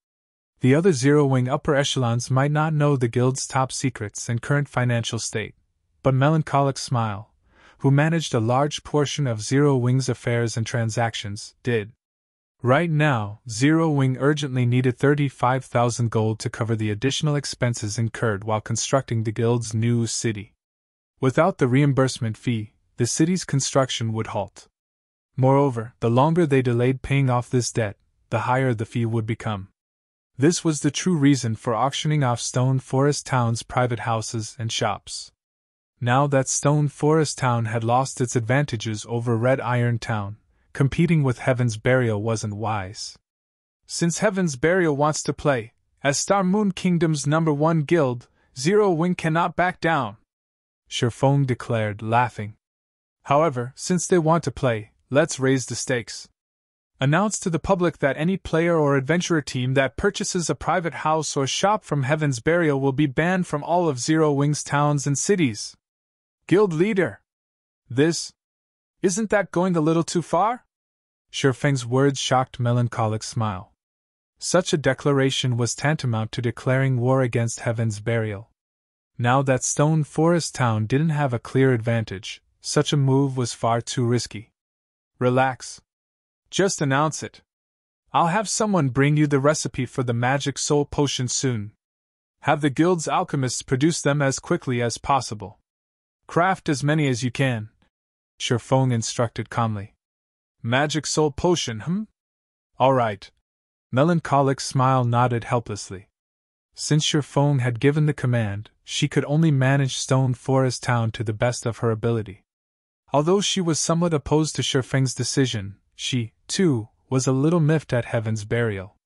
The other Zero-Wing upper echelons might not know the guild's top secrets and current financial state, but Melancholic Smile, who managed a large portion of Zero-Wing's affairs and transactions, did. Right now, Zero-Wing urgently needed 35,000 gold to cover the additional expenses incurred while constructing the guild's new city. Without the reimbursement fee, the city's construction would halt. Moreover, the longer they delayed paying off this debt, the higher the fee would become. This was the true reason for auctioning off Stone Forest Town's private houses and shops. Now that Stone Forest Town had lost its advantages over Red Iron Town, competing with Heaven's Burial wasn't wise. Since Heaven's Burial wants to play, as Star Moon Kingdom's #1 guild, Zero-Wing cannot back down, Shifeng declared, laughing. However, since they want to play, let's raise the stakes. Announce to the public that any player or adventurer team that purchases a private house or shop from Heaven's Burial will be banned from all of Zero-Wing's towns and cities. Guild leader! Isn't that going a little too far? Shifeng's words shocked Melancholic Smile. Such a declaration was tantamount to declaring war against Heaven's Burial. Now that Stone Forest Town didn't have a clear advantage, such a move was far too risky. Relax. Just announce it. I'll have someone bring you the recipe for the magic soul potion soon. Have the guild's alchemists produce them as quickly as possible. Craft as many as you can, Shifeng instructed calmly. Magic soul potion, All right. Melancholic Smile nodded helplessly. Since Shifeng had given the command, she could only manage Stone Forest Town to the best of her ability. Although she was somewhat opposed to Shifeng's decision, she, too, was a little miffed at Heaven's Burial.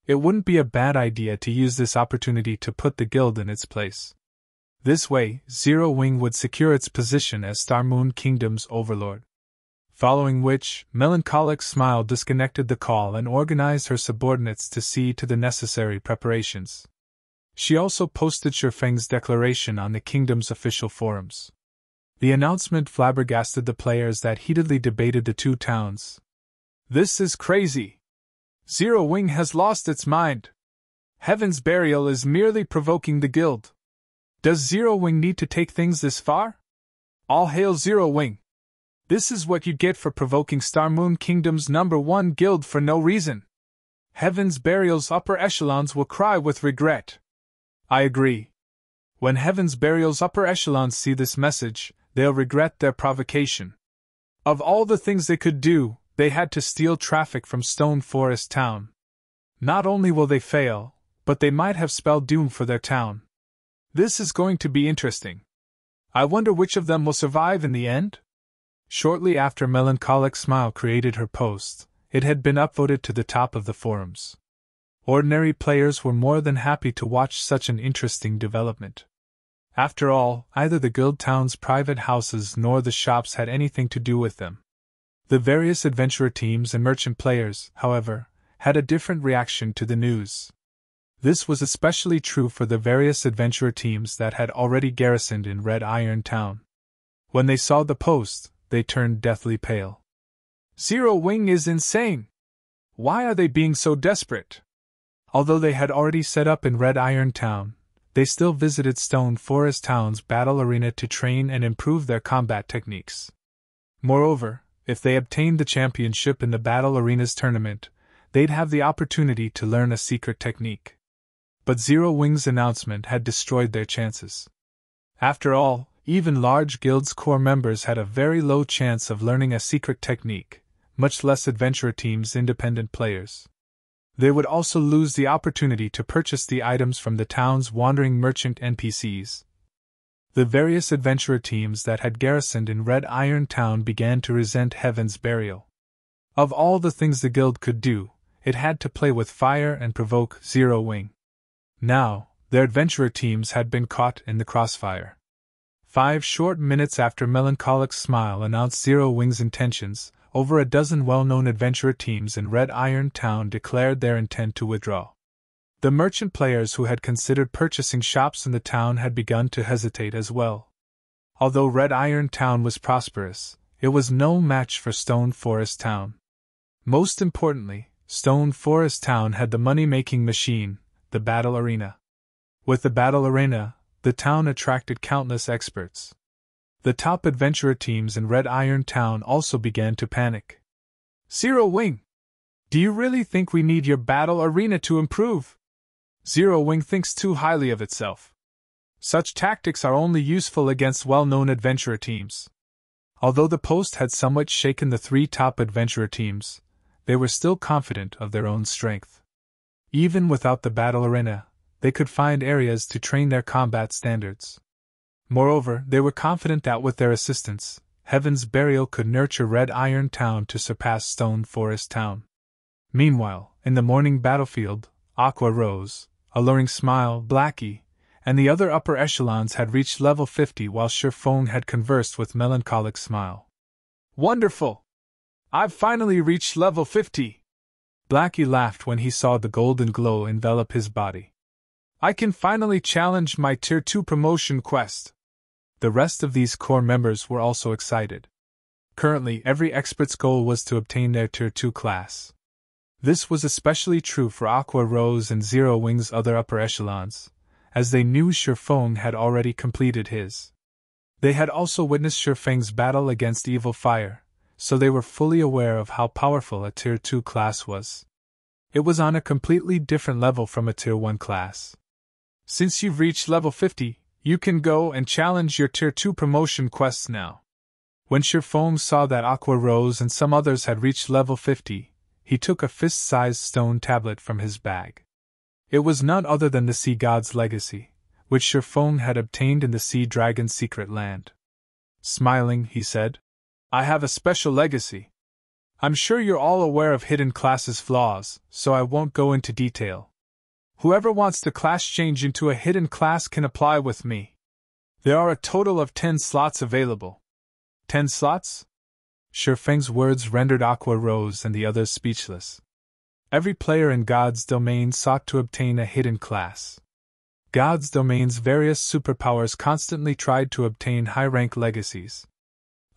It wouldn't be a bad idea to use this opportunity to put the guild in its place. This way, Zero-Wing would secure its position as Star Moon Kingdom's overlord. Following which, Melancholic Smile disconnected the call and organized her subordinates to see to the necessary preparations. She also posted Shifeng's declaration on the kingdom's official forums. The announcement flabbergasted the players that heatedly debated the two towns. This is crazy! Zero-Wing has lost its mind! Heaven's Burial is merely provoking the guild! Does Zero-Wing need to take things this far? All hail Zero-Wing! This is what you get for provoking Star Moon Kingdom's #1 guild for no reason. Heaven's Burial's upper echelons will cry with regret. I agree. When Heaven's Burial's upper echelons see this message, they'll regret their provocation. Of all the things they could do, they had to steal traffic from Stone Forest Town. Not only will they fail, but they might have spelled doom for their town. This is going to be interesting. I wonder which of them will survive in the end? Shortly after Melancholic Smile created her post, it had been upvoted to the top of the forums. Ordinary players were more than happy to watch such an interesting development. After all, either the guild town's private houses nor the shops had anything to do with them. The various adventurer teams and merchant players, however, had a different reaction to the news. This was especially true for the various adventurer teams that had already garrisoned in Red Iron Town. When they saw the post, they turned deathly pale. Zero Wing is insane! Why are they being so desperate? Although they had already set up in Red Iron Town, they still visited Stone Forest Town's battle arena to train and improve their combat techniques. Moreover, if they obtained the championship in the battle arena's tournament, they'd have the opportunity to learn a secret technique. But Zero Wing's announcement had destroyed their chances. After all, even large guilds' core members had a very low chance of learning a secret technique, much less adventurer teams' independent players. They would also lose the opportunity to purchase the items from the town's wandering merchant NPCs. The various adventurer teams that had garrisoned in Red Iron Town began to resent Heaven's Burial. Of all the things the guild could do, it had to play with fire and provoke Zero Wing. Now, their adventurer teams had been caught in the crossfire. 5 short minutes after Melancholic's smile announced Zero Wing's intentions, over a dozen well-known adventurer teams in Red Iron Town declared their intent to withdraw. The merchant players who had considered purchasing shops in the town had begun to hesitate as well. Although Red Iron Town was prosperous, it was no match for Stone Forest Town. Most importantly, Stone Forest Town had the money-making machine, the battle arena. With the battle arena, the town attracted countless experts. The top adventurer teams in Red Iron Town also began to panic. Zero Wing! Do you really think we need your battle arena to improve? Zero Wing thinks too highly of itself. Such tactics are only useful against well-known adventurer teams. Although the post had somewhat shaken the 3 top adventurer teams, they were still confident of their own strength. Even without the battle arena, they could find areas to train their combat standards. Moreover, they were confident that with their assistance, Heaven's Burial could nurture Red Iron Town to surpass Stone Forest Town. Meanwhile, in the morning battlefield, Aqua Rose, Alluring Smile, Blackie, and the other upper echelons had reached level 50 while Shifeng had conversed with Melancholic Smile. Wonderful! I've finally reached level 50! Blackie laughed when he saw the golden glow envelop his body. I can finally challenge my Tier 2 promotion quest! The rest of these core members were also excited. Currently, every expert's goal was to obtain their Tier 2 class. This was especially true for Aqua Rose and Zero Wing's other upper echelons, as they knew Shifeng had already completed his. They had also witnessed Shifeng's battle against Evil Fire, so they were fully aware of how powerful a Tier 2 class was. It was on a completely different level from a Tier 1 class. Since you've reached level 50, you can go and challenge your Tier 2 promotion quests now. When Shifeng saw that Aqua Rose and some others had reached level 50, he took a fist-sized stone tablet from his bag. It was none other than the Sea God's legacy, which Shifeng had obtained in the Sea Dragon's secret land. Smiling, he said, I have a special legacy. I'm sure you're all aware of Hidden Class's flaws, so I won't go into detail. Whoever wants to class change into a hidden class can apply with me. There are a total of 10 slots available. 10 slots? Shifeng's words rendered Aqua Rose and the others speechless. Every player in God's domain sought to obtain a hidden class. God's domain's various superpowers constantly tried to obtain high-rank legacies.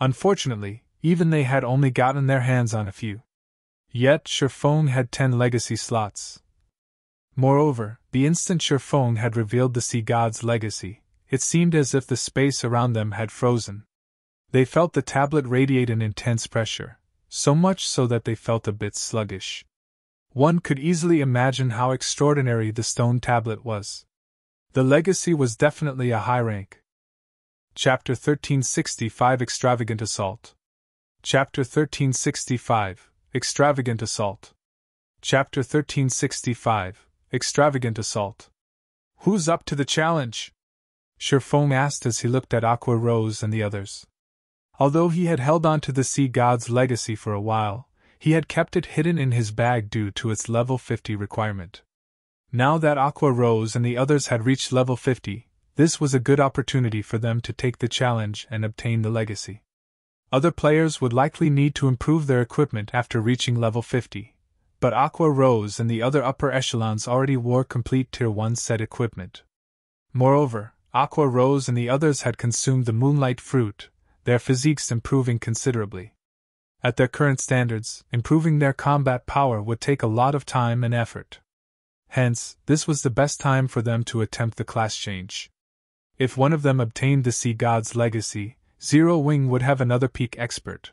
Unfortunately, even they had only gotten their hands on a few. Yet Shifeng had 10 legacy slots. Moreover, the instant Shifeng had revealed the Sea God's legacy, it seemed as if the space around them had frozen. They felt the tablet radiate an intense pressure, so much so that they felt a bit sluggish. One could easily imagine how extraordinary the stone tablet was. The legacy was definitely a high rank. Chapter 1365 Extravagant Assault. Chapter 1365 Extravagant Assault. Chapter 1365 Extravagant Assault. Who's up to the challenge? Shifeng asked as he looked at Aqua Rose and the others. Although he had held on to the Sea God's legacy for a while, he had kept it hidden in his bag due to its level 50 requirement. Now that Aqua Rose and the others had reached level 50, this was a good opportunity for them to take the challenge and obtain the legacy. Other players would likely need to improve their equipment after reaching level 50, but Aqua Rose and the other upper echelons already wore complete Tier 1 set equipment. Moreover, Aqua Rose and the others had consumed the Moonlight Fruit, their physiques improving considerably. At their current standards, improving their combat power would take a lot of time and effort. Hence, this was the best time for them to attempt the class change. If one of them obtained the Sea God's legacy, Zero Wing would have another peak expert.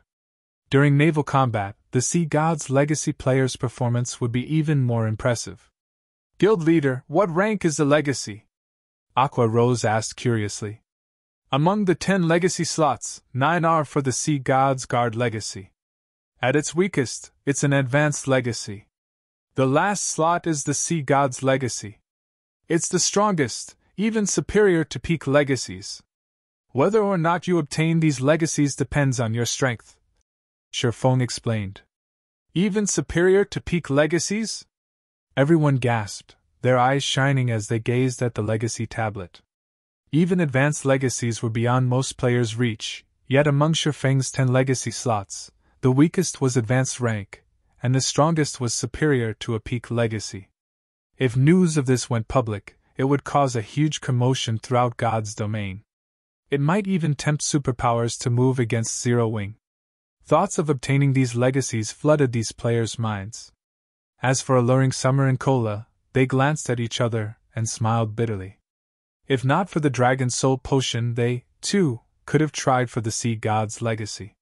During naval combat, the Sea God's legacy player's performance would be even more impressive. Guild leader, what rank is the legacy? Aqua Rose asked curiously. Among the 10 legacy slots, 9 are for the Sea God's Guard legacy. At its weakest, it's an advanced legacy. The last slot is the Sea God's legacy. It's the strongest, even superior to peak legacies. Whether or not you obtain these legacies depends on your strength, Sherfong explained. Even superior to peak legacies? Everyone gasped, their eyes shining as they gazed at the legacy tablet. Even advanced legacies were beyond most players' reach, yet among Sherfeng's 10 legacy slots, the weakest was advanced rank, and the strongest was superior to a peak legacy. If news of this went public, it would cause a huge commotion throughout God's domain. It might even tempt superpowers to move against Zero Wing. Thoughts of obtaining these legacies flooded these players' minds. As for Alluring Summer and Cola, they glanced at each other and smiled bitterly. If not for the Dragon Soul Potion, they, too, could have tried for the Sea God's legacy.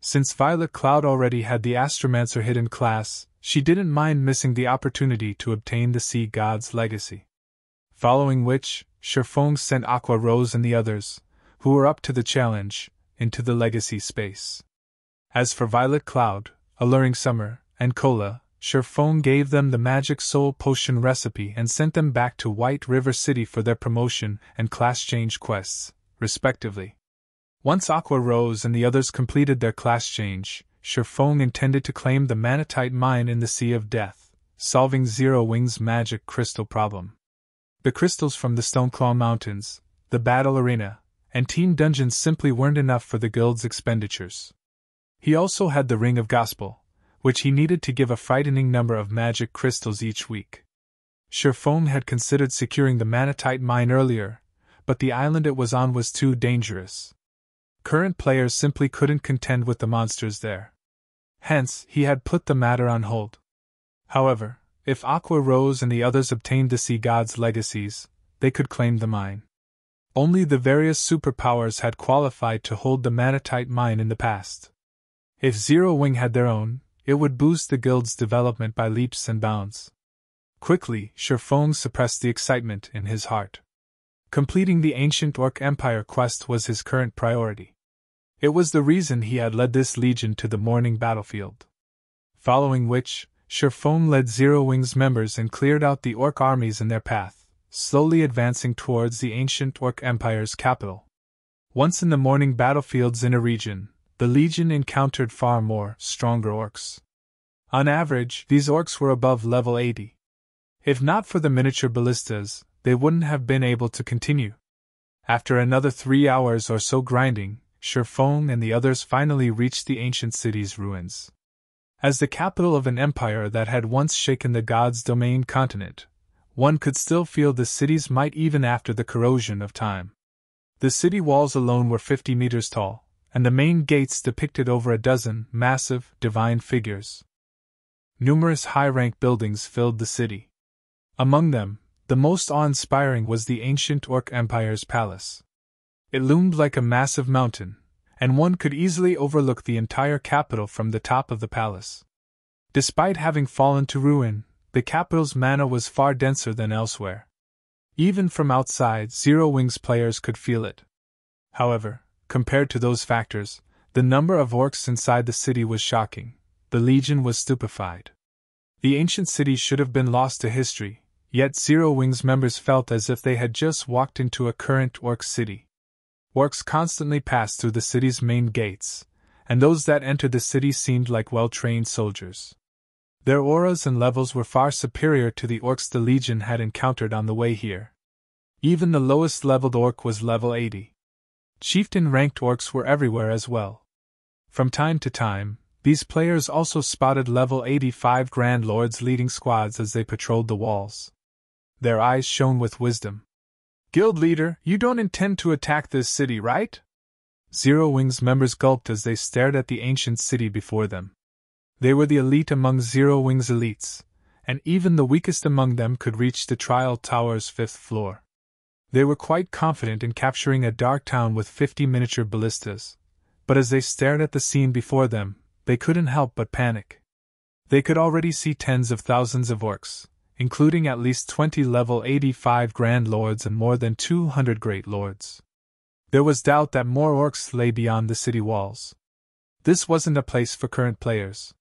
Since Violet Cloud already had the Astromancer hidden class, she didn't mind missing the opportunity to obtain the Sea God's legacy. Following which, Sherfong sent Aqua Rose and the others, who were up to the challenge, into the legacy space. As for Violet Cloud, Alluring Summer, and Cola, Sherfong gave them the Magic Soul Potion recipe and sent them back to White River City for their promotion and class change quests, respectively. Once Aqua Rose and the others completed their class change, Sherfong intended to claim the Manatite Mine in the Sea of Death, solving Zero Wing's magic crystal problem. The crystals from the Stoneclaw Mountains, the Battle Arena, and Team Dungeons simply weren't enough for the guild's expenditures. He also had the Ring of Gospel, which he needed to give a frightening number of magic crystals each week. Sherfong had considered securing the Manatite Mine earlier, but the island it was on was too dangerous. Current players simply couldn't contend with the monsters there. Hence, he had put the matter on hold. However, if Aqua Rose and the others obtained the Sea God's legacies, they could claim the mine. Only the various superpowers had qualified to hold the Manatite Mine in the past. If Zero Wing had their own, it would boost the guild's development by leaps and bounds. Quickly, Sherfong suppressed the excitement in his heart. Completing the Ancient Orc Empire quest was his current priority. It was the reason he had led this legion to the morning battlefield. Following which, Sherfong led Zero Wing's members and cleared out the Orc armies in their path, slowly advancing towards the Ancient Orc Empire's capital. Once in the morning battlefields in a region, the legion encountered far more stronger orcs. On average, these orcs were above level 80. If not for the miniature ballistas, they wouldn't have been able to continue. After another 3 hours or so grinding, Sherfong and the others finally reached the ancient city's ruins. As the capital of an empire that had once shaken the God's Domain continent, one could still feel the city's might even after the corrosion of time. The city walls alone were 50 meters tall, and the main gates depicted over a dozen massive, divine figures. Numerous high-rank buildings filled the city. Among them, the most awe-inspiring was the ancient Orc Empire's palace. It loomed like a massive mountain, and one could easily overlook the entire capital from the top of the palace. Despite having fallen to ruin, the capital's mana was far denser than elsewhere. Even from outside, Zero Wing's players could feel it. However, compared to those factors, the number of orcs inside the city was shocking. The legion was stupefied. The ancient city should have been lost to history, yet Zero Wing's members felt as if they had just walked into a current orc city. Orcs constantly passed through the city's main gates, and those that entered the city seemed like well-trained soldiers. Their auras and levels were far superior to the orcs the legion had encountered on the way here. Even the lowest leveled orc was level 80. Chieftain-ranked orcs were everywhere as well. From time to time, these players also spotted level 85 Grand Lords leading squads as they patrolled the walls. Their eyes shone with wisdom. "Guild leader, you don't intend to attack this city, right?" Zero Wing's members gulped as they stared at the ancient city before them. They were the elite among Zero Wing's elites, and even the weakest among them could reach the Trial Tower's 5th floor. They were quite confident in capturing a dark town with 50 miniature ballistas, but as they stared at the scene before them, they couldn't help but panic. They could already see tens of thousands of orcs, including at least 20 level 85 Grand Lords and more than 200 Great Lords. There was doubt that more orcs lay beyond the city walls. This wasn't a place for current players.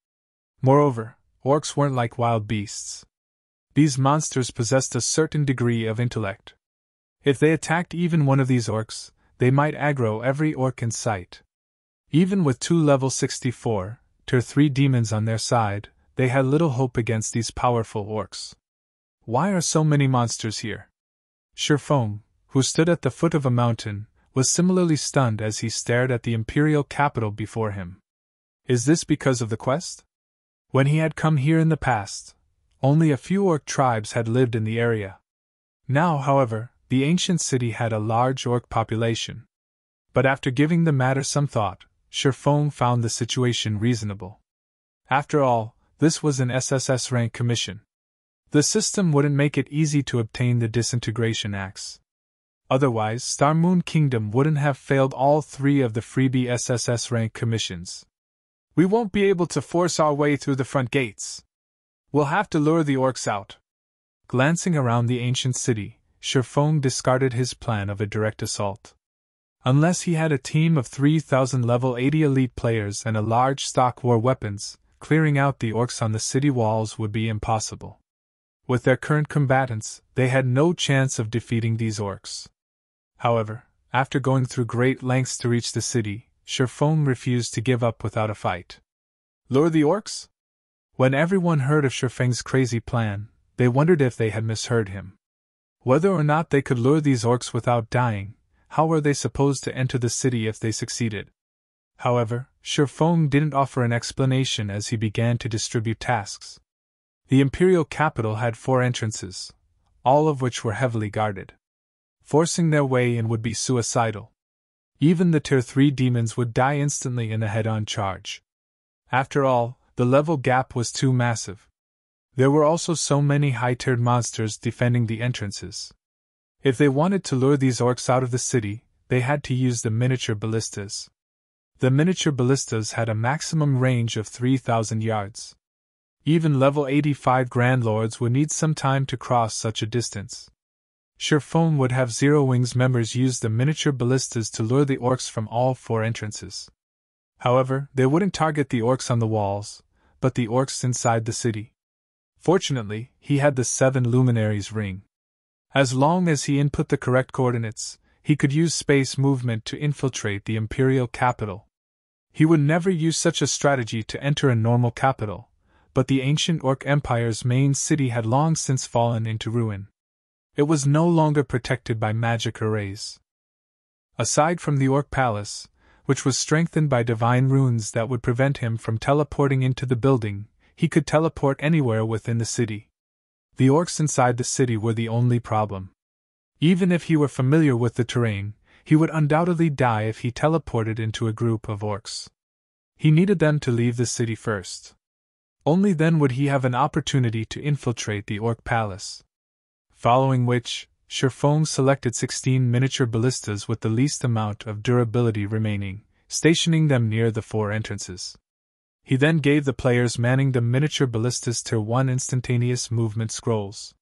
Moreover, orcs weren't like wild beasts. These monsters possessed a certain degree of intellect. If they attacked even one of these orcs, they might aggro every orc in sight. Even with 2 level 64, Tier 3 demons on their side, they had little hope against these powerful orcs. Why are so many monsters here? Shurfong, who stood at the foot of a mountain, was similarly stunned as he stared at the imperial capital before him. Is this because of the quest? When he had come here in the past, only a few orc tribes had lived in the area. Now, however, the ancient city had a large orc population. But after giving the matter some thought, Shurfong found the situation reasonable. After all, this was an SSS rank commission. The system wouldn't make it easy to obtain the disintegration axe. Otherwise, Star Moon Kingdom wouldn't have failed all 3 of the freebie SSS rank commissions. We won't be able to force our way through the front gates. We'll have to lure the orcs out. Glancing around the ancient city, Shurfong discarded his plan of a direct assault. Unless he had a team of 3,000 level 80 elite players and a large stock war weapons, clearing out the orcs on the city walls would be impossible. With their current combatants, they had no chance of defeating these orcs. However, after going through great lengths to reach the city, Shurfong refused to give up without a fight. Lure the orcs? When everyone heard of Shurfeng's crazy plan, they wondered if they had misheard him. Whether or not they could lure these orcs without dying, how were they supposed to enter the city if they succeeded? However, Shurfong didn't offer an explanation as he began to distribute tasks. The imperial capital had 4 entrances, all of which were heavily guarded. Forcing their way in would be suicidal. Even the Tier 3 demons would die instantly in a head-on charge. After all, the level gap was too massive. There were also so many high-tiered monsters defending the entrances. If they wanted to lure these orcs out of the city, they had to use the miniature ballistas. The miniature ballistas had a maximum range of 3,000 yards. Even level 85 Grand Lords would need some time to cross such a distance. Shurfong would have Zero Wing's members use the miniature ballistas to lure the orcs from all 4 entrances. However, they wouldn't target the orcs on the walls, but the orcs inside the city. Fortunately, he had the 7 Luminaries ring. As long as he input the correct coordinates, he could use space movement to infiltrate the imperial capital. He would never use such a strategy to enter a normal capital, but the ancient Orc Empire's main city had long since fallen into ruin. It was no longer protected by magic arrays. Aside from the Orc Palace, which was strengthened by divine runes that would prevent him from teleporting into the building, he could teleport anywhere within the city. The orcs inside the city were the only problem. Even if he were familiar with the terrain, he would undoubtedly die if he teleported into a group of orcs. He needed them to leave the city first. Only then would he have an opportunity to infiltrate the Orc Palace. Following which, Shurfong selected 16 miniature ballistas with the least amount of durability remaining, stationing them near the 4 entrances. He then gave the players manning the miniature ballistas Tier 1 instantaneous movement scrolls.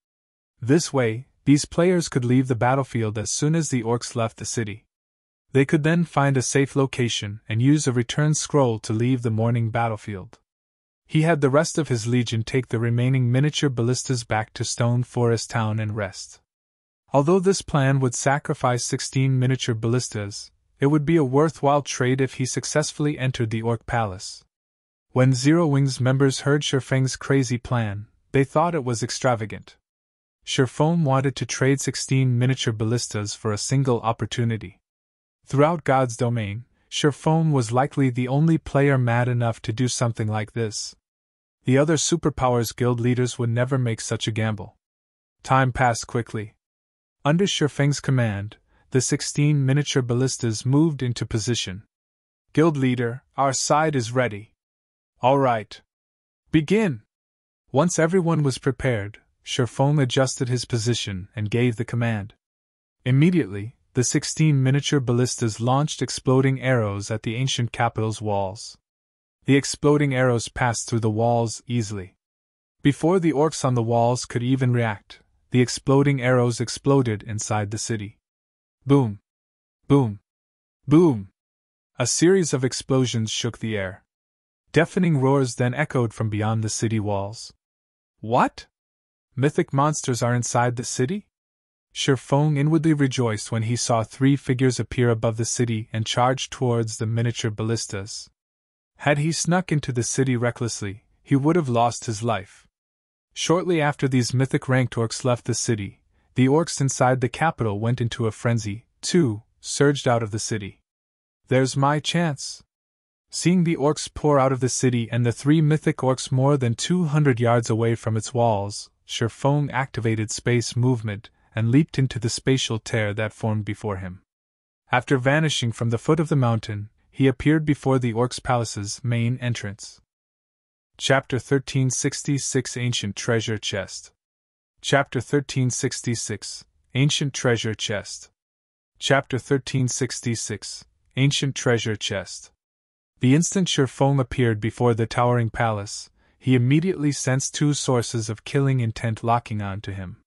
This way, these players could leave the battlefield as soon as the orcs left the city. They could then find a safe location and use a return scroll to leave the morning battlefield. He had the rest of his legion take the remaining miniature ballistas back to Stone Forest Town and rest. Although this plan would sacrifice 16 miniature ballistas, it would be a worthwhile trade if he successfully entered the Orc Palace. When Zero Wing's members heard Shurfeng's crazy plan, they thought it was extravagant. Shurfong wanted to trade 16 miniature ballistas for a single opportunity. Throughout God's domain, Shurfong was likely the only player mad enough to do something like this. The other Superpowers Guild leaders would never make such a gamble. Time passed quickly. Under Shurfeng's command, the 16 miniature ballistas moved into position. Guild leader, our side is ready. All right. Begin! Once everyone was prepared, Sherfong adjusted his position and gave the command. Immediately, the 16 miniature ballistas launched exploding arrows at the ancient capital's walls. The exploding arrows passed through the walls easily. Before the orcs on the walls could even react, the exploding arrows exploded inside the city. Boom! Boom! Boom! A series of explosions shook the air. Deafening roars then echoed from beyond the city walls. What? Mythic monsters are inside the city? Sherfong inwardly rejoiced when he saw 3 figures appear above the city and charge towards the miniature ballistas. Had he snuck into the city recklessly, he would have lost his life. Shortly after these mythic ranked orcs left the city, the orcs inside the capital went into a frenzy, too, surged out of the city. There's my chance. Seeing the orcs pour out of the city and the 3 mythic orcs more than 200 yards away from its walls, Sherfong activated space movement and leaped into the spatial tear that formed before him. After vanishing from the foot of the mountain, he appeared before the orcs' palace's main entrance. Chapter 1366 Ancient Treasure Chest. Chapter 1366 Ancient Treasure Chest. Chapter 1366 Ancient Treasure Chest. The instant Sherfong appeared before the towering palace, he immediately sensed 2 sources of killing intent locking on to him.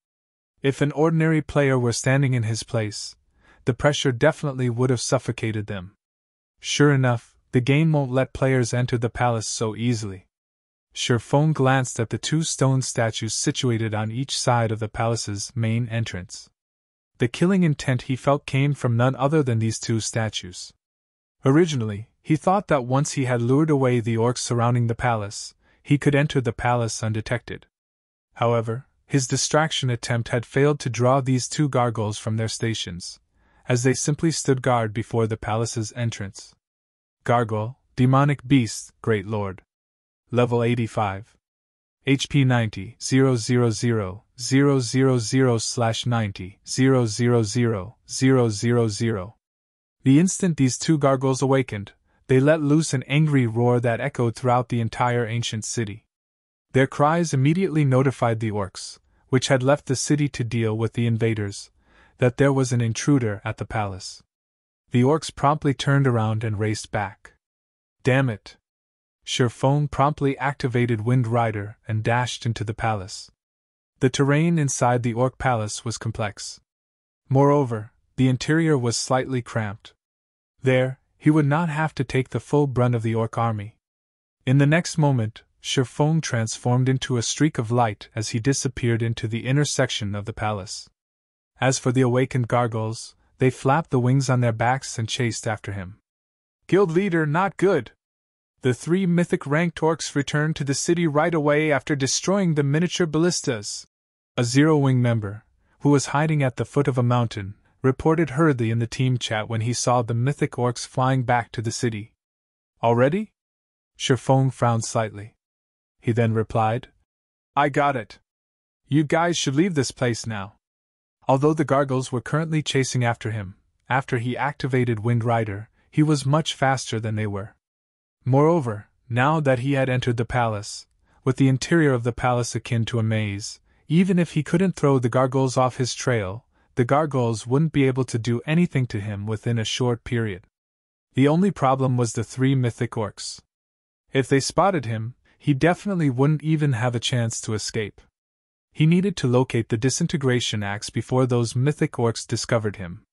If an ordinary player were standing in his place, the pressure definitely would have suffocated them. Sure enough, the game won't let players enter the palace so easily. Sherfong glanced at the 2 stone statues situated on each side of the palace's main entrance. The killing intent he felt came from none other than these 2 statues. Originally, he thought that once he had lured away the orcs surrounding the palace, he could enter the palace undetected. However, his distraction attempt had failed to draw these 2 gargoyles from their stations, as they simply stood guard before the palace's entrance. Gargoyle, demonic beast, Great Lord. Level 85. HP 90, 000/90, 000/000. The instant these 2 gargoyles awakened, they let loose an angry roar that echoed throughout the entire ancient city. Their cries immediately notified the orcs, which had left the city to deal with the invaders, that there was an intruder at the palace. The orcs promptly turned around and raced back. Damn it! Sherfong promptly activated Wind Rider and dashed into the palace. The terrain inside the orc palace was complex. Moreover, the interior was slightly cramped. There, he would not have to take the full brunt of the orc army. In the next moment, Sherfong transformed into a streak of light as he disappeared into the inner section of the palace. As for the awakened gargoyles, they flapped the wings on their backs and chased after him. Guild leader, not good! The 3 mythic ranked orcs returned to the city right away after destroying the miniature ballistas. A Zero-Wing member, who was hiding at the foot of a mountain, reported hurriedly in the team chat when he saw the mythic orcs flying back to the city. Already? Sherfong frowned slightly. He then replied, I got it. You guys should leave this place now. Although the gargoyles were currently chasing after him, after he activated Wind Rider, he was much faster than they were. Moreover, now that he had entered the palace, with the interior of the palace akin to a maze, even if he couldn't throw the gargoyles off his trail, the gargoyles wouldn't be able to do anything to him within a short period. The only problem was the 3 mythic orcs. If they spotted him, he definitely wouldn't even have a chance to escape. He needed to locate the disintegration axe before those mythic orcs discovered him.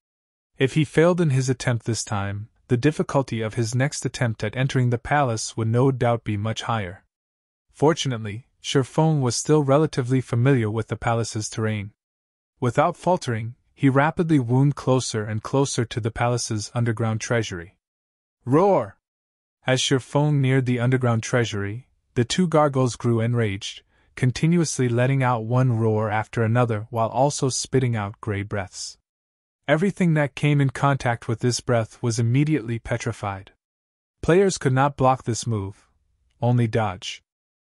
If he failed in his attempt this time, the difficulty of his next attempt at entering the palace would no doubt be much higher. Fortunately, Sherfong was still relatively familiar with the palace's terrain. Without faltering, he rapidly wound closer and closer to the palace's underground treasury. Roar! As Sherfong neared the underground treasury, the 2 gargoyles grew enraged, continuously letting out one roar after another while also spitting out gray breaths. Everything that came in contact with this breath was immediately petrified. Players could not block this move, only dodge.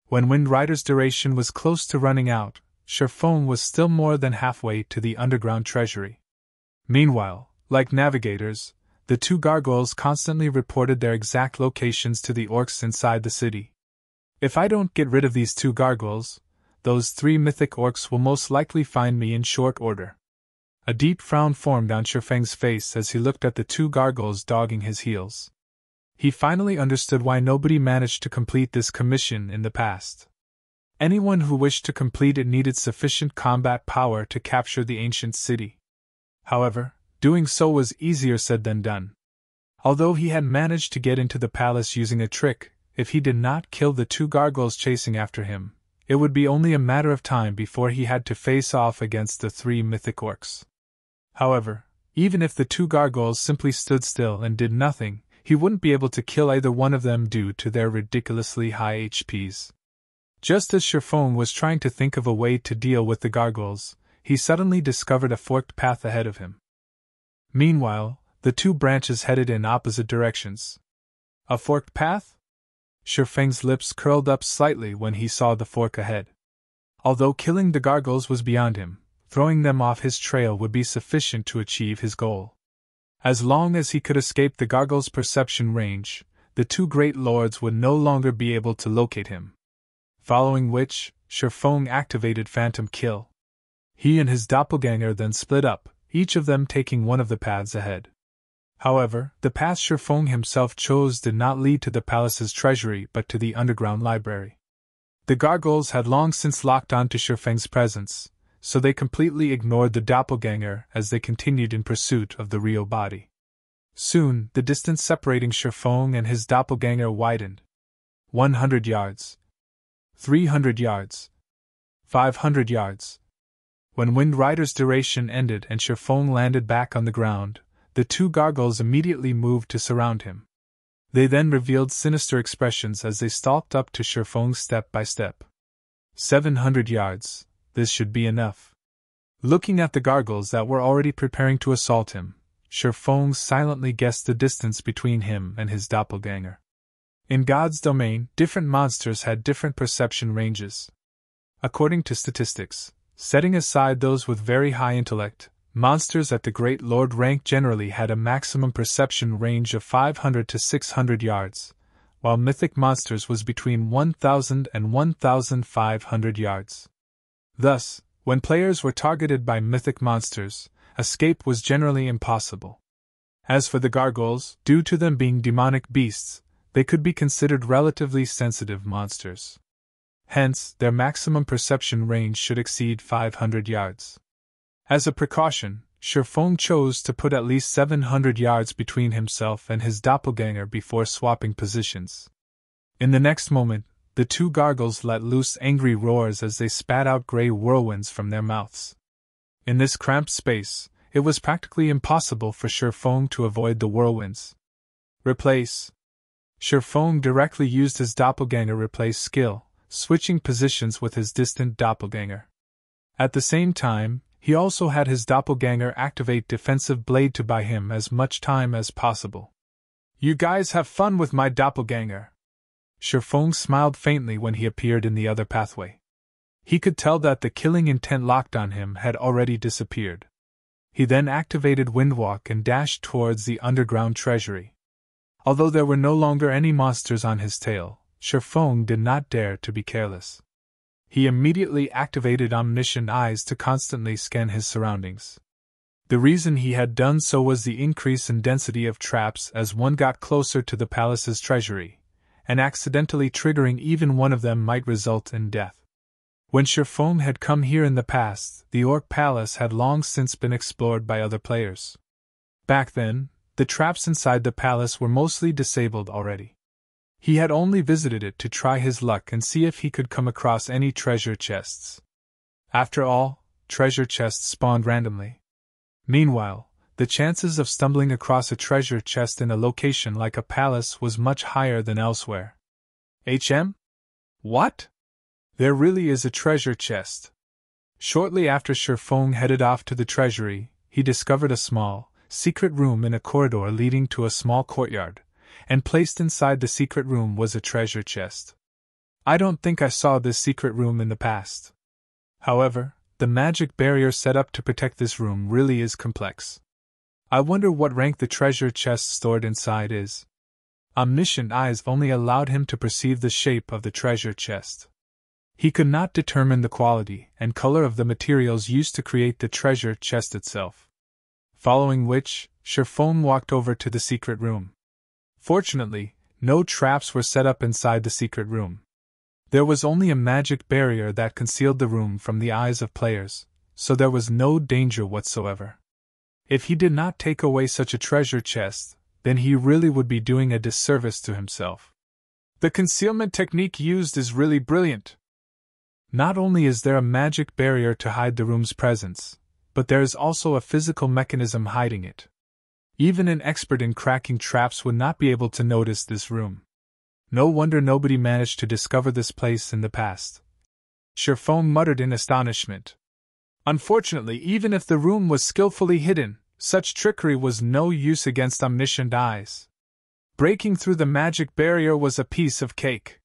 When Wind Rider's duration was close to running out, Sherfong was still more than halfway to the underground treasury. Meanwhile, Like navigators, the two gargoyles constantly reported their exact locations to the orcs inside the city. If I don't get rid of these two gargoyles, those 3 mythic orcs will most likely find me in short order. A deep frown formed on Shifeng's face as he looked at the 2 gargoyles dogging his heels. He finally understood why nobody managed to complete this commission in the past. Anyone who wished to complete it needed sufficient combat power to capture the ancient city. However, doing so was easier said than done. Although he had managed to get into the palace using a trick, if he did not kill the 2 gargoyles chasing after him, it would be only a matter of time before he had to face off against the 3 mythic orcs. However, even if the 2 gargoyles simply stood still and did nothing, he wouldn't be able to kill either one of them due to their ridiculously high HPs. Just as Shifeng was trying to think of a way to deal with the gargoyles, he suddenly discovered a forked path ahead of him. Meanwhile, the 2 branches headed in opposite directions. A forked path? Shifeng's lips curled up slightly when he saw the fork ahead. Although killing the gargoyles was beyond him, throwing them off his trail would be sufficient to achieve his goal. As long as he could escape the gargoyles' perception range, the 2 great lords would no longer be able to locate him. Following which, Shifeng activated Phantom Kill. He and his doppelganger then split up, each of them taking one of the paths ahead. However, the path Shifeng himself chose did not lead to the palace's treasury but to the underground library. The gargoyles had long since locked on to Shifeng's presence, so they completely ignored the doppelganger as they continued in pursuit of the real body. Soon, the distance separating Shifeng and his doppelganger widened. 100 yards. 300 yards. 500 yards. When Wind Rider's duration ended and Shifeng landed back on the ground, the 2 gargoyles immediately moved to surround him. They then revealed sinister expressions as they stalked up to Shifeng step by step. 700 yards. This should be enough. Looking at the gargoyles that were already preparing to assault him, Shifeng silently guessed the distance between him and his doppelganger. In God's domain, different monsters had different perception ranges. According to statistics, setting aside those with very high intellect, monsters at the Great Lord rank generally had a maximum perception range of 500 to 600 yards, while mythic monsters was between 1,000 and 1,500 yards. Thus, when players were targeted by mythic monsters, escape was generally impossible. As for the gargoyles, due to them being demonic beasts, they could be considered relatively sensitive monsters. Hence, their maximum perception range should exceed 500 yards. As a precaution, Shifeng chose to put at least 700 yards between himself and his doppelganger before swapping positions. In the next moment, the 2 gargoyles let loose angry roars as they spat out gray whirlwinds from their mouths. In this cramped space, it was practically impossible for Shifeng to avoid the whirlwinds. Replace. Shifeng directly used his doppelganger replace skill, switching positions with his distant doppelganger. At the same time, he also had his doppelganger activate defensive blade to buy him as much time as possible. You guys have fun with my doppelganger. Shifeng smiled faintly when he appeared in the other pathway. He could tell that the killing intent locked on him had already disappeared. He then activated Windwalk and dashed towards the underground treasury. Although there were no longer any monsters on his tail, Shifeng did not dare to be careless. He immediately activated Omniscient Eyes to constantly scan his surroundings. The reason he had done so was the increase in density of traps as one got closer to the palace's treasury, and accidentally triggering even one of them might result in death. When Shifeng had come here in the past, the Orc Palace had long since been explored by other players. Back then, the traps inside the palace were mostly disabled already. He had only visited it to try his luck and see if he could come across any treasure chests. After all, treasure chests spawned randomly. Meanwhile, the chances of stumbling across a treasure chest in a location like a palace was much higher than elsewhere. What? There really is a treasure chest. Shortly after Shifeng headed off to the treasury, he discovered a small, secret room in a corridor leading to a small courtyard, and placed inside the secret room was a treasure chest. I don't think I saw this secret room in the past. However, the magic barrier set up to protect this room really is complex. I wonder what rank the treasure chest stored inside is. Omniscient eyes only allowed him to perceive the shape of the treasure chest. He could not determine the quality and color of the materials used to create the treasure chest itself. Following which, Sherfone walked over to the secret room. Fortunately, no traps were set up inside the secret room. There was only a magic barrier that concealed the room from the eyes of players, so there was no danger whatsoever. If he did not take away such a treasure chest, then he really would be doing a disservice to himself. The concealment technique used is really brilliant. Not only is there a magic barrier to hide the room's presence, but there is also a physical mechanism hiding it. Even an expert in cracking traps would not be able to notice this room. No wonder nobody managed to discover this place in the past. Sherfone muttered in astonishment. Unfortunately, even if the room was skillfully hidden, such trickery was no use against omniscient eyes. Breaking through the magic barrier was a piece of cake.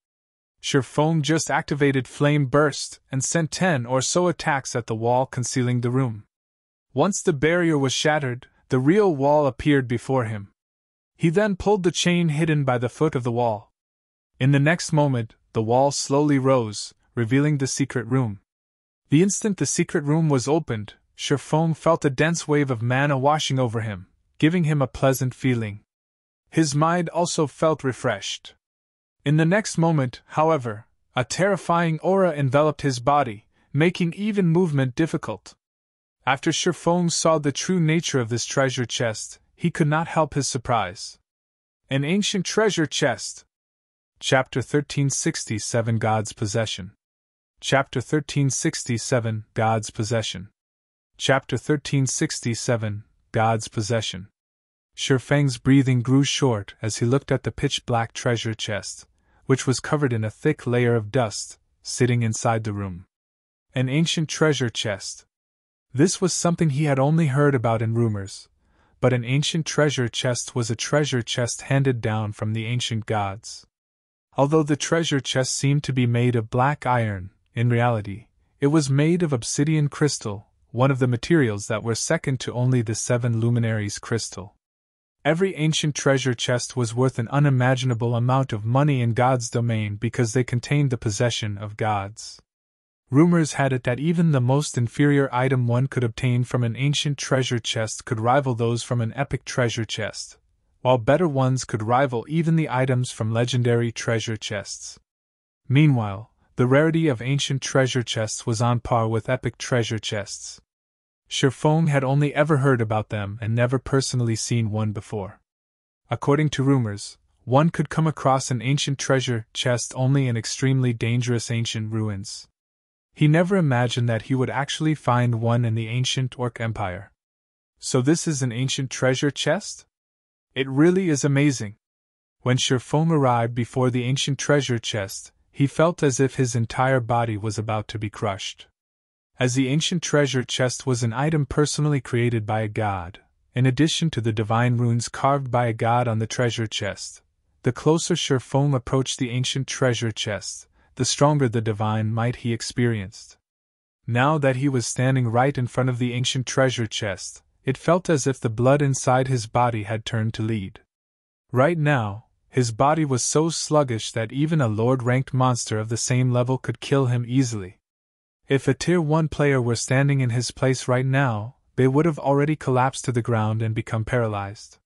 Sherfone just activated Flame Burst and sent 10 or so attacks at the wall concealing the room. Once the barrier was shattered, the real wall appeared before him. He then pulled the chain hidden by the foot of the wall. In the next moment, the wall slowly rose, revealing the secret room. The instant the secret room was opened, Sherfone felt a dense wave of mana washing over him, giving him a pleasant feeling. His mind also felt refreshed. In the next moment, however, a terrifying aura enveloped his body, making even movement difficult. After Sherfone saw the true nature of this treasure chest, he could not help his surprise. An ancient treasure chest. Chapter 1367 God's Possession. Chapter 1367 God's Possession. Chapter 1367 God's Possession. Sherfang's breathing grew short as he looked at the pitch-black treasure chest, which was covered in a thick layer of dust, sitting inside the room. An ancient treasure chest. This was something he had only heard about in rumors, but an ancient treasure chest was a treasure chest handed down from the ancient gods. Although the treasure chest seemed to be made of black iron, in reality, it was made of obsidian crystal, one of the materials that were second to only the 7 luminaries crystal. Every ancient treasure chest was worth an unimaginable amount of money in God's domain because they contained the possession of gods. Rumors had it that even the most inferior item one could obtain from an ancient treasure chest could rival those from an epic treasure chest, while better ones could rival even the items from legendary treasure chests. Meanwhile, the rarity of ancient treasure chests was on par with epic treasure chests. Sherfone had only ever heard about them and never personally seen one before. According to rumors, one could come across an ancient treasure chest only in extremely dangerous ancient ruins. He never imagined that he would actually find one in the ancient Orc Empire. So this is an ancient treasure chest? It really is amazing. When Sherfone arrived before the ancient treasure chest, he felt as if his entire body was about to be crushed. As the ancient treasure chest was an item personally created by a god, in addition to the divine runes carved by a god on the treasure chest, the closer Sherfone approached the ancient treasure chest, the stronger the divine might he experienced. Now that he was standing right in front of the ancient treasure chest, it felt as if the blood inside his body had turned to lead. Right now, his body was so sluggish that even a Lord-ranked monster of the same level could kill him easily. If a Tier 1 player were standing in his place right now, they would have already collapsed to the ground and become paralyzed.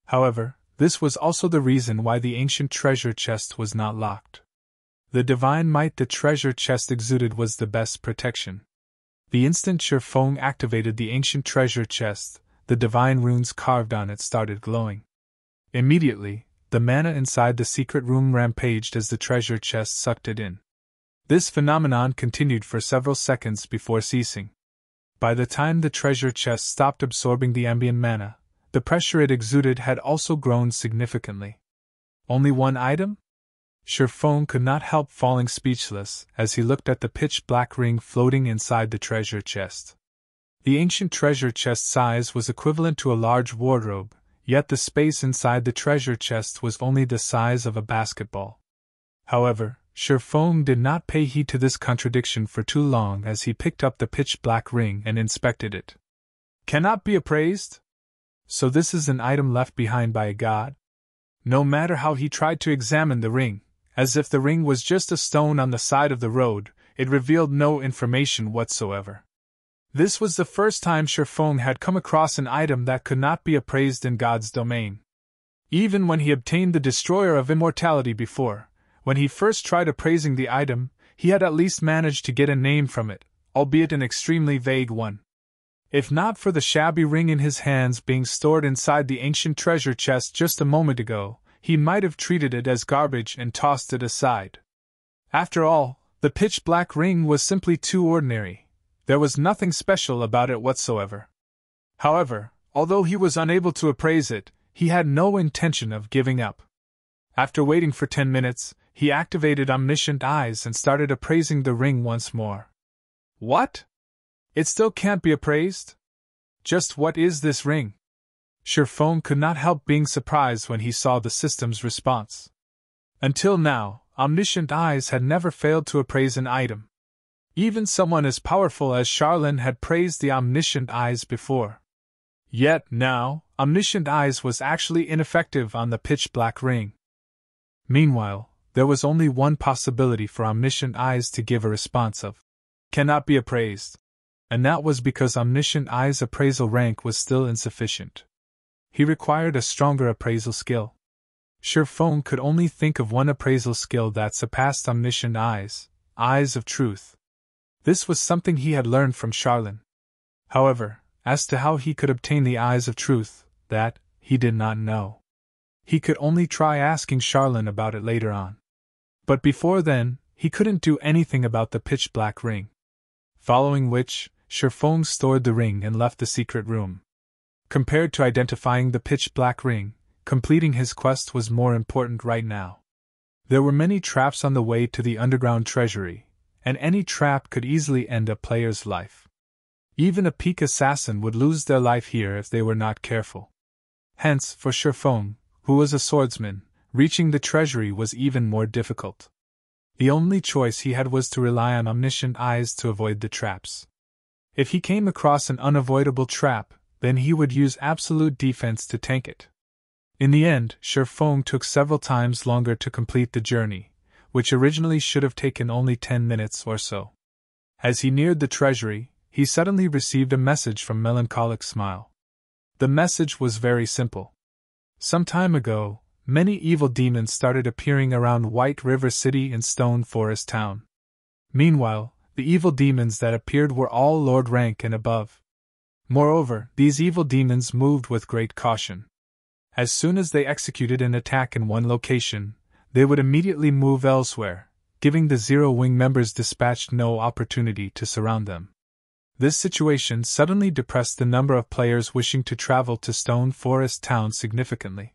However, this was also the reason why the ancient treasure chest was not locked. The divine might the treasure chest exuded was the best protection. The instant Sherfone activated the ancient treasure chest, the divine runes carved on it started glowing. Immediately, the mana inside the secret room rampaged as the treasure chest sucked it in. This phenomenon continued for several seconds before ceasing. By the time the treasure chest stopped absorbing the ambient mana, the pressure it exuded had also grown significantly. Only one item? Sherfone could not help falling speechless as he looked at the pitch-black ring floating inside the treasure chest. The ancient treasure chest size was equivalent to a large wardrobe, yet the space inside the treasure chest was only the size of a basketball. However, Sherfone did not pay heed to this contradiction for too long as he picked up the pitch-black ring and inspected it. "Cannot be appraised?" So this is an item left behind by a god? No matter how he tried to examine the ring, as if the ring was just a stone on the side of the road, it revealed no information whatsoever. This was the first time Shifeng had come across an item that could not be appraised in God's domain. Even when he obtained the Destroyer of Immortality before, when he first tried appraising the item, he had at least managed to get a name from it, albeit an extremely vague one. If not for the shabby ring in his hands being stored inside the ancient treasure chest just a moment ago, he might have treated it as garbage and tossed it aside. After all, the pitch-black ring was simply too ordinary. There was nothing special about it whatsoever. However, although he was unable to appraise it, he had no intention of giving up. After waiting for 10 minutes, he activated Omniscient Eyes and started appraising the ring once more. What? It still can't be appraised? Just what is this ring? Shifeng could not help being surprised when he saw the system's response. Until now, Omniscient Eyes had never failed to appraise an item. Even someone as powerful as Charlene had praised the Omniscient Eyes before. Yet now, Omniscient Eyes was actually ineffective on the pitch-black ring. Meanwhile, there was only one possibility for Omniscient Eyes to give a response of cannot be appraised. And that was because Omniscient Eyes' appraisal rank was still insufficient. He required a stronger appraisal skill. Shifeng could only think of one appraisal skill that surpassed Omniscient Eyes, Eyes of Truth. This was something he had learned from Charlene. However, as to how he could obtain the Eyes of Truth, that he did not know. He could only try asking Charlene about it later on. But before then, he couldn't do anything about the pitch-black ring. Following which, Shifeng stored the ring and left the secret room. Compared to identifying the pitch-black ring, completing his quest was more important right now. There were many traps on the way to the underground treasury, and any trap could easily end a player's life. Even a peak assassin would lose their life here if they were not careful. Hence, for Shifeng, who was a swordsman, reaching the treasury was even more difficult. The only choice he had was to rely on Omniscient Eyes to avoid the traps. If he came across an unavoidable trap, then he would use absolute defense to tank it. In the end, Shifeng took several times longer to complete the journey, which originally should have taken only 10 minutes or so. As he neared the treasury, he suddenly received a message from Melancholic Smile. The message was very simple. Some time ago, many evil demons started appearing around White River City and Stone Forest Town. Meanwhile, the evil demons that appeared were all Lord rank and above. Moreover, these evil demons moved with great caution. As soon as they executed an attack in one location, they would immediately move elsewhere, giving the Zero Wing members dispatched no opportunity to surround them. This situation suddenly depressed the number of players wishing to travel to Stone Forest Town significantly.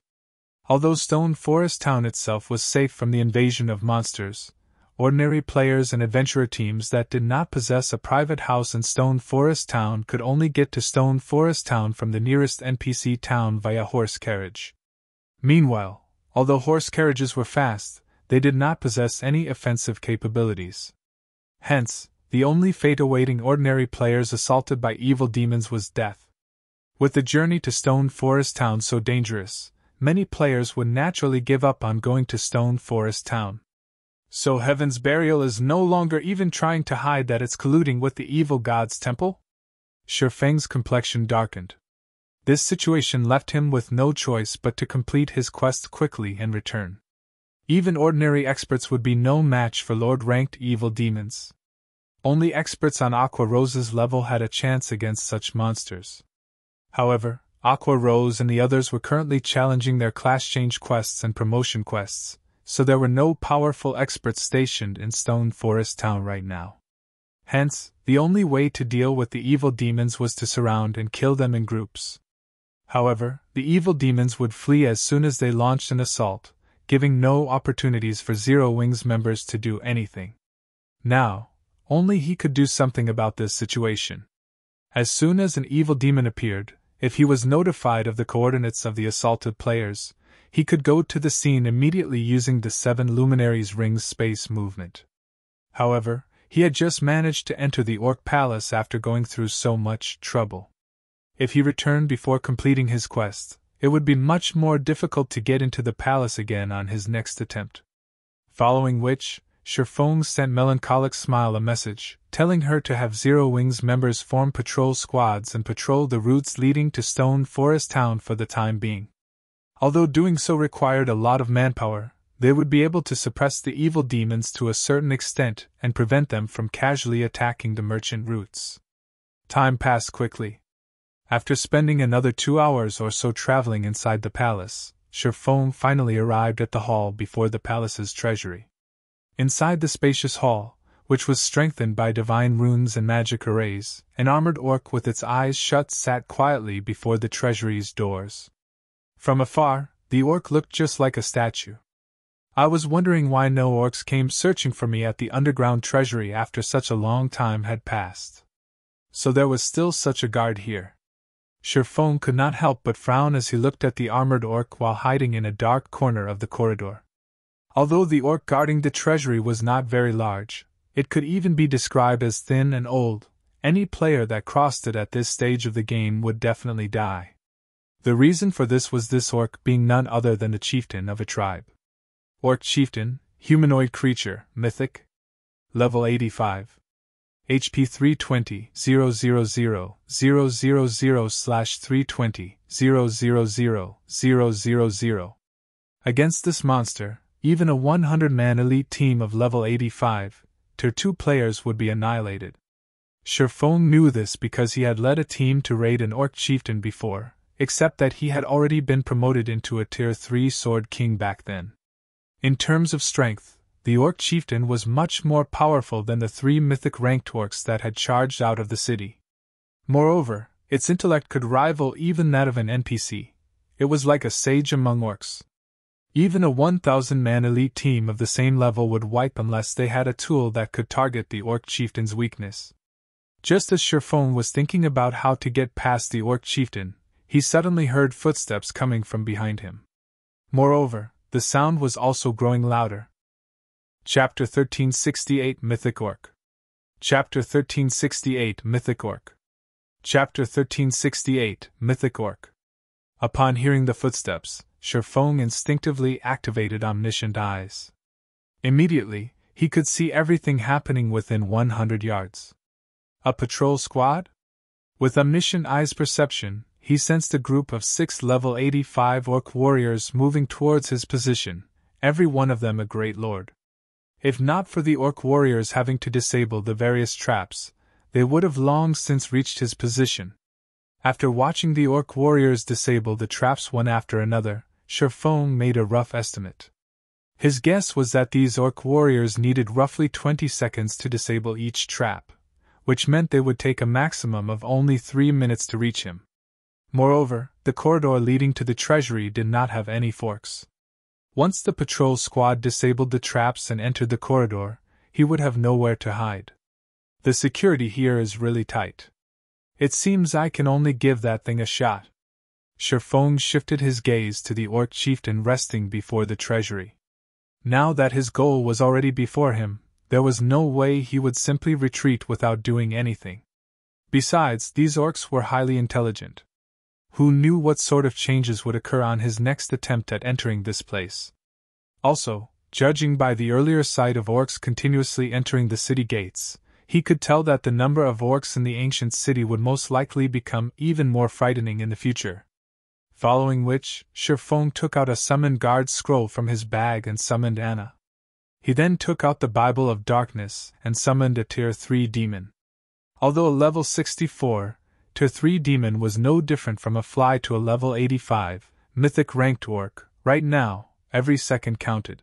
Although Stone Forest Town itself was safe from the invasion of monsters, ordinary players and adventurer teams that did not possess a private house in Stone Forest Town could only get to Stone Forest Town from the nearest NPC town via horse carriage. Meanwhile, although horse carriages were fast, they did not possess any offensive capabilities. Hence, the only fate awaiting ordinary players assaulted by evil demons was death. With the journey to Stone Forest Town so dangerous, many players would naturally give up on going to Stone Forest Town. So Heaven's Burial is no longer even trying to hide that it's colluding with the evil god's temple? Shifeng's complexion darkened. This situation left him with no choice but to complete his quest quickly and return. Even ordinary experts would be no match for Lord-ranked evil demons. Only experts on Aqua Rose's level had a chance against such monsters. However, Aqua Rose and the others were currently challenging their class change quests and promotion quests, so there were no powerful experts stationed in Stone Forest Town right now. Hence, the only way to deal with the evil demons was to surround and kill them in groups. However, the evil demons would flee as soon as they launched an assault, giving no opportunities for Zero Wings members to do anything. Now, only he could do something about this situation. As soon as an evil demon appeared, if he was notified of the coordinates of the assaulted players, he could go to the scene immediately using the 7 Luminaries Rings space movement. However, he had just managed to enter the Orc Palace after going through so much trouble. If he returned before completing his quest, it would be much more difficult to get into the palace again on his next attempt. Following which, Shifeng sent Melancholic Smile a message, telling her to have Zero Wings members form patrol squads and patrol the routes leading to Stone Forest Town for the time being. Although doing so required a lot of manpower, they would be able to suppress the evil demons to a certain extent and prevent them from casually attacking the merchant routes. Time passed quickly. After spending another 2 hours or so traveling inside the palace, Shifeng finally arrived at the hall before the palace's treasury. Inside the spacious hall, which was strengthened by divine runes and magic arrays, an armored orc with its eyes shut sat quietly before the treasury's doors. From afar, the orc looked just like a statue. I was wondering why no orcs came searching for me at the underground treasury after such a long time had passed. So there was still such a guard here. Shifeng could not help but frown as he looked at the armored orc while hiding in a dark corner of the corridor. Although the orc guarding the treasury was not very large, it could even be described as thin and old. Any player that crossed it at this stage of the game would definitely die. The reason for this was this orc being none other than the chieftain of a tribe. Orc chieftain, humanoid creature, mythic. Level 85. HP 320 000 000/320 000 000. Against this monster, even a 100-man elite team of level 85, Tier 2 players would be annihilated. Shifeng knew this because he had led a team to raid an orc chieftain before, except that he had already been promoted into a Tier 3 Sword King back then. In terms of strength, the orc chieftain was much more powerful than the 3 mythic ranked orcs that had charged out of the city. Moreover, its intellect could rival even that of an NPC. It was like a sage among orcs. Even a 1,000-man elite team of the same level would wipe unless they had a tool that could target the orc chieftain's weakness. Just as Shifeng was thinking about how to get past the orc chieftain, he suddenly heard footsteps coming from behind him. Moreover, the sound was also growing louder. Chapter 1368 Mythic Orc. Chapter 1368 Mythic Orc. Chapter 1368 Mythic Orc. Upon hearing the footsteps, Shifeng instinctively activated Omniscient Eyes. Immediately, he could see everything happening within 100 yards. A patrol squad? With Omniscient Eyes perception, he sensed a group of 6 level 85 orc warriors moving towards his position, every one of them a great lord. If not for the orc warriors having to disable the various traps, they would have long since reached his position. After watching the orc warriors disable the traps one after another, Shifeng made a rough estimate. His guess was that these orc warriors needed roughly 20 seconds to disable each trap, which meant they would take a maximum of only 3 minutes to reach him. Moreover, the corridor leading to the treasury did not have any forks. Once the patrol squad disabled the traps and entered the corridor, he would have nowhere to hide. The security here is really tight. It seems I can only give that thing a shot. Shifeng shifted his gaze to the orc chieftain resting before the treasury. Now that his goal was already before him, there was no way he would simply retreat without doing anything. Besides, these orcs were highly intelligent. Who knew what sort of changes would occur on his next attempt at entering this place? Also, judging by the earlier sight of orcs continuously entering the city gates, he could tell that the number of orcs in the ancient city would most likely become even more frightening in the future. Following which, Shifeng took out a Summon Guard scroll from his bag and summoned Anna. He then took out the Bible of Darkness and summoned a Tier 3 demon. Although a level 64, Tier 3 demon was no different from a fly to a level 85, mythic ranked orc. Right now, every second counted.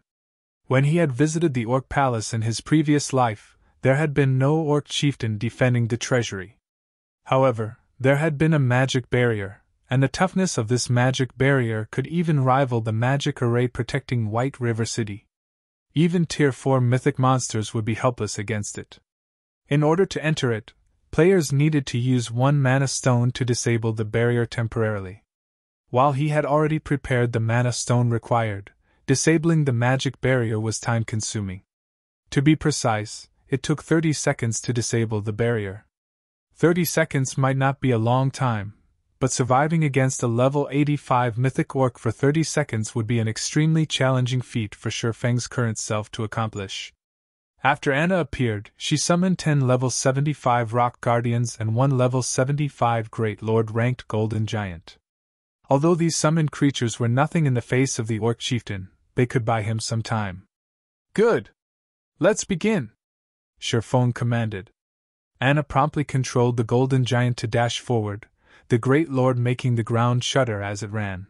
When he had visited the orc palace in his previous life, there had been no orc chieftain defending the treasury. However, there had been a magic barrier, and the toughness of this magic barrier could even rival the magic array protecting White River City. Even Tier 4 mythic monsters would be helpless against it. In order to enter it, players needed to use 1 mana stone to disable the barrier temporarily. While he had already prepared the mana stone required, disabling the magic barrier was time-consuming. To be precise, it took 30 seconds to disable the barrier. 30 seconds might not be a long time, but surviving against a level 85 Mythic Orc for 30 seconds would be an extremely challenging feat for Shifeng's current self to accomplish. After Anna appeared, she summoned 10 level 75 Rock Guardians and 1 level 75 Great Lord ranked Golden Giant. Although these summoned creatures were nothing in the face of the Orc Chieftain, they could buy him some time. Good! Let's begin! Shifeng commanded. Anna promptly controlled the Golden Giant to dash forward, the Great Lord making the ground shudder as it ran.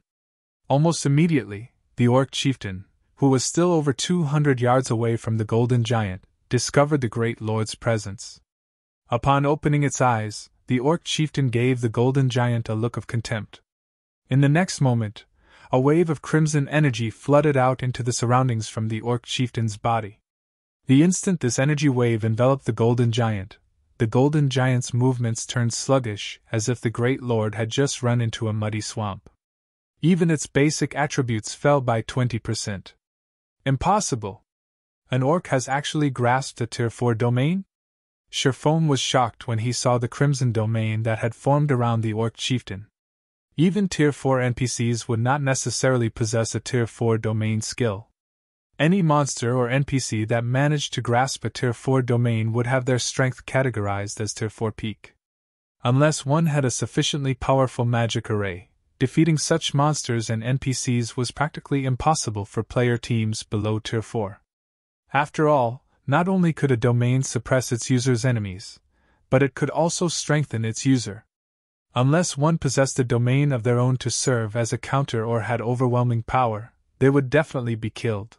Almost immediately, the Orc Chieftain, who was still over 200 yards away from the Golden Giant, discovered the Great Lord's presence. Upon opening its eyes, the Orc Chieftain gave the Golden Giant a look of contempt. In the next moment, a wave of crimson energy flooded out into the surroundings from the Orc Chieftain's body. The instant this energy wave enveloped the Golden Giant's movements turned sluggish, as if the Great Lord had just run into a muddy swamp. Even its basic attributes fell by 20%. Impossible! An orc has actually grasped a Tier 4 domain? Shifeng was shocked when he saw the crimson domain that had formed around the Orc Chieftain. Even Tier 4 NPCs would not necessarily possess a Tier 4 domain skill. Any monster or NPC that managed to grasp a Tier 4 domain would have their strength categorized as Tier 4 peak. Unless one had a sufficiently powerful magic array, defeating such monsters and NPCs was practically impossible for player teams below Tier 4. After all, not only could a domain suppress its user's enemies, but it could also strengthen its user. Unless one possessed a domain of their own to serve as a counter or had overwhelming power, they would definitely be killed.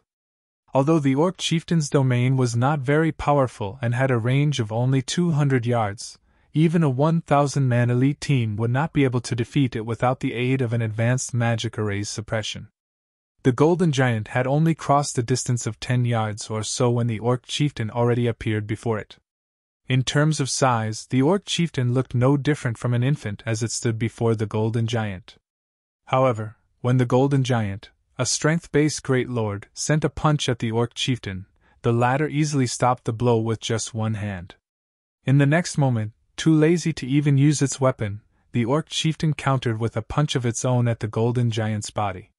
Although the Orc Chieftain's domain was not very powerful and had a range of only 200 yards, even a 1,000-man elite team would not be able to defeat it without the aid of an advanced magic array's suppression. The Golden Giant had only crossed a distance of 10 yards or so when the Orc Chieftain already appeared before it. In terms of size, the Orc Chieftain looked no different from an infant as it stood before the Golden Giant. However, when the Golden Giant, a strength-based Great Lord, sent a punch at the Orc Chieftain, the latter easily stopped the blow with just one hand. In the next moment, too lazy to even use its weapon, the Orc Chieftain countered with a punch of its own at the Golden Giant's body.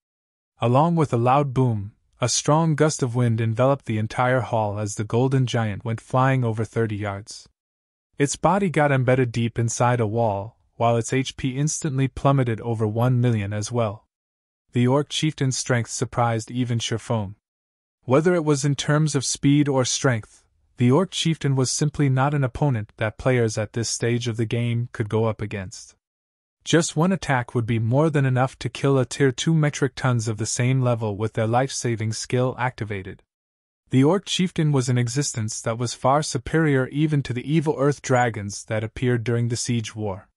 Along with a loud boom, a strong gust of wind enveloped the entire hall as the Golden Giant went flying over 30 yards. Its body got embedded deep inside a wall, while its HP instantly plummeted over 1 million as well. The Orc Chieftain's strength surprised even Shifeng. Whether it was in terms of speed or strength, the Orc Chieftain was simply not an opponent that players at this stage of the game could go up against. Just one attack would be more than enough to kill a Tier 2 metric tons of the same level with their life-saving skill activated. The Orc Chieftain was an existence that was far superior even to the evil Earth Dragons that appeared during the Siege War.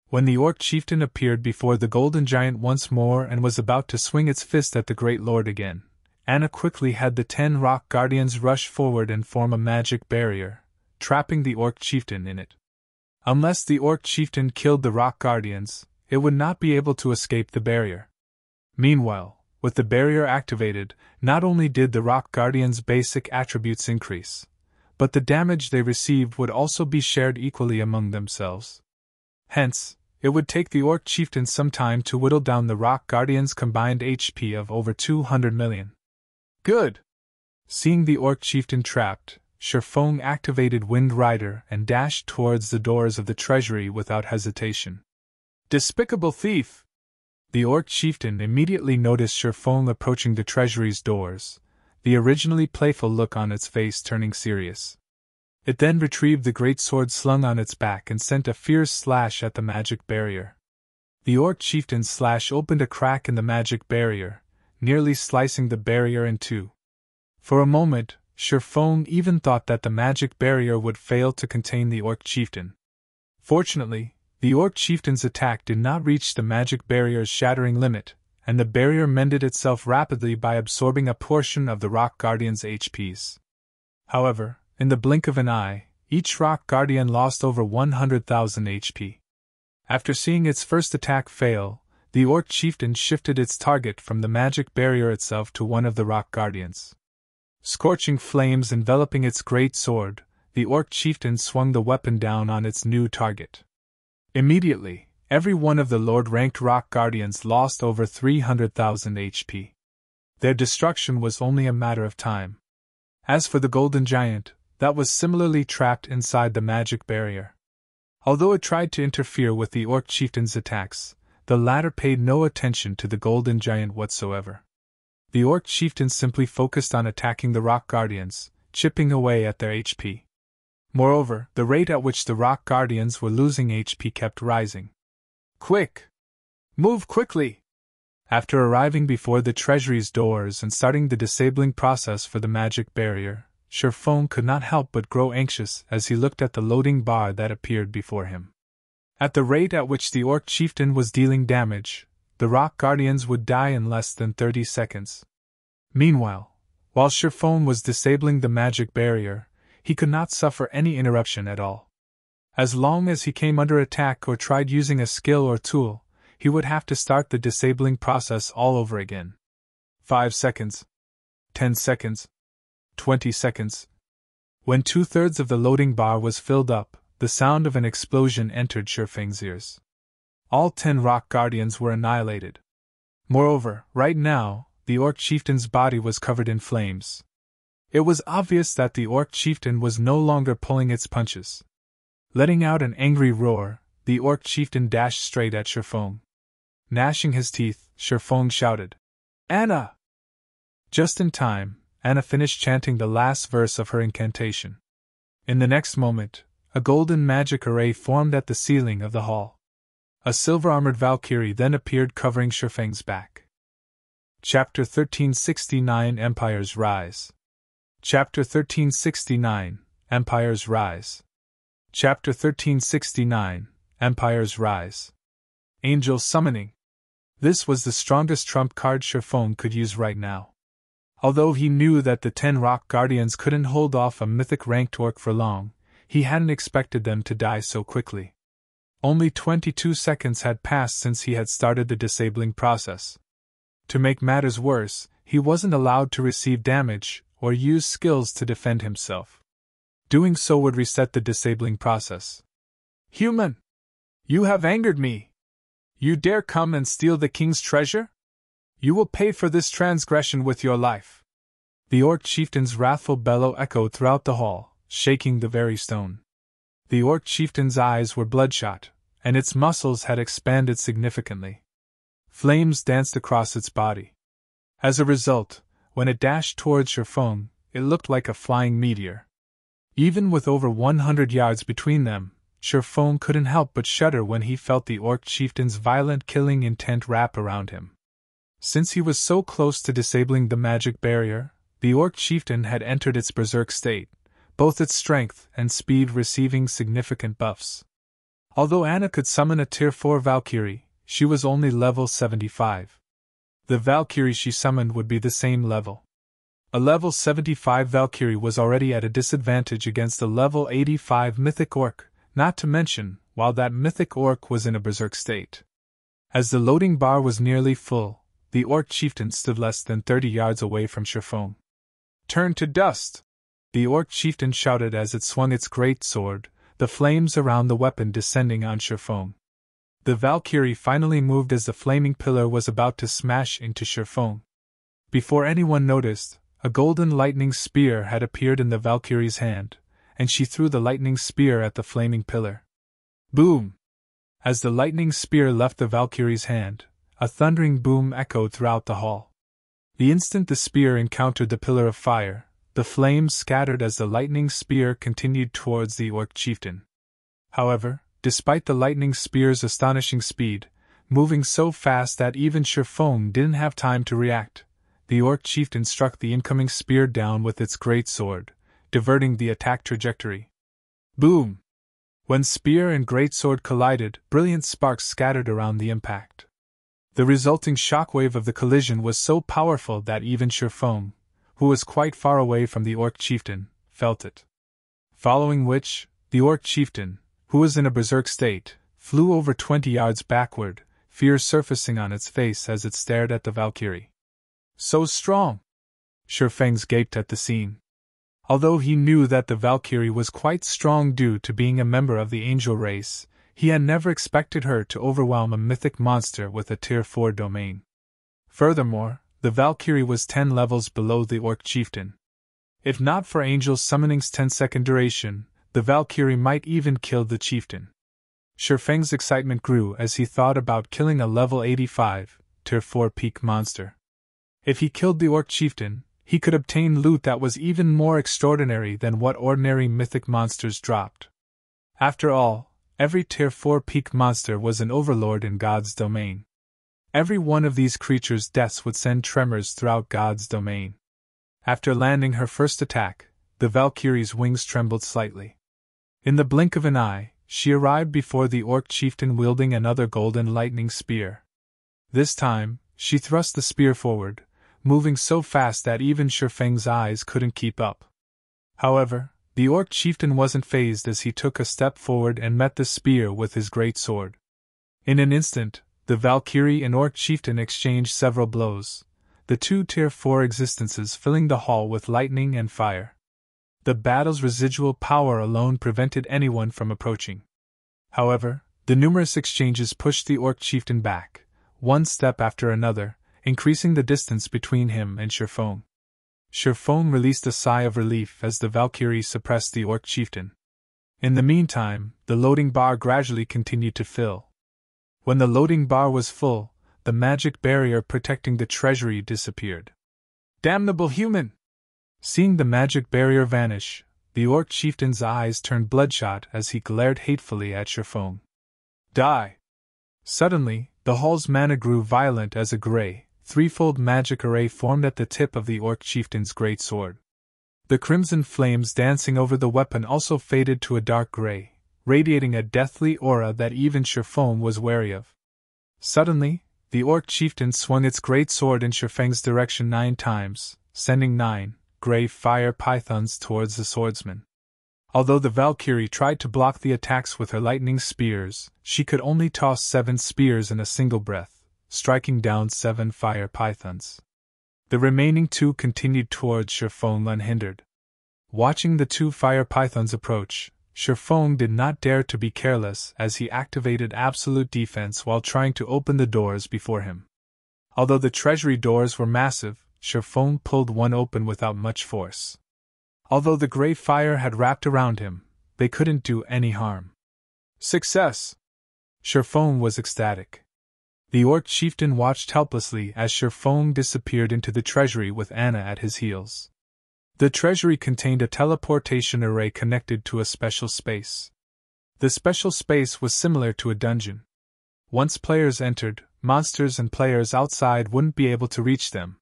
When the Orc Chieftain appeared before the Golden Giant once more and was about to swing its fist at the Great Lord again, Anna quickly had the 10 Rock Guardians rush forward and form a magic barrier, trapping the Orc Chieftain in it. Unless the Orc Chieftain killed the Rock Guardians, it would not be able to escape the barrier. Meanwhile, with the barrier activated, not only did the Rock Guardians' basic attributes increase, but the damage they received would also be shared equally among themselves. Hence, it would take the Orc Chieftain some time to whittle down the Rock Guardians' combined HP of over 200 million. Good! Seeing the Orc Chieftain trapped, Shifeng activated Wind Rider and dashed towards the doors of the treasury without hesitation. Despicable thief! The Orc Chieftain immediately noticed Shifeng approaching the treasury's doors, the originally playful look on its face turning serious. It then retrieved the great sword slung on its back and sent a fierce slash at the magic barrier. The Orc Chieftain's slash opened a crack in the magic barrier, nearly slicing the barrier in two. For a moment, Shifeng even thought that the magic barrier would fail to contain the Orc Chieftain. Fortunately, the Orc Chieftain's attack did not reach the magic barrier's shattering limit, and the barrier mended itself rapidly by absorbing a portion of the Rock Guardian's HPs. However, in the blink of an eye, each Rock Guardian lost over 100,000 HP. After seeing its first attack fail, the Orc Chieftain shifted its target from the magic barrier itself to one of the Rock Guardians. Scorching flames enveloping its great sword, the Orc Chieftain swung the weapon down on its new target. Immediately, Every one of the Lord-ranked Rock Guardians lost over 300,000 HP. Their destruction was only a matter of time. As for the Golden Giant, that was similarly trapped inside the magic barrier. Although it tried to interfere with the Orc Chieftain's attacks, the latter paid no attention to the Golden Giant whatsoever. The Orc Chieftain simply focused on attacking the Rock Guardians, chipping away at their HP. Moreover, the rate at which the Rock Guardians were losing HP kept rising. Quick! Move quickly! After arriving before the treasury's doors and starting the disabling process for the magic barrier, Sherfone could not help but grow anxious as he looked at the loading bar that appeared before him. At the rate at which the Orc Chieftain was dealing damage, the Rock Guardians would die in less than 30 seconds. Meanwhile, while Sherfone was disabling the magic barrier, he could not suffer any interruption at all. As long as he came under attack or tried using a skill or tool, he would have to start the disabling process all over again. 5 seconds. 10 seconds. 20 seconds. When 2/3 of the loading bar was filled up, the sound of an explosion entered Sherfang's ears. All 10 Rock Guardians were annihilated. Moreover, right now, the Orc Chieftain's body was covered in flames. It was obvious that the Orc Chieftain was no longer pulling its punches. Letting out an angry roar, the Orc Chieftain dashed straight at Sherfone. Gnashing his teeth, Sherfone shouted, "Anna!" Just in time, Anna finished chanting the last verse of her incantation. In the next moment, a golden magic array formed at the ceiling of the hall. A silver-armored Valkyrie then appeared covering Sherfang's back. Chapter 1369 Empire's Rise. Chapter 1369 Empire's Rise. Chapter 1369 Empire's Rise. Angel Summoning. This was the strongest trump card Sherfone could use right now. Although he knew that the 10 Rock Guardians couldn't hold off a mythic-ranked orc for long, he hadn't expected them to die so quickly. Only 22 seconds had passed since he had started the disabling process. To make matters worse, he wasn't allowed to receive damage or use skills to defend himself. Doing so would reset the disabling process. "Human! You have angered me! You dare come and steal the king's treasure? You will pay for this transgression with your life." The Orc Chieftain's wrathful bellow echoed throughout the hall, shaking the very stone. The Orc Chieftain's eyes were bloodshot, and its muscles had expanded significantly. Flames danced across its body. As a result, when it dashed towards Sherfone, it looked like a flying meteor. Even with over 100 yards between them, Sherfone couldn't help but shudder when he felt the Orc Chieftain's violent killing intent wrap around him. Since he was so close to disabling the magic barrier, the Orc Chieftain had entered its berserk state, both its strength and speed receiving significant buffs. Although Anna could summon a Tier 4 Valkyrie, she was only level 75. The Valkyrie she summoned would be the same level. A level 75 Valkyrie was already at a disadvantage against a level 85 Mythic Orc, not to mention, while that Mythic Orc was in a berserk state. As the loading bar was nearly full, the Orc Chieftain stood less than 30 yards away from Sherfone. "Turn to dust!" the Orc Chieftain shouted as it swung its great sword, the flames around the weapon descending on Sherfone. The Valkyrie finally moved as the flaming pillar was about to smash into Sherfone. Before anyone noticed, a golden lightning spear had appeared in the Valkyrie's hand, and she threw the lightning spear at the flaming pillar. Boom! As the lightning spear left the Valkyrie's hand, a thundering boom echoed throughout the hall. The instant the spear encountered the pillar of fire, the flames scattered as the lightning spear continued towards the Orc Chieftain. However, despite the lightning spear's astonishing speed, moving so fast that even Sherfone didn't have time to react, the Orc Chieftain struck the incoming spear down with its great sword, diverting the attack trajectory. Boom! When spear and greatsword collided, brilliant sparks scattered around the impact. The resulting shockwave of the collision was so powerful that even Sherfone, who was quite far away from the Orc Chieftain, felt it. Following which, the Orc Chieftain, who was in a berserk state, flew over 20 yards backward, fear surfacing on its face as it stared at the Valkyrie. "So strong!" Sherfangs gaped at the scene. Although he knew that the Valkyrie was quite strong due to being a member of the angel race, he had never expected her to overwhelm a mythic monster with a Tier 4 domain. Furthermore, the Valkyrie was 10 levels below the Orc Chieftain. If not for Angel's summoning's 10-second duration, the Valkyrie might even kill the Chieftain. Shifeng's excitement grew as he thought about killing a level 85, Tier 4 peak monster. If he killed the Orc Chieftain, he could obtain loot that was even more extraordinary than what ordinary mythic monsters dropped. After all, every Tier 4 peak monster was an overlord in God's domain. Every one of these creatures' deaths would send tremors throughout God's domain. After landing her first attack, the Valkyrie's wings trembled slightly. In the blink of an eye, she arrived before the Orc Chieftain wielding another golden lightning spear. This time, she thrust the spear forward, moving so fast that even Shifeng's eyes couldn't keep up. However, the Orc Chieftain wasn't fazed as he took a step forward and met the spear with his great sword. In an instant, the Valkyrie and Orc Chieftain exchanged several blows, the two Tier 4 existences filling the hall with lightning and fire. The battle's residual power alone prevented anyone from approaching. However, the numerous exchanges pushed the Orc Chieftain back, one step after another, increasing the distance between him and Shifeng. Shifeng released a sigh of relief as the Valkyrie suppressed the Orc Chieftain. In the meantime, the loading bar gradually continued to fill. When the loading bar was full, the magic barrier protecting the treasury disappeared. Damnable human! Seeing the magic barrier vanish, the Orc Chieftain's eyes turned bloodshot as he glared hatefully at Shifeng. Die! Suddenly, the hall's mana grew violent as a gray, threefold magic array formed at the tip of the Orc Chieftain's great sword. The crimson flames dancing over the weapon also faded to a dark gray, radiating a deathly aura that even Shifeng was wary of. Suddenly, the Orc Chieftain swung its great sword in Shifeng's direction 9 times, sending 9 gray fire pythons towards the swordsman. Although the Valkyrie tried to block the attacks with her lightning spears, she could only toss 7 spears in a single breath, striking down 7 fire pythons. The remaining 2 continued towards Shifeng unhindered. Watching the 2 fire pythons approach, Shifeng did not dare to be careless as he activated absolute defense while trying to open the doors before him. Although the treasury doors were massive, Shifeng pulled one open without much force. Although the gray fire had wrapped around him, they couldn't do any harm. Success! Shifeng was ecstatic. The Orc Chieftain watched helplessly as Shifeng disappeared into the treasury with Anna at his heels. The treasury contained a teleportation array connected to a special space. The special space was similar to a dungeon. Once players entered, monsters and players outside wouldn't be able to reach them.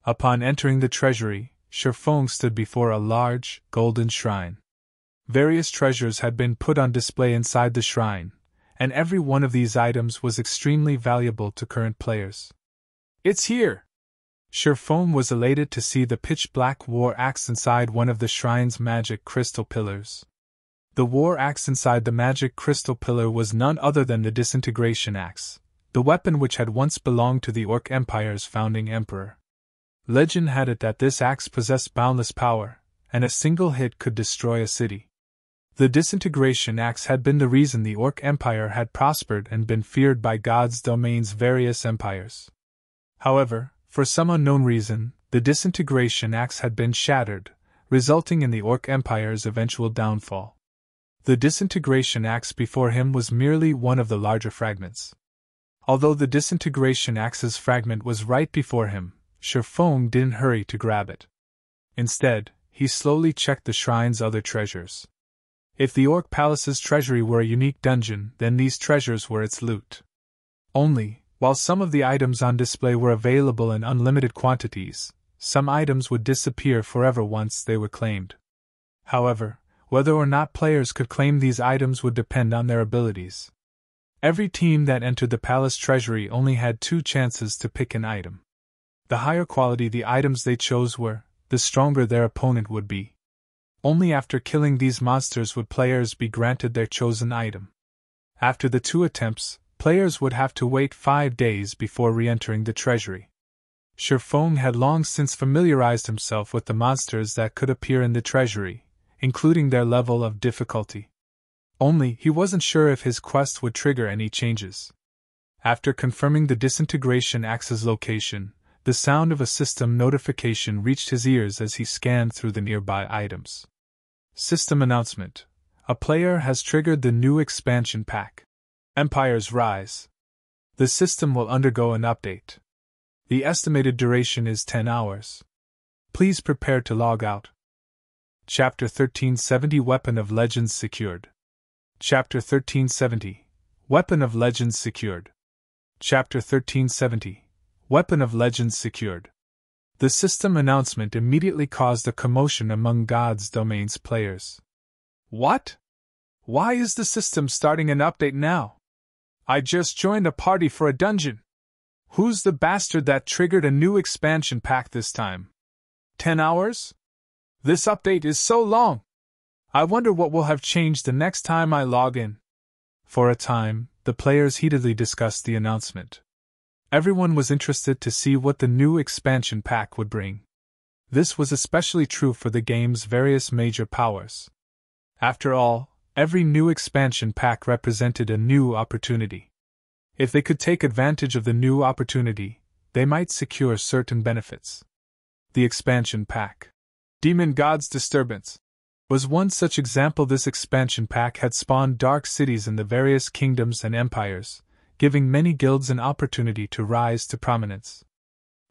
Upon entering the treasury, Shifeng stood before a large, golden shrine. Various treasures had been put on display inside the shrine, and every one of these items was extremely valuable to current players. It's here! Shifeng was elated to see the pitch-black war axe inside one of the shrine's magic crystal pillars. The war axe inside the magic crystal pillar was none other than the disintegration axe, the weapon which had once belonged to the Orc Empire's founding emperor. Legend had it that this axe possessed boundless power, and a single hit could destroy a city. The disintegration axe had been the reason the Orc Empire had prospered and been feared by God's domain's various empires. However, for some unknown reason, the disintegration axe had been shattered, resulting in the Orc Empire's eventual downfall. The disintegration axe before him was merely one of the larger fragments. Although the disintegration axe's fragment was right before him, Shifeng didn't hurry to grab it. Instead, he slowly checked the shrine's other treasures. If the Orc Palace's treasury were a unique dungeon, then these treasures were its loot. Only, while some of the items on display were available in unlimited quantities, some items would disappear forever once they were claimed. However, whether or not players could claim these items would depend on their abilities. Every team that entered the palace treasury only had 2 chances to pick an item. The higher quality the items they chose were, the stronger their opponent would be. Only after killing these monsters would players be granted their chosen item. After the 2 attempts, players would have to wait 5 days before re-entering the treasury. Shifeng had long since familiarized himself with the monsters that could appear in the treasury, including their level of difficulty. Only, he wasn't sure if his quest would trigger any changes. After confirming the disintegration axe's location, the sound of a system notification reached his ears as he scanned through the nearby items. System announcement. A player has triggered the new expansion pack. Empire's Rise. The system will undergo an update. The estimated duration is 10 hours. Please prepare to log out. Chapter 1370 Weapon of Legends secured. Chapter 1370 Weapon of Legends secured. Chapter 1370 Weapon of Legends secured. The system announcement immediately caused a commotion among God's Domain's players. What? Why is the system starting an update now? I just joined a party for a dungeon. Who's the bastard that triggered a new expansion pack this time? 10 hours? This update is so long. I wonder what will have changed the next time I log in. For a time, the players heatedly discussed the announcement. Everyone was interested to see what the new expansion pack would bring. This was especially true for the game's various major powers. After all, every new expansion pack represented a new opportunity. If they could take advantage of the new opportunity, they might secure certain benefits. The expansion pack. Demon God's Disturbance was one such example. This expansion pack had spawned dark cities in the various kingdoms and empires, giving many guilds an opportunity to rise to prominence.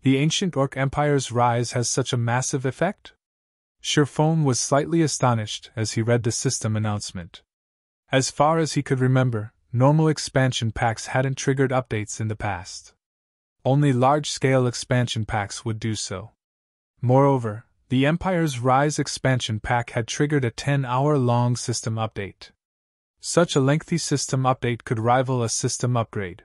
The ancient Orc Empire's rise has such a massive effect? Sherfone was slightly astonished as he read the system announcement. As far as he could remember, normal expansion packs hadn't triggered updates in the past. Only large-scale expansion packs would do so. Moreover, the Empire's Rise expansion pack had triggered a 10-hour-long system update. Such a lengthy system update could rival a system upgrade.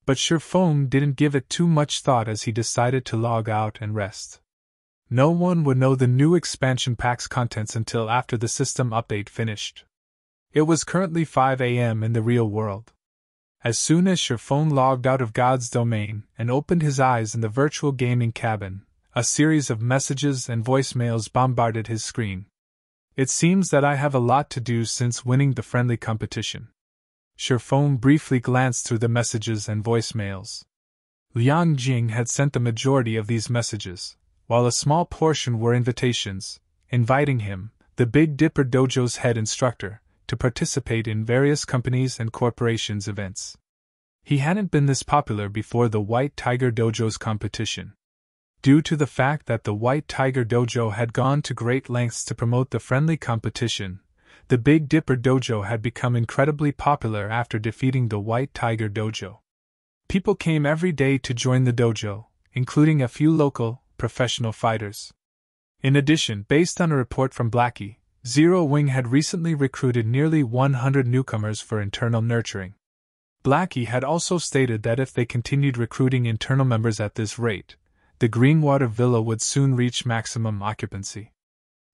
But Sherfone didn't give it too much thought as he decided to log out and rest. No one would know the new expansion pack's contents until after the system update finished. It was currently 5 a.m. in the real world. As soon as Sherfone logged out of God's Domain and opened his eyes in the virtual gaming cabin, a series of messages and voicemails bombarded his screen. It seems that I have a lot to do since winning the friendly competition. Sherfone briefly glanced through the messages and voicemails. Liang Jing had sent the majority of these messages, while a small portion were invitations, inviting him, the Big Dipper Dojo's head instructor, to participate in various companies' and corporations' events. He hadn't been this popular before the White Tiger Dojo's competition. Due to the fact that the White Tiger Dojo had gone to great lengths to promote the friendly competition, the Big Dipper Dojo had become incredibly popular after defeating the White Tiger Dojo. People came every day to join the dojo, including a few local, professional fighters. In addition, based on a report from Blackie, Zero Wing had recently recruited nearly 100 newcomers for internal nurturing. Blackie had also stated that if they continued recruiting internal members at this rate, the Greenwater Villa would soon reach maximum occupancy.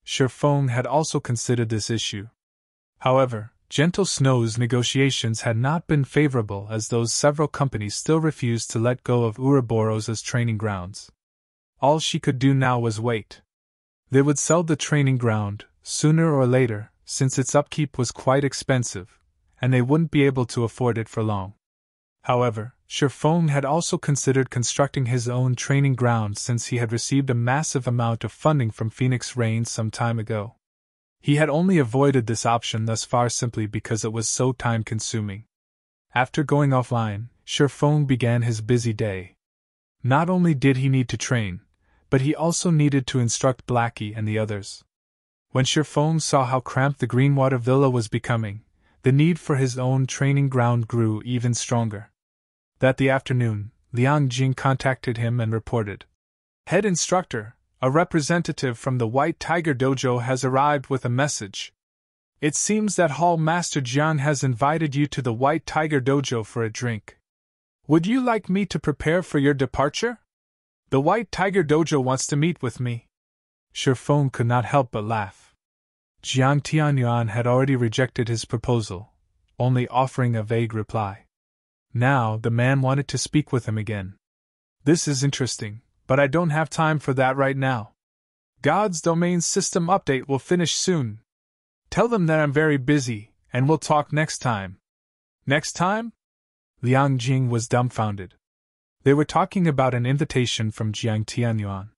Sherfone had also considered this issue. However, Gentle Snow's negotiations had not been favorable as those several companies still refused to let go of Ouroboros as training grounds. All she could do now was wait. They would sell the training ground, sooner or later, since its upkeep was quite expensive, and they wouldn't be able to afford it for long. However, Sherfone had also considered constructing his own training ground since he had received a massive amount of funding from Phoenix Rain some time ago. He had only avoided this option thus far simply because it was so time-consuming. After going offline, Sherfone began his busy day. Not only did he need to train, but he also needed to instruct Blackie and the others. When Sherfone saw how cramped the Greenwater Villa was becoming, the need for his own training ground grew even stronger. That afternoon, Liang Jing contacted him and reported, "Head instructor, a representative from the White Tiger Dojo has arrived with a message. It seems that Hall Master Jian has invited you to the White Tiger Dojo for a drink. Would you like me to prepare for your departure? The White Tiger Dojo wants to meet with me." Sherfone could not help but laugh. Jiang Tianyuan had already rejected his proposal, only offering a vague reply. Now the man wanted to speak with him again. "This is interesting, but I don't have time for that right now. God's Domain system update will finish soon. Tell them that I'm very busy, and we'll talk next time. Next time? Liang Jing was dumbfounded. They were talking about an invitation from Jiang Tianyuan.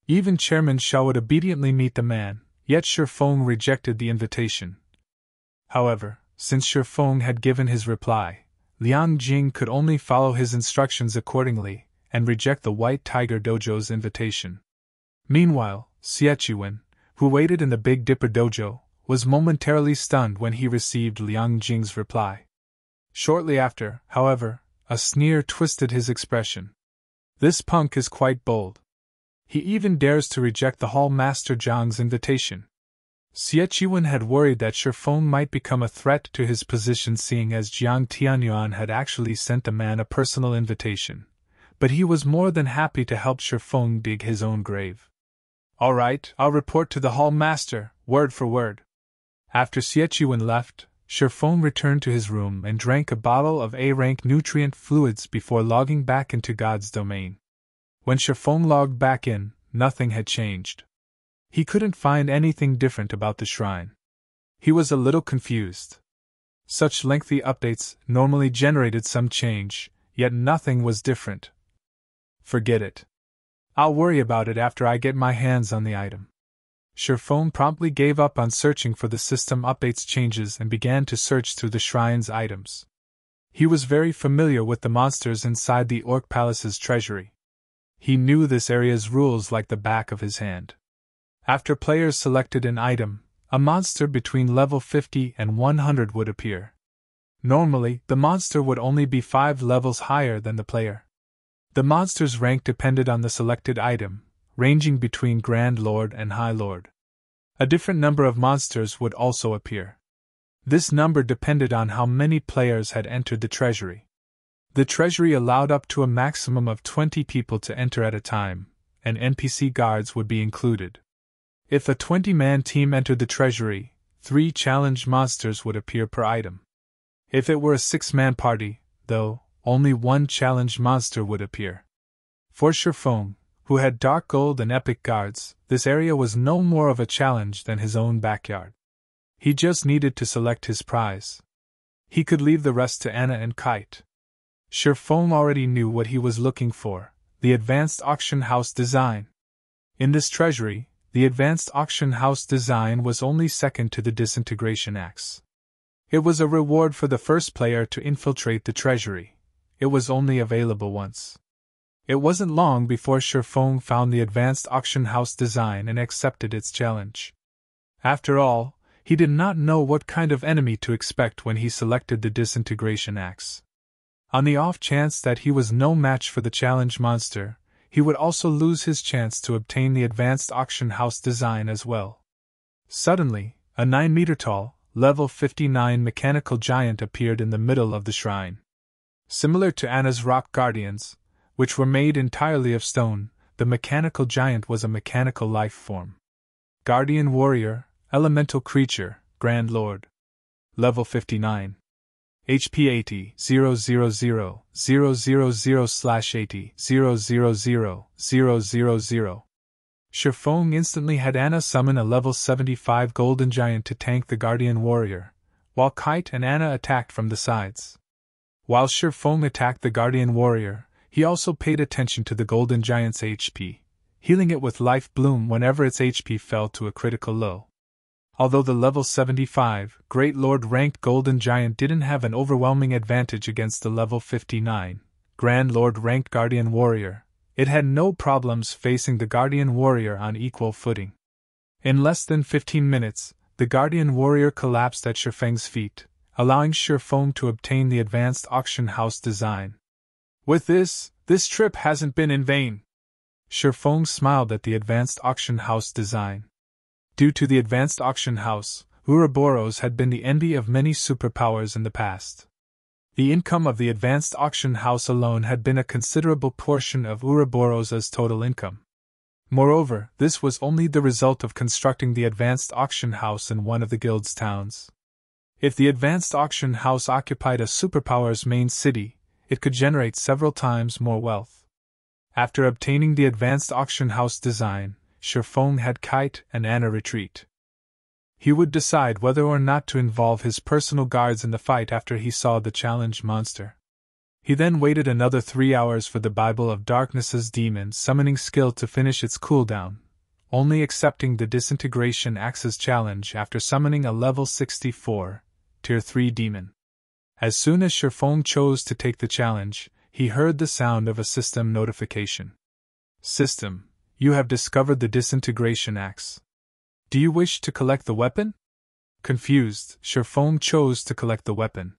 Even Chairman Shao would obediently meet the man, yet Shi Feng rejected the invitation. However, since Shi Feng had given his reply, Liang Jing could only follow his instructions accordingly and reject the White Tiger Dojo's invitation. Meanwhile, Xieqiwen, who waited in the Big Dipper Dojo, was momentarily stunned when he received Liang Jing's reply. Shortly after, however, a sneer twisted his expression. This punk is quite bold. He even dares to reject the Hall Master Zhang's invitation. Xieqiwen had worried that Shi Feng might become a threat to his position, seeing as Jiang Tianyuan had actually sent the man a personal invitation, but he was more than happy to help Shi Feng dig his own grave. All right, I'll report to the Hall Master, word for word. After Xieqiwen left, Shi Feng returned to his room and drank a bottle of A-rank nutrient fluids before logging back into God's domain. When Shi Feng logged back in, nothing had changed. He couldn't find anything different about the shrine. He was a little confused. Such lengthy updates normally generated some change, yet nothing was different. Forget it. I'll worry about it after I get my hands on the item. Shi Feng promptly gave up on searching for the system updates changes and began to search through the shrine's items. He was very familiar with the monsters inside the Orc Palace's treasury. He knew this area's rules like the back of his hand. After players selected an item, a monster between level 50 and 100 would appear. Normally, the monster would only be 5 levels higher than the player. The monster's rank depended on the selected item, ranging between Grand Lord and High Lord. A different number of monsters would also appear. This number depended on how many players had entered the treasury. The treasury allowed up to a maximum of 20 people to enter at a time, and NPC guards would be included. If a 20-man team entered the treasury, 3 challenge monsters would appear per item. If it were a 6-man party, though, only 1 challenge monster would appear. For Shi Feng, who had dark gold and epic guards, this area was no more of a challenge than his own backyard. He just needed to select his prize. He could leave the rest to Anna and Kite. Shi Feng already knew what he was looking for, the advanced auction house design. In this treasury, the advanced auction house design was only second to the disintegration axe. It was a reward for the first player to infiltrate the treasury. It was only available once. It wasn't long before Shi Feng found the advanced auction house design and accepted its challenge. After all, he did not know what kind of enemy to expect when he selected the disintegration axe. On the off chance that he was no match for the challenge monster, he would also lose his chance to obtain the advanced auction house design as well. Suddenly, a 9-meter-tall, level 59 mechanical giant appeared in the middle of the shrine. Similar to Anna's rock guardians, which were made entirely of stone, the mechanical giant was a mechanical life form. Guardian warrior, elemental creature, Grand Lord. Level 59. HP 80 000 000/80 000 000. Shi Feng instantly had Anna summon a level 75 golden giant to tank the guardian warrior, while Kite and Anna attacked from the sides. While Shi Feng attacked the guardian warrior, he also paid attention to the golden giant's HP, healing it with life bloom whenever its HP fell to a critical low. Although the level 75 Great Lord ranked Golden Giant didn't have an overwhelming advantage against the level 59 Grand Lord ranked Guardian Warrior, it had no problems facing the Guardian Warrior on equal footing. In less than 15 minutes, the Guardian Warrior collapsed at Shi Feng's feet, allowing Shi Feng to obtain the advanced auction house design. With this trip hasn't been in vain. Shi Feng smiled at the advanced auction house design. Due to the advanced auction house, Ouroboros had been the envy of many superpowers in the past. The income of the advanced auction house alone had been a considerable portion of Ouroboros' total income. Moreover, this was only the result of constructing the advanced auction house in one of the guild's towns. If the advanced auction house occupied a superpower's main city, it could generate several times more wealth. After obtaining the advanced auction house design, Shi Feng had Kite and Anna retreat. He would decide whether or not to involve his personal guards in the fight after he saw the challenged monster. He then waited another 3 hours for the Bible of Darkness's demon summoning skill to finish its cooldown, only accepting the Disintegration Axe's challenge after summoning a level 64, Tier 3 demon. As soon as Shifeng chose to take the challenge, he heard the sound of a system notification. System, you have discovered the Disintegration Axe. Do you wish to collect the weapon? Confused, Shifeng chose to collect the weapon.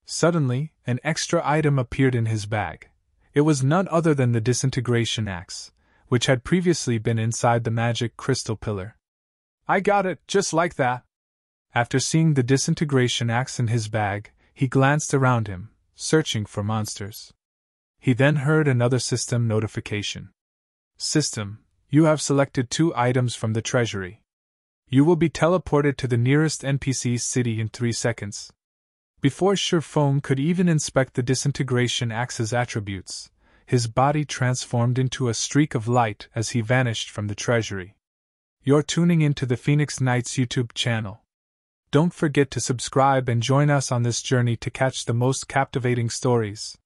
Suddenly, an extra item appeared in his bag. It was none other than the Disintegration Axe, which had previously been inside the magic crystal pillar. I got it, just like that. After seeing the Disintegration Axe in his bag, he glanced around him, searching for monsters. He then heard another system notification. System, you have selected 2 items from the treasury. You will be teleported to the nearest NPC city in 3 seconds. Before Shifeng could even inspect the Disintegration Axe's attributes, his body transformed into a streak of light as he vanished from the treasury. You're tuning into the Phoenix Knights YouTube channel. Don't forget to subscribe and join us on this journey to catch the most captivating stories.